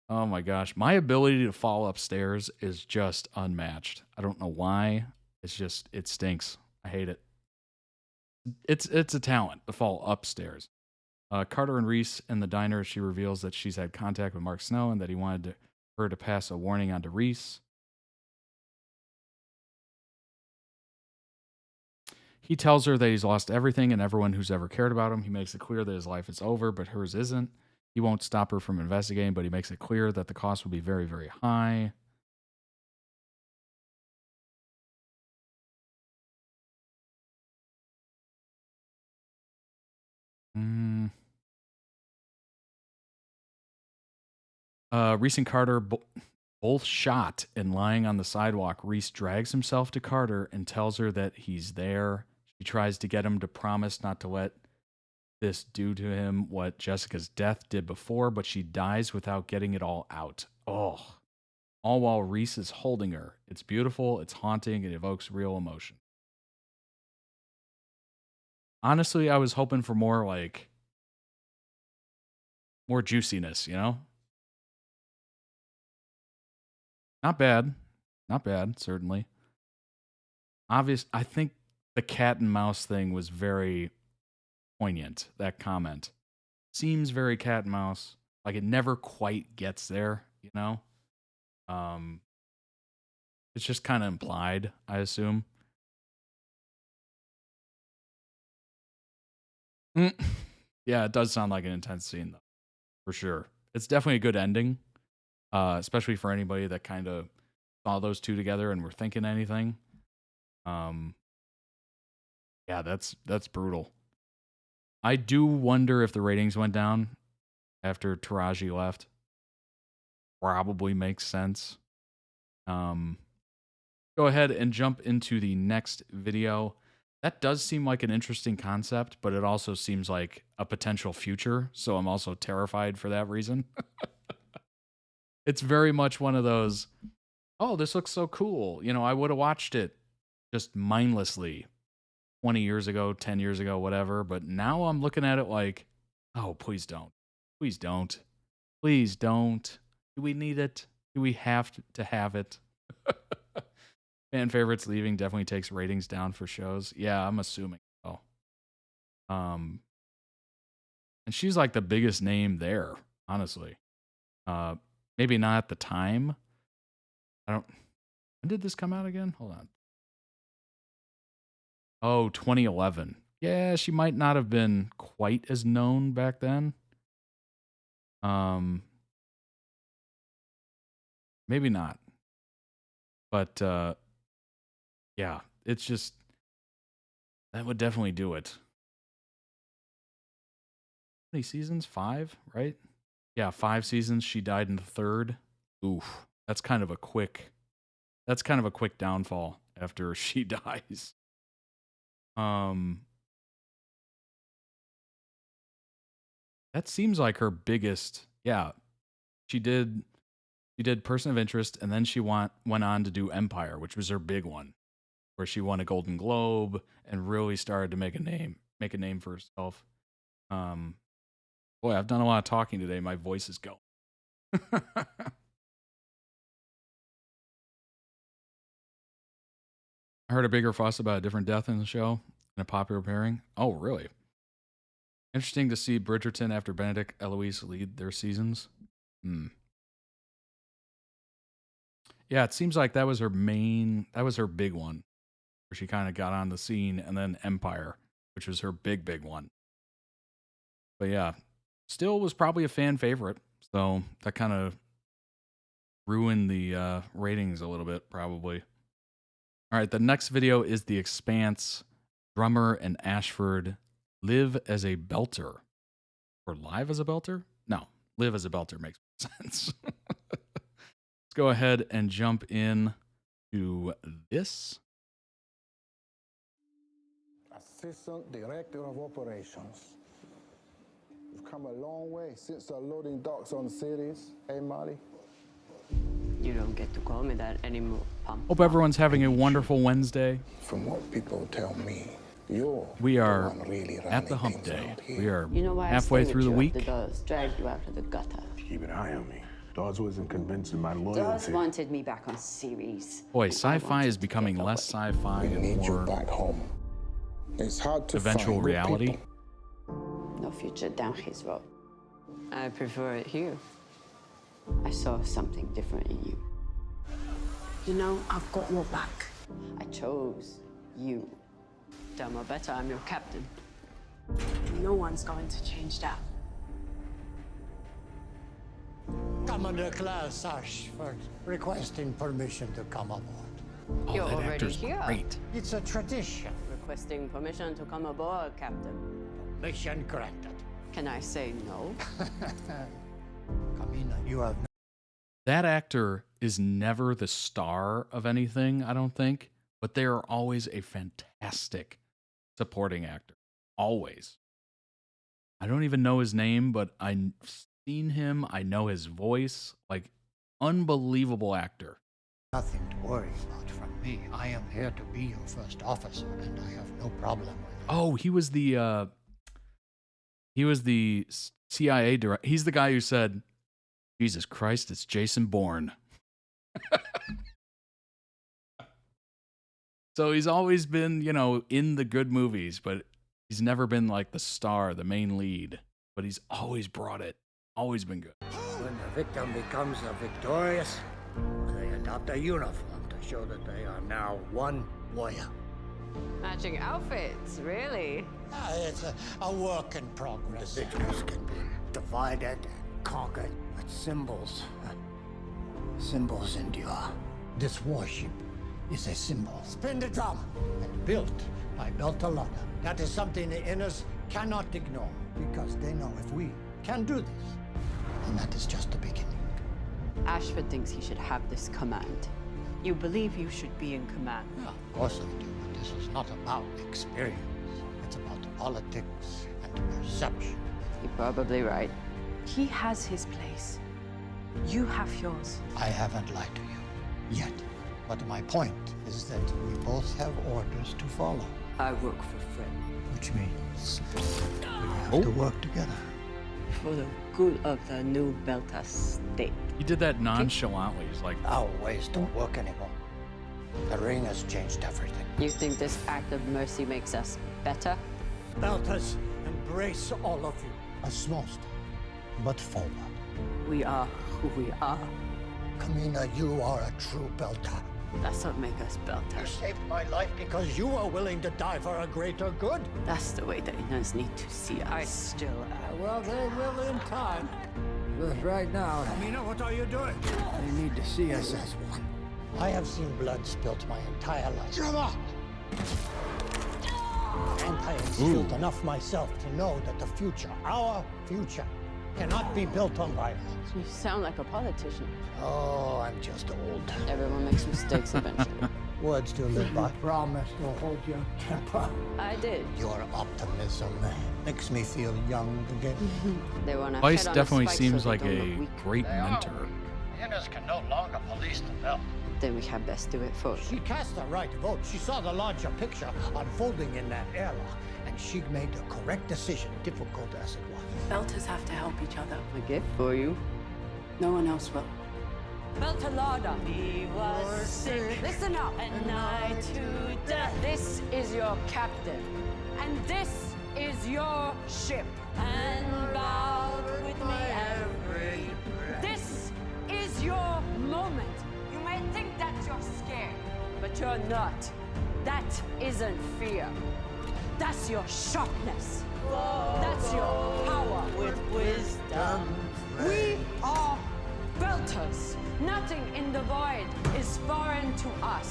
Speaker 1: Oh my gosh. My ability to fall upstairs is just unmatched. I don't know why. It's just, it stinks. I hate it. It's a talent to fall upstairs. Carter and Reese in the diner, she reveals that she's had contact with Mark Snow and that he wanted her to pass a warning on to Reese. He tells her that he's lost everything and everyone who's ever cared about him. He makes it clear that his life is over, but hers isn't. He won't stop her from investigating, but he makes it clear that the cost will be very, very high. Reese and Carter both shot and lying on the sidewalk. Reese drags himself to Carter and tells her that he's there. She tries to get him to promise not to let this do to him what Jessica's death did before, but she dies without getting it all out. Oh, all while Reese is holding her. It's beautiful, it's haunting, it evokes real emotion. Honestly, I was hoping for more juiciness, you know? Not bad, certainly. I think the cat and mouse thing was very poignant, that comment. Seems very cat and mouse. Like it never quite gets there, you know? It's just kind of implied, I assume. Yeah, it does sound like an intense scene, though. For sure. It's definitely a good ending. Especially for anybody that kind of saw those two together and were thinking anything. Yeah, that's brutal. I do wonder if the ratings went down after Taraji left. Probably makes sense. Go ahead and jump into the next video. That does seem like an interesting concept, but it also seems like a potential future, so I'm also terrified for that reason. It's very much one of those, oh, this looks so cool. You know, I would have watched it just mindlessly 20 years ago, 10 years ago, whatever. But now I'm looking at it like, oh, please don't. Please don't. Please don't. Do we need it? Do we have to have it? Fan favorites leaving definitely takes ratings down for shows. Yeah, I'm assuming so. And she's like the biggest name there, honestly. Maybe not at the time. When did this come out again? Hold on. Oh, 2011. Yeah, she might not have been quite as known back then. Maybe not. But yeah, it's just that would definitely do it. How many seasons? 5, right? Yeah, 5 seasons. She died in the 3rd. Oof. That's kind of a quick downfall after she dies. That seems like her biggest. Yeah. She did Person of Interest, and then she went on to do Empire, which was her big one. where she won a Golden Globe and really started to make a name for herself. Boy, I've done a lot of talking today. My voice is going. I heard a bigger fuss about a different death in the show in a popular pairing. Oh, really? Interesting to see Bridgerton after Benedict Eloise lead their seasons. Yeah, it seems like that was her big one, where she kind of got on the scene, and then Empire, which was her big one. But yeah, still was probably a fan favorite, so that kind of ruined the ratings a little bit, probably. All right, the next video is The Expanse. Drummer and Ashford live as a belter. Or live as a belter? No, live as a belter makes sense. Let's go ahead and jump in to this.
Speaker 7: Assistant Director of Operations. You've come a long way since the loading docks on cities, eh, Molly?
Speaker 13: You don't get to call me that anymore, Pump.
Speaker 1: Hope everyone's having a wonderful Wednesday.
Speaker 7: From what people tell me,
Speaker 1: we are at the hump day. We are halfway through the week.
Speaker 13: The doors dragged you out of the gutter.
Speaker 14: Keep an eye on me. Dawes wasn't convinced of my loyalty.
Speaker 13: Dawes wanted me back on series.
Speaker 1: Boy, sci-fi is becoming less sci-fi and more
Speaker 7: back home. It's hard to
Speaker 1: eventual
Speaker 7: find
Speaker 1: reality.
Speaker 13: No future down his road. I prefer it here. I saw something different in you.
Speaker 15: You know, I've got your back.
Speaker 13: I chose you. Done better, I'm your captain.
Speaker 15: No one's going to change that.
Speaker 17: Commander Class Ashford requesting permission to come aboard.
Speaker 1: Oh,
Speaker 13: You're
Speaker 1: that
Speaker 13: already
Speaker 1: actor's
Speaker 13: here.
Speaker 1: great.
Speaker 17: It's a tradition.
Speaker 13: Requesting permission to come aboard, Captain.
Speaker 17: Mission granted.
Speaker 13: Can I say no?
Speaker 17: Kamina, you have no.
Speaker 1: That actor is never the star of anything, I don't think, but they are always a fantastic supporting actor. Always. I don't even know his name, but I've seen him. I know his voice. Like, unbelievable actor.
Speaker 17: Nothing to worry about from me. I am here to be your first officer, and I have no problem with it.
Speaker 1: Oh, he was the CIA director. He's the guy who said, Jesus Christ, it's Jason Bourne. So he's always been, in the good movies, but he's never been like the star, the main lead. But he's always brought it. Always been good.
Speaker 17: When the victim becomes victorious, they adopt a uniform to show that they are now one warrior.
Speaker 13: Matching outfits, really?
Speaker 17: It's a work in progress. Individuals can be divided and conquered, but symbols endure. This warship is a symbol. Spin the drum! And built by Beltalana. That is something the Inners cannot ignore, because they know if we can do this, and that is just the beginning.
Speaker 13: Ashford thinks he should have this command. You believe you should be in command?
Speaker 17: Yeah, of course I do, but this is not about experience. It's about politics and perception.
Speaker 13: You're probably right.
Speaker 15: He has his place. You have yours.
Speaker 17: I haven't lied to you yet. But my point is that we both have orders to follow.
Speaker 13: I work for Fred.
Speaker 17: Which means we have to work together.
Speaker 13: For the good of the new Belta state.
Speaker 1: He did that nonchalantly. He's like,
Speaker 17: our ways don't work anymore. The ring has changed everything.
Speaker 13: You think this act of mercy makes us better?
Speaker 17: Beltas, embrace all of you. A small step, but forward.
Speaker 13: We are who we are.
Speaker 17: Kamina, you are a true Belta.
Speaker 13: That's what makes us Belters.
Speaker 17: You saved my life because you are willing to die for a greater good.
Speaker 13: That's the way the Inners need to see us. I still am.
Speaker 17: Well, they will in time. But right now, Kamina, what are you doing? They need to see us as one. I have seen blood spilt my entire life. Come on! And I have spilt enough myself to know that the future, our future, cannot be built on violence.
Speaker 13: You sound like a politician.
Speaker 17: Oh, I'm just old.
Speaker 13: Everyone makes mistakes eventually.
Speaker 17: Words to live by. Promise to hold your temper.
Speaker 13: I did.
Speaker 17: Your optimism makes me feel young again.
Speaker 13: They want
Speaker 1: Vice definitely seems like a great mentor.
Speaker 17: Innes can no longer police the belt.
Speaker 13: Then we had best do it for
Speaker 17: She cast the right vote. She saw the larger picture unfolding in that airlock, and she made the correct decision, difficult as it was.
Speaker 15: Belters have to help each other.
Speaker 13: a gift for you.
Speaker 15: No one else will.
Speaker 10: Beltalada. He was sick. Listen up. And nigh to death. This is your captain. And this is your ship. And bowed with me every breath. This is your moment. You may think that you're scared, but you're not. That isn't fear. That's your sharpness. That's your power. With wisdom. We are Belters. Nothing in the void is foreign to us.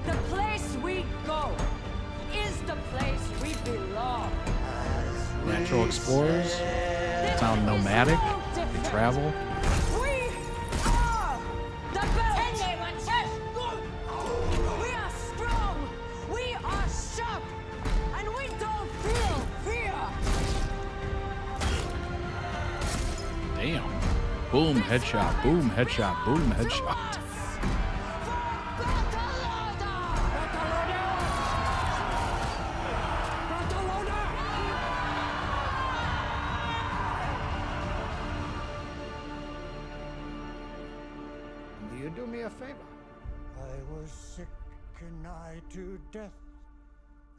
Speaker 10: The place we go is the place we belong.
Speaker 1: Natural explorers, sound nomadic, they travel.
Speaker 10: We are the Belt. We are strong. We are sharp. And we don't feel fear.
Speaker 1: Damn. Boom, headshot, boom, headshot, boom, headshot.
Speaker 17: Do you do me a favor? I was sick and nigh to death,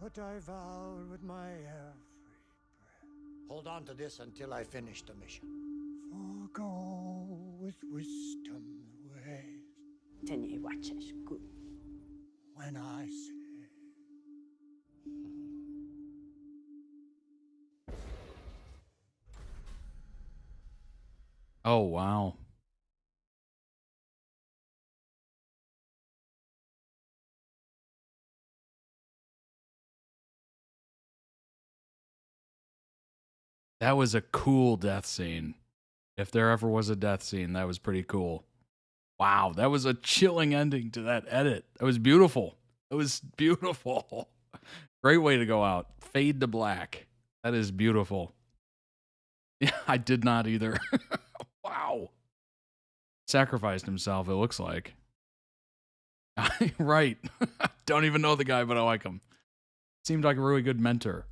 Speaker 17: but I vowed with my every breath. Hold on to this until I finish the mission. Forgo with wisdom the ways.
Speaker 10: Ten nie watches. Good.
Speaker 17: When I say.
Speaker 1: Oh, wow. That was a cool death scene. If there ever was a death scene, that was pretty cool. Wow, that was a chilling ending to that edit. That was beautiful. It was beautiful. Great way to go out. Fade to black. That is beautiful. Yeah, I did not either. Wow. Sacrificed himself, it looks like. Right. Don't even know the guy, but I like him. Seemed like a really good mentor.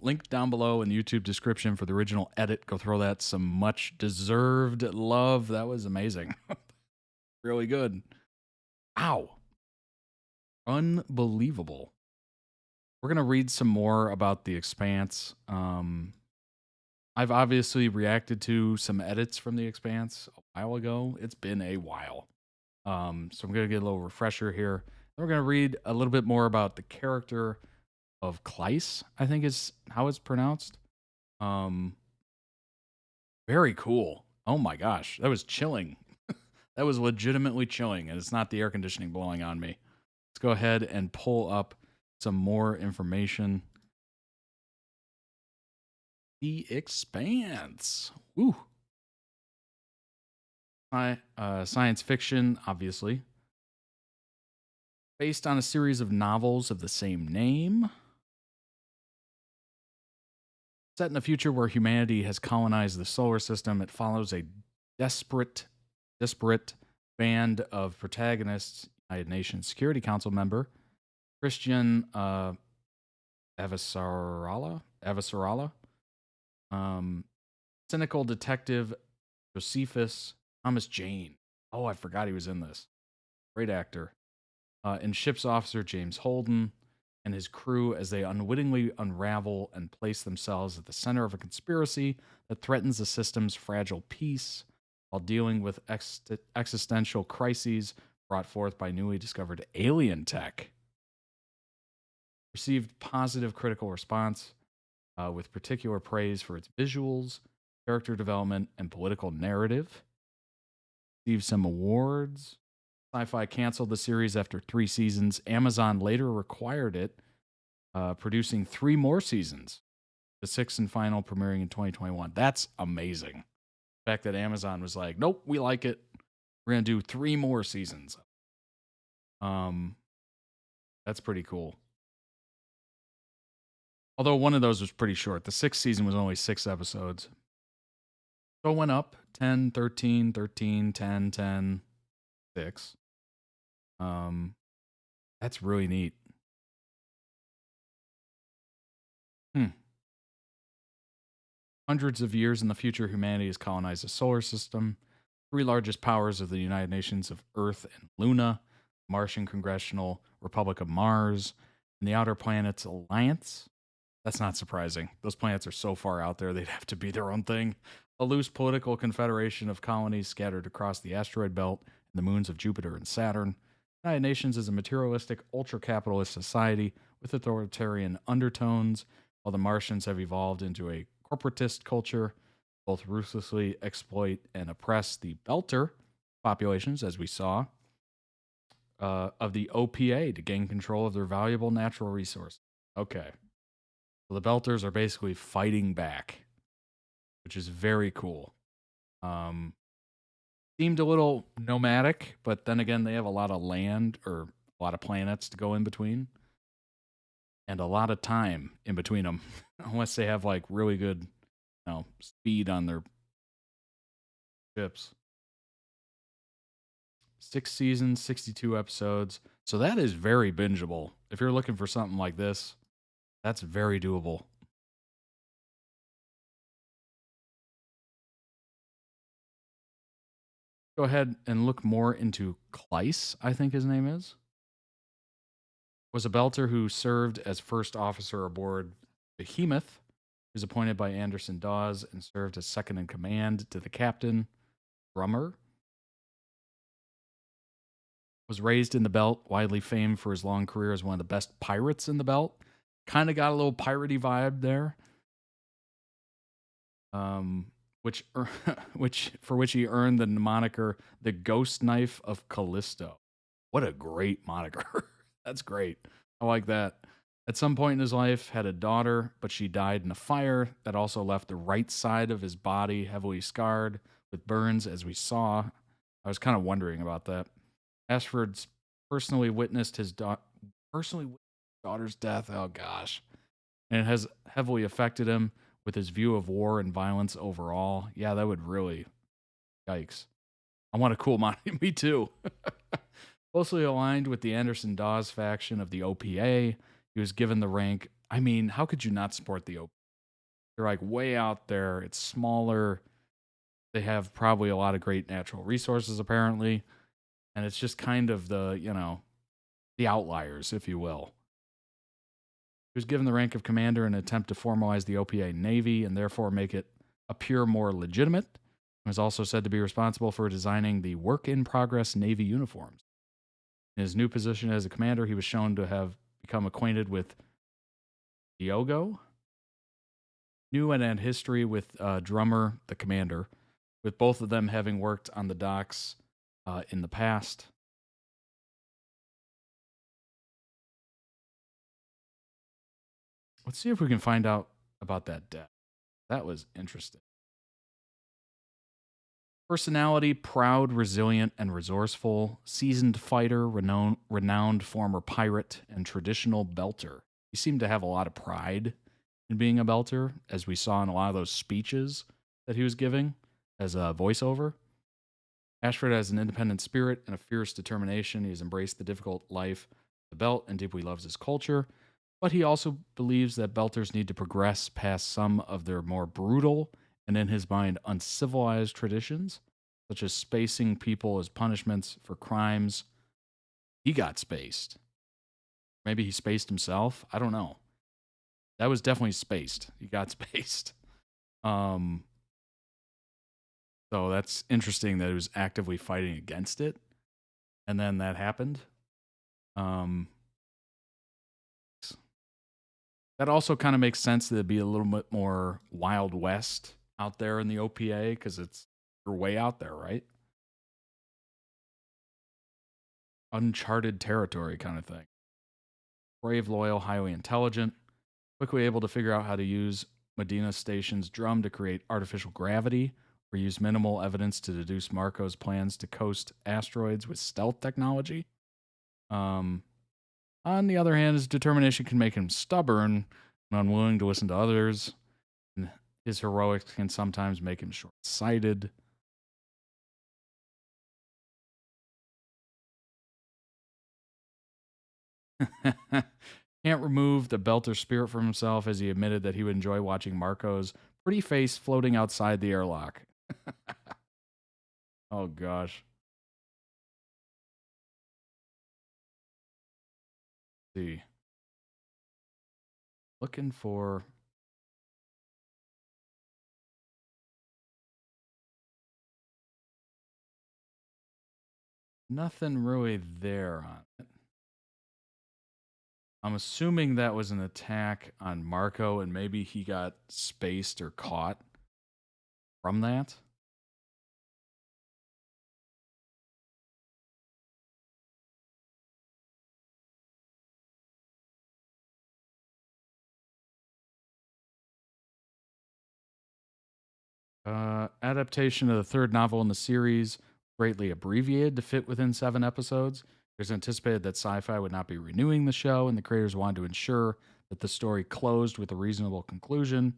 Speaker 1: Link down below in the YouTube description for the original edit. Go throw that some much deserved love. That was amazing. Really good. Ow. Unbelievable. We're going to read some more about the Expanse. I've obviously reacted to some edits from the Expanse a while ago. It's been a while. So I'm going to get a little refresher here. Then we're going to read a little bit more about the character of Kleiss, I think is how it's pronounced. Very cool. Oh my gosh, that was chilling. That was legitimately chilling, and it's not the air conditioning blowing on me. Let's go ahead and pull up some more information. The Expanse. Woo. Science fiction, obviously. Based on a series of novels of the same name. Set in a future where humanity has colonized the solar system, it follows a disparate band of protagonists, United Nations Security Council member, Christian Avasarala, cynical detective Josephus Thomas Jane. Oh, I forgot he was in this. Great actor. And ship's officer James Holden and his crew as they unwittingly unravel and place themselves at the center of a conspiracy that threatens the system's fragile peace while dealing with existential crises brought forth by newly discovered alien tech. Received positive critical response with particular praise for its visuals, character development, and political narrative. Received some awards. Sci-Fi canceled the series after 3 seasons. Amazon later required it, producing 3 more seasons. The 6th and final premiering in 2021. That's amazing. The fact that Amazon was like, nope, we like it. We're going to do 3 more seasons. That's pretty cool. Although one of those was pretty short. The 6th season was only 6 episodes. So it went up 10, 13, 13, 10, 10, 6. That's really neat. Hundreds of years in the future, humanity has colonized the solar system. 3 largest powers of the United Nations of Earth and Luna, Martian Congressional Republic of Mars, and the Outer Planets Alliance. That's not surprising. Those planets are so far out there, they'd have to be their own thing. A loose political confederation of colonies scattered across the asteroid belt and the moons of Jupiter and Saturn. The United Nations is a materialistic, ultra-capitalist society with authoritarian undertones, while the Martians have evolved into a corporatist culture, both ruthlessly exploit and oppress the Belter populations, as we saw, of the OPA to gain control of their valuable natural resources. Okay. So the Belters are basically fighting back, which is very cool. Seemed a little nomadic, but then again, they have a lot of land or a lot of planets to go in between. And a lot of time in between them, unless they have like really good, speed on their ships. 6 seasons, 62 episodes. So that is very bingeable. If you're looking for something like this, that's very doable. Go ahead and look more into Kleiss, I think his name is. Was a Belter who served as first officer aboard Behemoth. He was appointed by Anderson Dawes and served as second in command to the captain, Drummer. Was raised in the Belt, widely famed for his long career as one of the best pirates in the Belt. Kind of got a little piratey vibe there. For which he earned the moniker the Ghost Knife of Callisto. What a great moniker. That's great. I like that. At some point in his life, had a daughter, but she died in a fire that also left the right side of his body heavily scarred with burns, as we saw. I was kind of wondering about that. Ashford's personally witnessed his daughter's death. Oh gosh. And it has heavily affected him with his view of war and violence overall. Yeah, that would really, yikes. I want a cool monitor. Me too. Closely aligned with the Anderson Dawes faction of the OPA, he was given the rank. I mean, how could you not support the OPA? They're like way out there. It's smaller. They have probably a lot of great natural resources, apparently. And it's just kind of the outliers, if you will. He was given the rank of commander in an attempt to formalize the OPA Navy and therefore make it appear more legitimate. He was also said to be responsible for designing the work-in-progress Navy uniforms. In his new position as a commander, he was shown to have become acquainted with Diogo. Knew and had history with Drummer, the commander, with both of them having worked on the docks in the past. Let's see if we can find out about that death. That was interesting. Personality, proud, resilient, and resourceful. Seasoned fighter, renowned former pirate, and traditional Belter. He seemed to have a lot of pride in being a Belter, as we saw in a lot of those speeches that he was giving as a voiceover. Ashford has an independent spirit and a fierce determination. He has embraced the difficult life of the Belt and deeply loves his culture. But he also believes that Belters need to progress past some of their more brutal and, in his mind, uncivilized traditions, such as spacing people as punishments for crimes. He got spaced. Maybe he spaced himself. I don't know. That was definitely spaced. He got spaced. So that's interesting that he was actively fighting against it. And then that happened. That also kind of makes sense that it'd be a little bit more Wild West out there in the OPA because you're way out there, right? Uncharted territory kind of thing. Brave, loyal, highly intelligent, quickly able to figure out how to use Medina Station's drum to create artificial gravity or use minimal evidence to deduce Marco's plans to coast asteroids with stealth technology. On the other hand, his determination can make him stubborn and unwilling to listen to others. And His heroics can sometimes make him short-sighted. Can't remove the Belter spirit from himself as he admitted that he would enjoy watching Marco's pretty face floating outside the airlock. Oh, gosh. Let's see. Looking for... Nothing really there on it. I'm assuming that was an attack on Marco, and maybe he got spaced or caught from that. Adaptation of the third novel in the series, greatly abbreviated to fit within 7 episodes. It was anticipated that Sci-Fi would not be renewing the show, and the creators wanted to ensure that the story closed with a reasonable conclusion,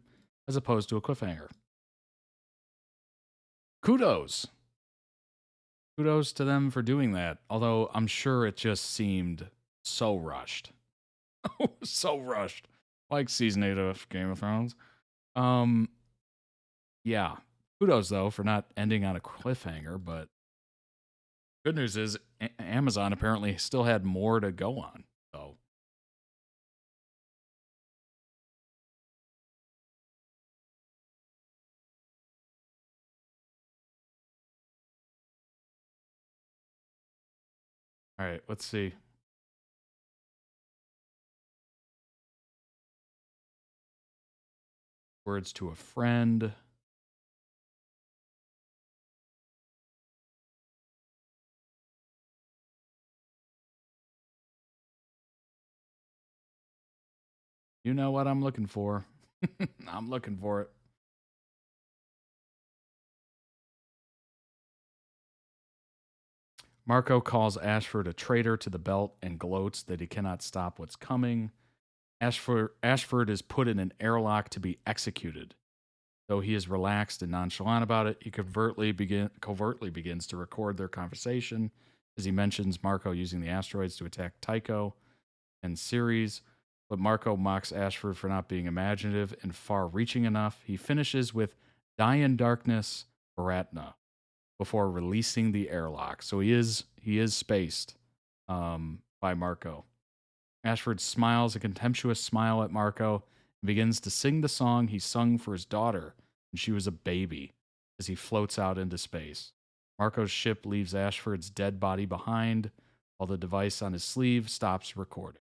Speaker 1: as opposed to a cliffhanger. Kudos. Kudos to them for doing that, although I'm sure it just seemed so rushed. So rushed. Like season 8 of Game of Thrones. Yeah. Kudos, though, for not ending on a cliffhanger, but good news is Amazon apparently still had more to go on. So all right, let's see. Words to a friend. You know what I'm looking for. I'm looking for it. Marco calls Ashford a traitor to the belt and gloats that he cannot stop what's coming. Ashford is put in an airlock to be executed. Though he is relaxed and nonchalant about it, he covertly begins to record their conversation as he mentions Marco using the asteroids to attack Tycho and Ceres. But Marco mocks Ashford for not being imaginative and far-reaching enough. He finishes with "Die in darkness, Baratna," before releasing the airlock. So he is spaced by Marco. Ashford smiles a contemptuous smile at Marco and begins to sing the song he sung for his daughter when she was a baby as he floats out into space. Marco's ship leaves Ashford's dead body behind while the device on his sleeve stops recording.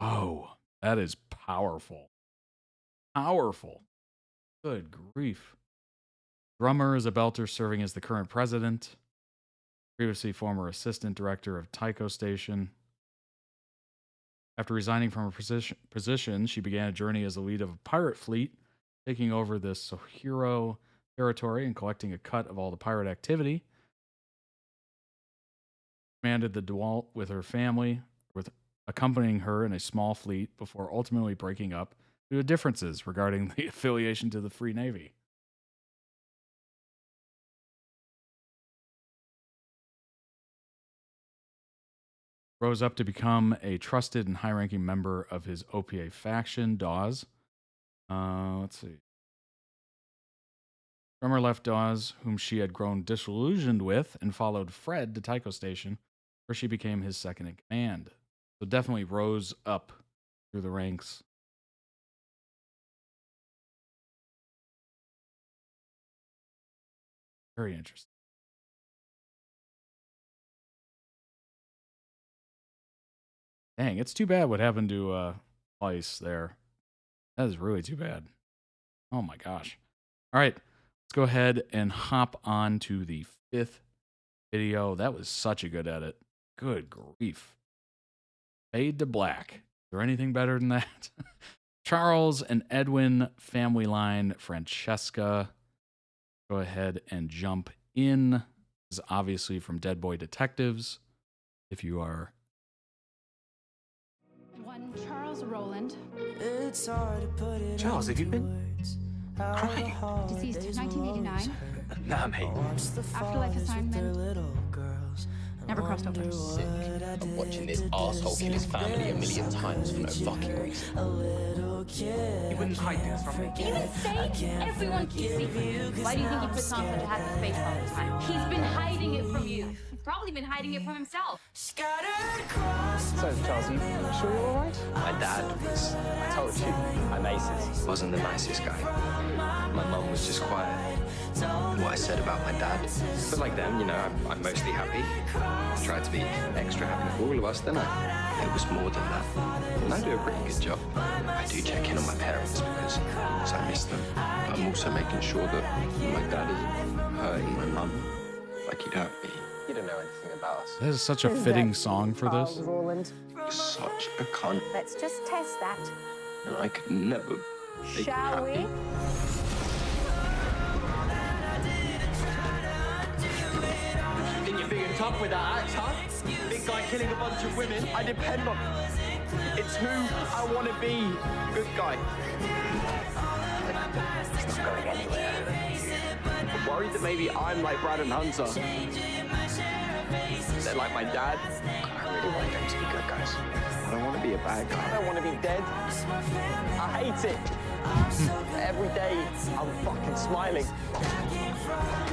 Speaker 1: Oh, that is powerful. Powerful. Good grief. Drummer is a Belter serving as the current president. Previously former assistant director of Tycho Station. After resigning from her position, she began a journey as the lead of a pirate fleet, taking over the Sohiro territory and collecting a cut of all the pirate activity. Commanded the Dwalt with her family, accompanying her in a small fleet before ultimately breaking up due to differences regarding the affiliation to the Free Navy. Rose up to become a trusted and high-ranking member of his OPA faction, Dawes. Let's see. Drummer left Dawes, whom she had grown disillusioned with, and followed Fred to Tycho Station, where she became his second in command. So definitely rose up through the ranks. Very interesting. Dang, it's too bad what happened to Ice there. That is really too bad. Oh my gosh. All right, let's go ahead and hop on to the 5th video. That was such a good edit. Good grief. Fade to black. Is there anything better than that? Charles and Edwin family line. Francesca. Go ahead and jump in. This is obviously from Dead Boy Detectives. If you are
Speaker 11: Charles Roland.
Speaker 24: Charles, have you been crying?
Speaker 11: Deceased 1989.
Speaker 24: Nah, mate.
Speaker 11: Afterlife assignment. Never crossed over.
Speaker 16: I'm watching this arsehole kill his family a million times for no fucking reason.
Speaker 24: You wouldn't hide this from me.
Speaker 11: You insane? Everyone keeps secrets. Why do you think he puts on such a happy face all the time? He's been hiding it from you. He's probably been hiding it from himself.
Speaker 24: So, Charles, are you sure you're alright?
Speaker 2: My dad was, I told you, I'm Aces. Wasn't the nicest guy. My mum was just quiet. What I said about my dad. But like them, you know, I'm mostly happy. I tried to be extra happy for all of us, didn't I? It was more than that. And I do a pretty good job. I do check in on my parents because I miss them. But I'm also making sure that my dad isn't hurting my mum like he'd hurt me. You don't know anything about us.
Speaker 1: This is such a fitting song for this.
Speaker 2: Roland. Such a cunt.
Speaker 11: Let's just test that.
Speaker 2: And I could never make him
Speaker 11: Shall
Speaker 2: happy.
Speaker 11: we?
Speaker 4: Think you're big and tough with that axe, huh? Big guy killing a bunch of women. I depend on it. It's who I want to be. Good guy.
Speaker 2: It's not going anywhere.
Speaker 4: I'm worried that maybe I'm like Brad and Hunter. They're like my dad.
Speaker 2: I really want them to be good guys.
Speaker 4: I don't want to be a bad guy. I don't want to be dead. I hate it. Every day, I'm fucking smiling.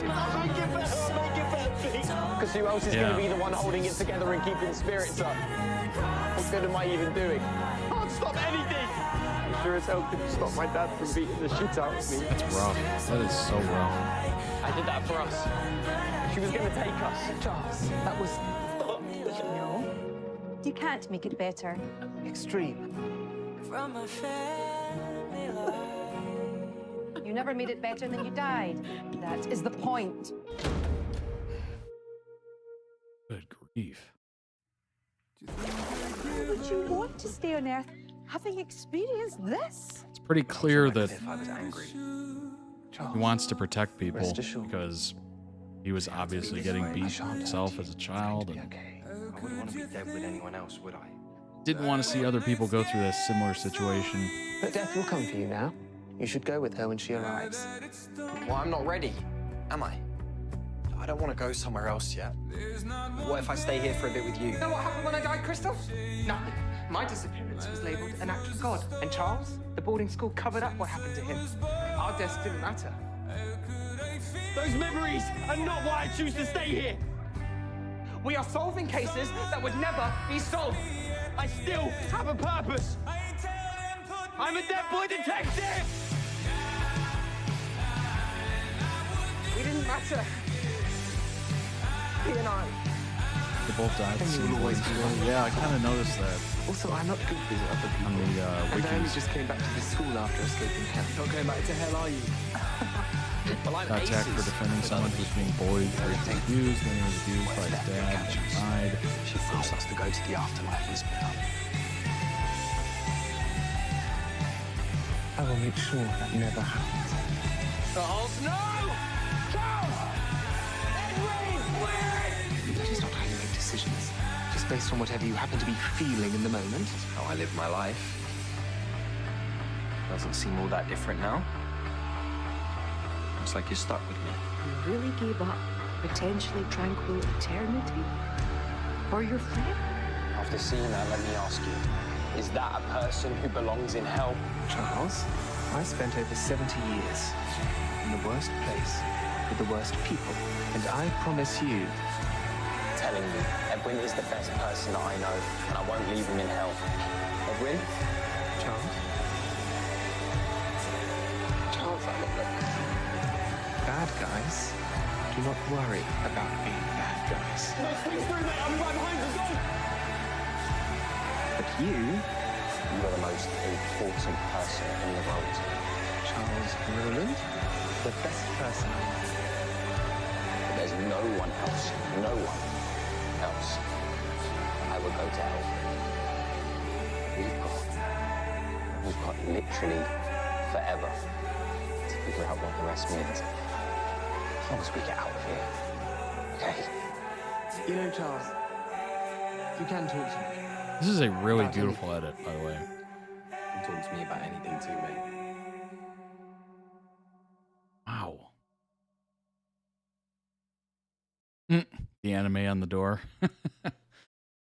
Speaker 4: I'll make it better, please. Because who else is going to be the one holding it together and keeping spirits up? What good am I even doing? I can't stop anything. I sure as hell couldn't stop my dad from beating the shit out of me.
Speaker 1: That's rough. That is so rough.
Speaker 4: I did that for us. She was going to take us. Charles, that was...
Speaker 10: No. You can't make it better.
Speaker 4: Extreme.
Speaker 10: You never made it better than you died. That is the point.
Speaker 1: Good grief.
Speaker 10: Why would you want to stay on Earth having experienced this?
Speaker 1: It's pretty clear that
Speaker 2: If I was angry.
Speaker 1: he wants to protect people
Speaker 2: Rest assured.
Speaker 1: because he was obviously getting beat himself as a child and
Speaker 2: Okay. I wouldn't want to be dead with anyone else, would I?
Speaker 1: didn't want to see other people go through this similar situation.
Speaker 24: But death will come for you now. You should go with her when she arrives.
Speaker 2: Well, I'm not ready, am I? I don't want to go somewhere else yet. What if I stay here for a bit with you?
Speaker 24: You know what happened when I died, Crystal? Nothing. My disappearance was labelled an act of God. And Charles, the boarding school covered up what happened to him. Our deaths didn't matter.
Speaker 4: Those memories are not why I choose to stay here. We are solving cases that would never be solved. I still have a purpose. I'm a dead boy detective. We didn't matter. He and I.
Speaker 1: They both died. Yeah, I kind of noticed that.
Speaker 24: Also, I'm not good with other people.
Speaker 1: On the
Speaker 24: And I only
Speaker 1: wikis.
Speaker 24: just came back to this school after escaping hell.
Speaker 4: Not going back to hell, are you? Well, I'm
Speaker 1: Got attacked for
Speaker 4: Aces.
Speaker 1: defending someone who's being bullied, raped, and abused. Then he was abused by his dad. She died.
Speaker 2: She forced us to go to the afterlife and split up.
Speaker 24: I will make sure that never happens.
Speaker 4: Charles, no! Charles! Edwin!
Speaker 24: It is not how you make decisions. Just based on whatever you happen to be feeling in the moment.
Speaker 2: How I live my life. Doesn't seem all that different now. Looks like you're stuck with me.
Speaker 10: You really gave up potentially tranquil eternity for your friend?
Speaker 2: After seeing that, let me ask you, is that a person who belongs in hell?
Speaker 24: Charles, I spent over 70 years in the worst place with the worst people. And I promise you...
Speaker 2: Telling me Edwin is the best person that I know, and I won't leave him in hell. Edwin?
Speaker 24: Charles? Charles, bad guys do not worry about being bad guys.
Speaker 4: No, swing through, mate. I'll be right behind you. Go!
Speaker 24: But you,
Speaker 2: are the most important person in the world.
Speaker 24: Charles Roland, the best person I know.
Speaker 2: But there's no one else I would go to hell. We've got literally forever to figure out what the rest means. As long as we get out of here, okay?
Speaker 24: You know, Charles, you can talk to me.
Speaker 1: This is a really beautiful edit, by the way.
Speaker 2: You talk to me about anything too, mate.
Speaker 1: Wow. The anime on the door.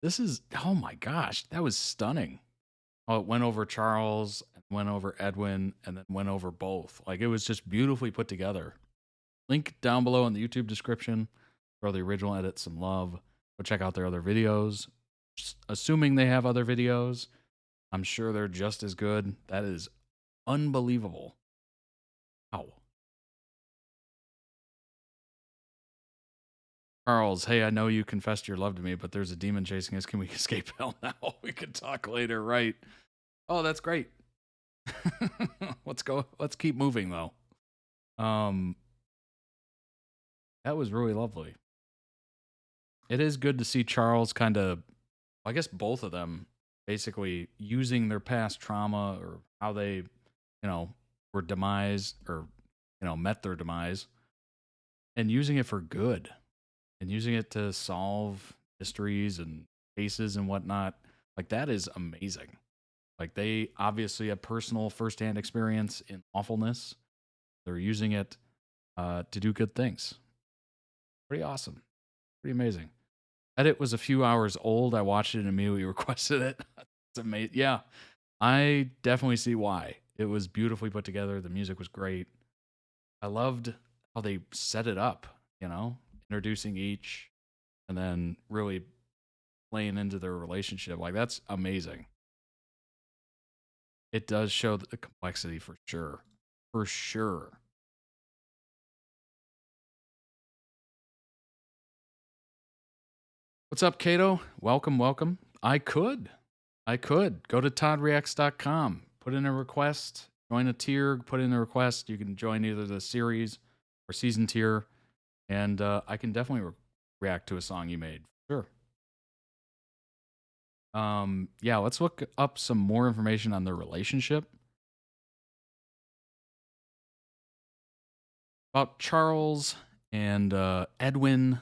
Speaker 1: This is, oh my gosh, that was stunning. Oh, it went over Charles, went over Edwin, and then went over both. Like, it was just beautifully put together. Link down below in the YouTube description. Throw the original edit some love. Go check out their other videos. Just assuming they have other videos, I'm sure they're just as good. That is unbelievable. Wow. Charles, hey, I know you confessed your love to me, but there's a demon chasing us. Can we escape hell now? We can talk later, right? Oh, that's great. Let's keep moving though. That was really lovely. It is good to see Charles kind of, I guess both of them basically using their past trauma or how they, were demised or, met their demise and using it for good. And using it to solve mysteries and cases and whatnot. Like, that is amazing. Like, they obviously have personal firsthand experience in awfulness. They're using it to do good things. Pretty awesome. Pretty amazing. Edit was a few hours old. I watched it and immediately requested it. It's amazing. Yeah, I definitely see why. It was beautifully put together. The music was great. I loved how they set it up, introducing each and then really playing into their relationship. Like, that's amazing. It does show the complexity for sure. For sure. What's up, Kato? Welcome, welcome. I could. Go to toddreacts.com, put in a request, join a tier, put in a request. You can join either the series or season tier. And I can definitely react to a song you made. Sure. Yeah, let's look up some more information on their relationship. About Charles and Edwin.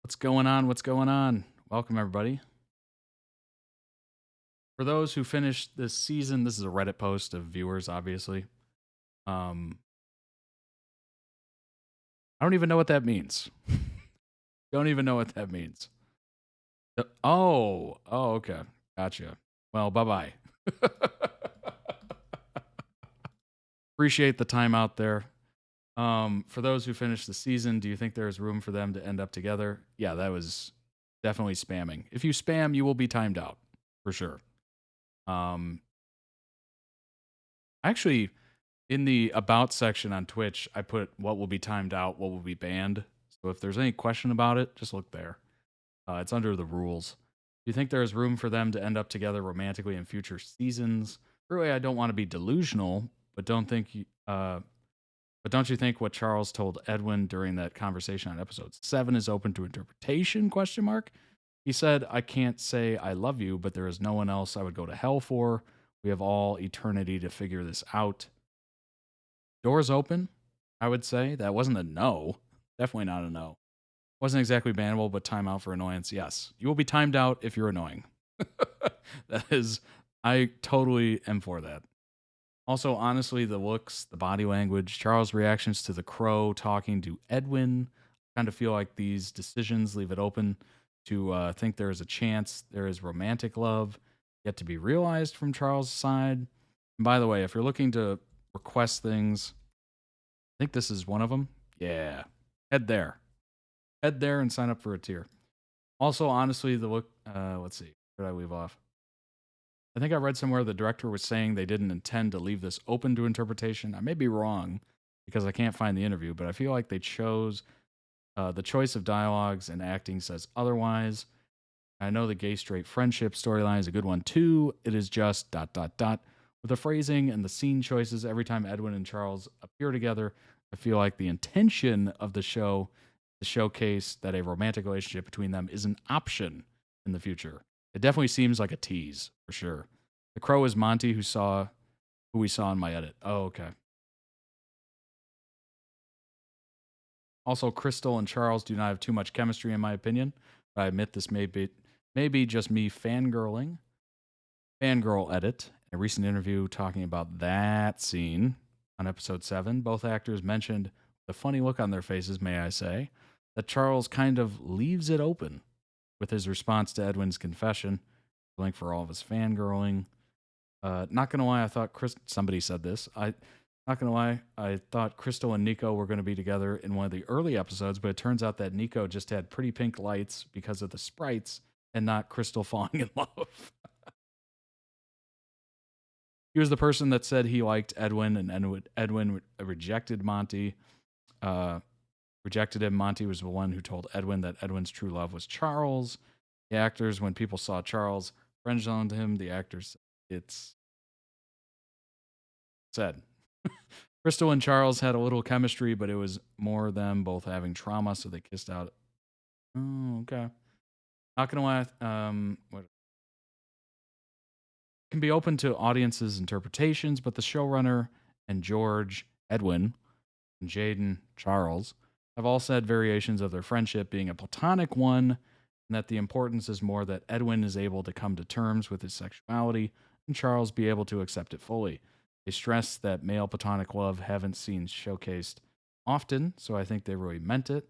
Speaker 1: What's going on? Welcome, everybody. For those who finished this season, this is a Reddit post of viewers, obviously. I don't even know what that means. Oh, okay. Gotcha. Well, bye-bye. Appreciate the time out there. For those who finished the season, do you think there's room for them to end up together? Yeah, that was definitely spamming. If you spam, you will be timed out, for sure. Actually, in the About section on Twitch, I put what will be timed out, what will be banned. So if there's any question about it, just look there. It's under the rules. Do you think there's room for them to end up together romantically in future seasons? Really, I don't want to be delusional, but don't you think what Charles told Edwin during that conversation on episode 7 is open to interpretation? ? He said, I can't say I love you, but there is no one else I would go to hell for. We have all eternity to figure this out. Doors open, I would say. That wasn't a no. Definitely not a no. Wasn't exactly bannable, but timeout for annoyance. Yes. You will be timed out if you're annoying. I totally am for that. Also, honestly, the looks, the body language, Charles' reactions to the crow talking to Edwin, kind of feel like these decisions leave it open to think there is a chance there is romantic love yet to be realized from Charles' side. And by the way, if you're looking to request things, I think this is one of them. Yeah. Head there and sign up for a tier. Also, honestly, the look, let's see, where did I leave off? I think I read somewhere the director was saying they didn't intend to leave this open to interpretation. I may be wrong because I can't find the interview, but I feel like they chose the choice of dialogues and acting says otherwise. I know the gay-straight friendship storyline is a good one too. It is just ... With the phrasing and the scene choices, every time Edwin and Charles appear together, I feel like the intention of the show to showcase that a romantic relationship between them is an option in the future. It definitely seems like a tease, for sure. The crow is Monty, who we saw in my edit. Oh, okay. Also, Crystal and Charles do not have too much chemistry, in my opinion. But I admit this may maybe just me fangirling. Fangirl edit. In a recent interview talking about that scene on episode 7, both actors mentioned, with a funny look on their faces, may I say, that Charles kind of leaves it open with his response to Edwin's confession, going for all of his fangirling. Not gonna lie, I thought somebody said this. Not gonna lie, I thought Crystal and Nico were gonna be together in one of the early episodes, but it turns out that Nico just had pretty pink lights because of the sprites and not Crystal falling in love. He was the person that said he liked Edwin, and Edwin rejected Monty. Rejected him. Monty was the one who told Edwin that Edwin's true love was Charles. The actors, when people saw Charles, friend-zoned him. The actors, it's said. Crystal and Charles had a little chemistry, but it was more them both having trauma, so they kissed out. Oh, okay. Not gonna lie. What? Can be open to audiences' interpretations, but the showrunner and George, Edwin, and Jaden, Charles, have all said variations of their friendship being a platonic one, and that the importance is more that Edwin is able to come to terms with his sexuality and Charles be able to accept it fully. They stress that male platonic love haven't seen showcased often, so I think they really meant it.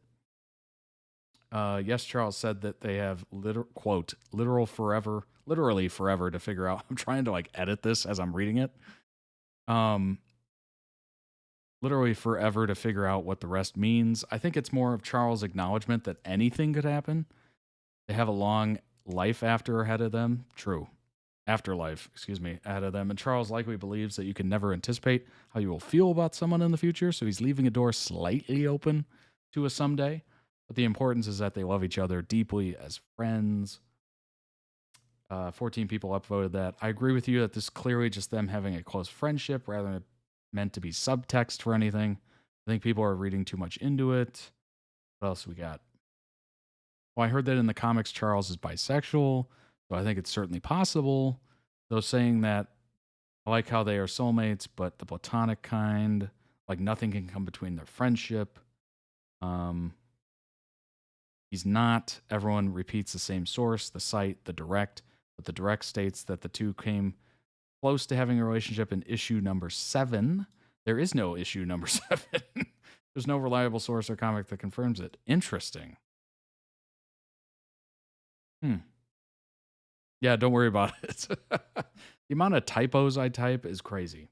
Speaker 1: Yes, Charles said that they have literally forever to figure out. I'm trying to edit this as I'm reading it. Literally forever to figure out what the rest means. I think it's more of Charles' acknowledgement that anything could happen. They have a long life ahead of them. True. Afterlife, ahead of them. And Charles likely believes that you can never anticipate how you will feel about someone in the future, so he's leaving a door slightly open to a someday. But the importance is that they love each other deeply as friends. 14 people upvoted that. I agree with you that this is clearly just them having a close friendship rather than meant to be subtext for anything. I think people are reading too much into it. What else we got? Well, I heard that in the comics Charles is bisexual, so I think it's certainly possible. Though saying that, I like how they are soulmates, but the platonic kind, nothing can come between their friendship. He's not. Everyone repeats the same source, the site, the direct, but the direct states that the two came close to having a relationship in issue number 7. There is no issue number 7. There's no reliable source or comic that confirms it. Interesting. Yeah, don't worry about it. The amount of typos I type is crazy.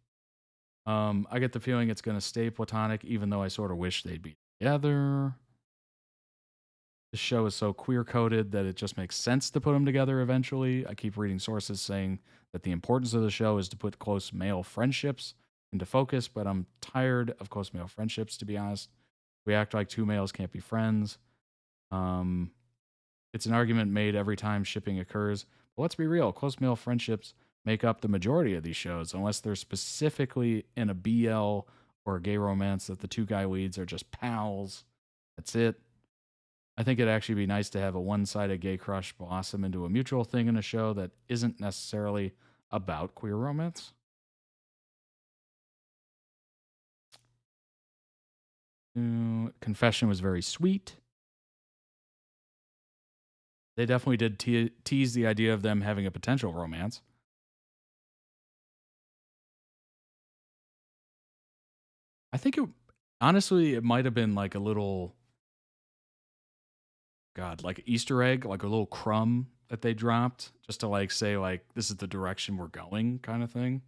Speaker 1: I get the feeling it's going to stay platonic, even though I sort of wish they'd be together. This show is so queer-coded that it just makes sense to put them together eventually. I keep reading sources saying that the importance of the show is to put close male friendships into focus, but I'm tired of close male friendships, to be honest. We act like two males can't be friends. It's an argument made every time shipping occurs. But let's be real, close male friendships make up the majority of these shows, unless they're specifically in a BL or a gay romance that the two guy leads are just pals. That's it. I think it'd actually be nice to have a one-sided gay crush blossom into a mutual thing in a show that isn't necessarily about queer romance. Confession was very sweet. They definitely did tease the idea of them having a potential romance. I think honestly, it might have been like a little, like Easter egg, like a little crumb that they dropped just to say this is the direction we're going kind of thing.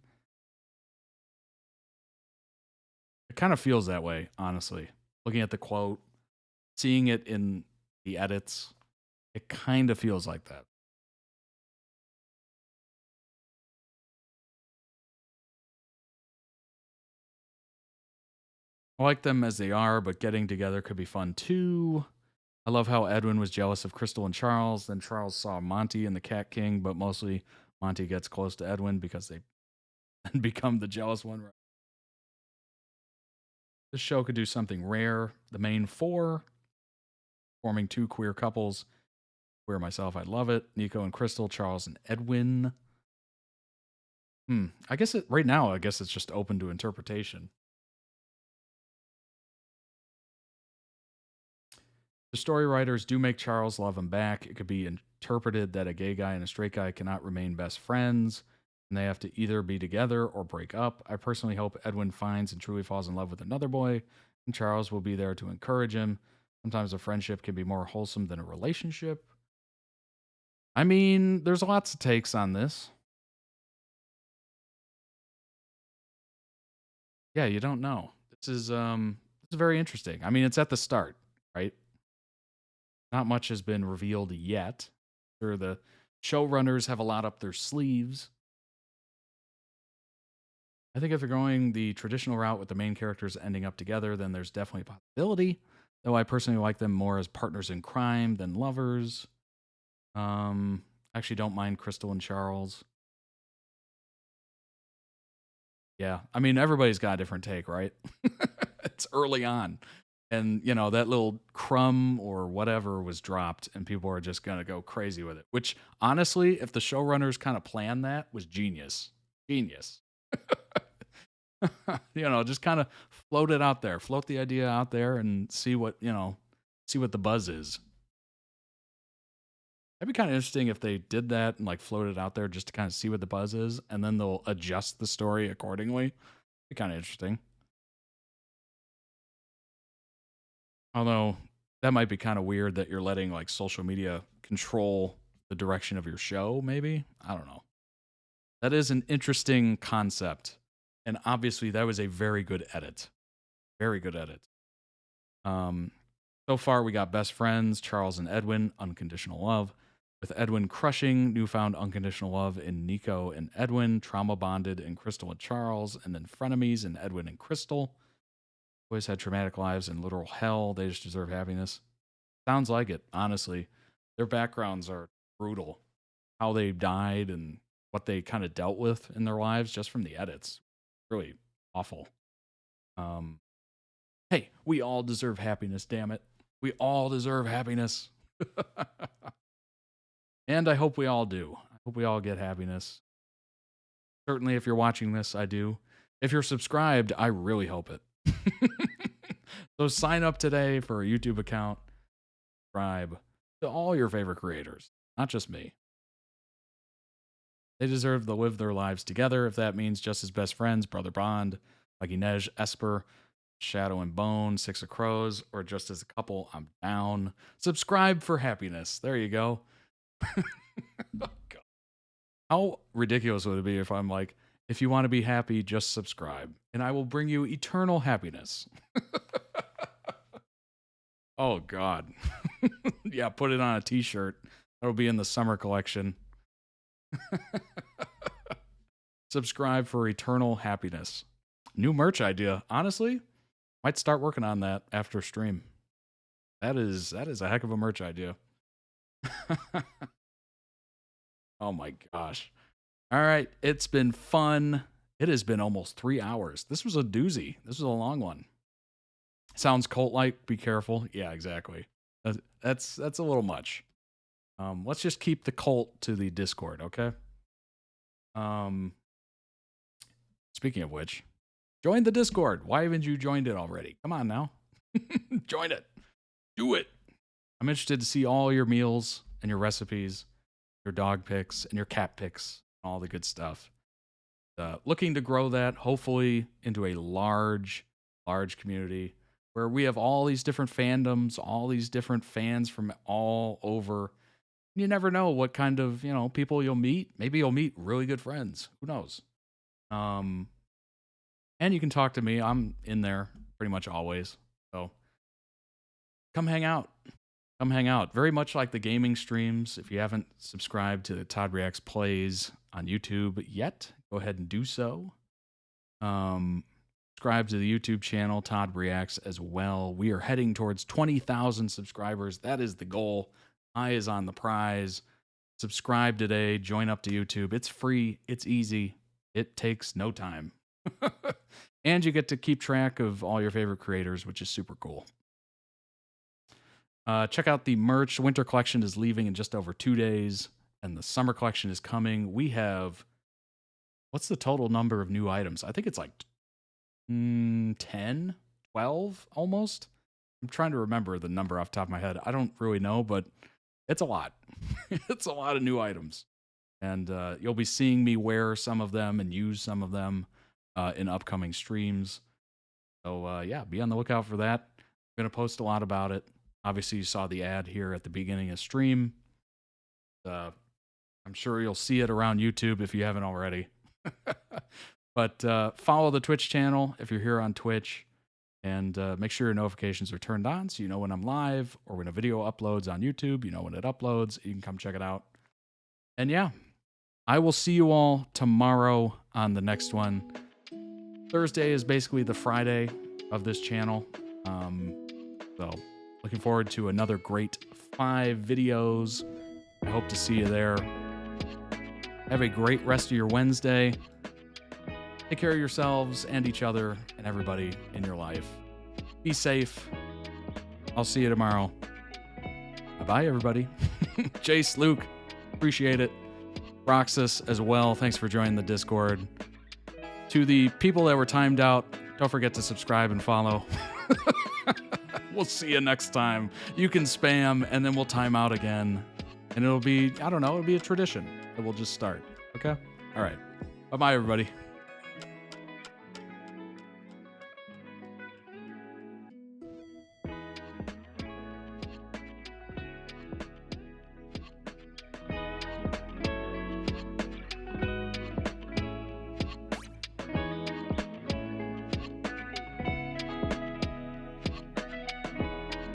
Speaker 1: It kind of feels that way, honestly. Looking at the quote, seeing it in the edits, it kind of feels like that. I like them as they are, but getting together could be fun too. I love how Edwin was jealous of Crystal and Charles. Then Charles saw Monty and the Cat King, but mostly Monty gets close to Edwin because they become the jealous one. This show could do something rare. The main four, forming two queer couples. Queer myself, I love it. Nico and Crystal, Charles and Edwin. I guess right now, it's just open to interpretation. The story writers do make Charles love him back. It could be interpreted that a gay guy and a straight guy cannot remain best friends, and they have to either be together or break up. I personally hope Edwin finds and truly falls in love with another boy, and Charles will be there to encourage him. Sometimes a friendship can be more wholesome than a relationship. I mean, there's lots of takes on this. Yeah, you don't know. This is very interesting. I mean, it's at the start, right? Not much has been revealed yet. Sure, the showrunners have a lot up their sleeves. I think if you're going the traditional route with the main characters ending up together, then there's definitely a possibility. Though I personally like them more as partners in crime than lovers. Actually don't mind Crystal and Charles. Yeah, I mean, everybody's got a different take, right? It's early on. And, you know, that little crumb or whatever was dropped, and people are just going to go crazy with it. Which, honestly, if the showrunners kind of planned that, was genius. Genius. You know, just kind of float it out there. Float the idea out there and see what, you know, see what the buzz is. That'd be kind of interesting if they did that and, like, floated it out there just to kind of see what the buzz is, and then they'll adjust the story accordingly. Be kind of interesting. Although that might be kind of weird that you're letting like social media control the direction of your show, maybe. I don't know. That is an interesting concept. And obviously that was a very good edit. Very good edit. So far we got best friends, Charles and Edwin, unconditional love. With Edwin crushing newfound unconditional love in Nico and Edwin, trauma bonded in Crystal and Charles, and then frenemies in Edwin and Crystal. Boys had traumatic lives and literal hell. They just deserve happiness. Sounds like it, honestly. Their backgrounds are brutal. How they died and what they kind of dealt with in their lives just from the edits. Really awful. Hey, we all deserve happiness, damn it. We all deserve happiness. And I hope we all do. I hope we all get happiness. Certainly if you're watching this, I do. If you're subscribed, I really hope it. So sign up today for a YouTube account. Subscribe to all your favorite creators, not just me. They deserve to live their lives together, if that means just as best friends, brother bond, like Inej, Esper, Shadow and Bone, Six of Crows, or just as a couple. I'm down. Subscribe for happiness. There you go. Oh, God. How ridiculous would it be if I'm like, if you want to be happy, just subscribe, and I will bring you eternal happiness. Oh, God. Yeah, put it on a t-shirt. That'll be in the summer collection. Subscribe for eternal happiness. New merch idea. Honestly, might start working on that after stream. That is a heck of a merch idea. Oh my gosh. All right, it's been fun. It has been almost 3 hours. This was a doozy. This was a long one. Sounds cult-like. Be careful. Yeah, exactly. That's a little much. Let's just keep the cult to the Discord, okay? Speaking of which, join the Discord. Why haven't you joined it already? Come on now. Join it. Do it. I'm interested to see all your meals and your recipes, your dog pics and your cat pics, all the good stuff. Looking to grow that, hopefully, into a large community where we have all these different fandoms, all these different fans from all over. You never know what kind of, people you'll meet. Maybe you'll meet really good friends. Who knows? And you can talk to me. I'm in there pretty much always. So come hang out. Come hang out. Very much like the gaming streams. If you haven't subscribed to the Todd Reacts Plays on YouTube yet, go ahead and do so. Subscribe to the YouTube channel, Todd Reacts, as well. We are heading towards 20,000 subscribers. That is the goal. Eye is on the prize. Subscribe today. Join up to YouTube. It's free. It's easy. It takes no time. And you get to keep track of all your favorite creators, which is super cool. Check out the merch. Winter collection is leaving in just over 2 days, and the summer collection is coming. We have, what's the total number of new items? I think it's like 10, 12 almost. I'm trying to remember the number off the top of my head. I don't really know, but it's a lot. It's a lot of new items. And you'll be seeing me wear some of them and use some of them in upcoming streams. So, yeah, be on the lookout for that. I'm going to post a lot about it. Obviously, you saw the ad here at the beginning of stream. I'm sure you'll see it around YouTube if you haven't already. But follow the Twitch channel if you're here on Twitch. And make sure your notifications are turned on so you know when I'm live or when a video uploads on YouTube. You know when it uploads. You can come check it out. And yeah, I will see you all tomorrow on the next one. Thursday is basically the Friday of this channel. So looking forward to another great 5 videos. I hope to see you there. Have a great rest of your Wednesday. Take care of yourselves and each other and everybody in your life. Be safe. I'll see you tomorrow. Bye-bye, everybody. Jace, Luke, appreciate it. Roxas as well. Thanks for joining the Discord. To the people that were timed out, don't forget to subscribe and follow. We'll see you next time. You can spam, and then we'll time out again. And it'll be, I don't know, it'll be a tradition that we'll just start. Okay? All right. Bye-bye, everybody.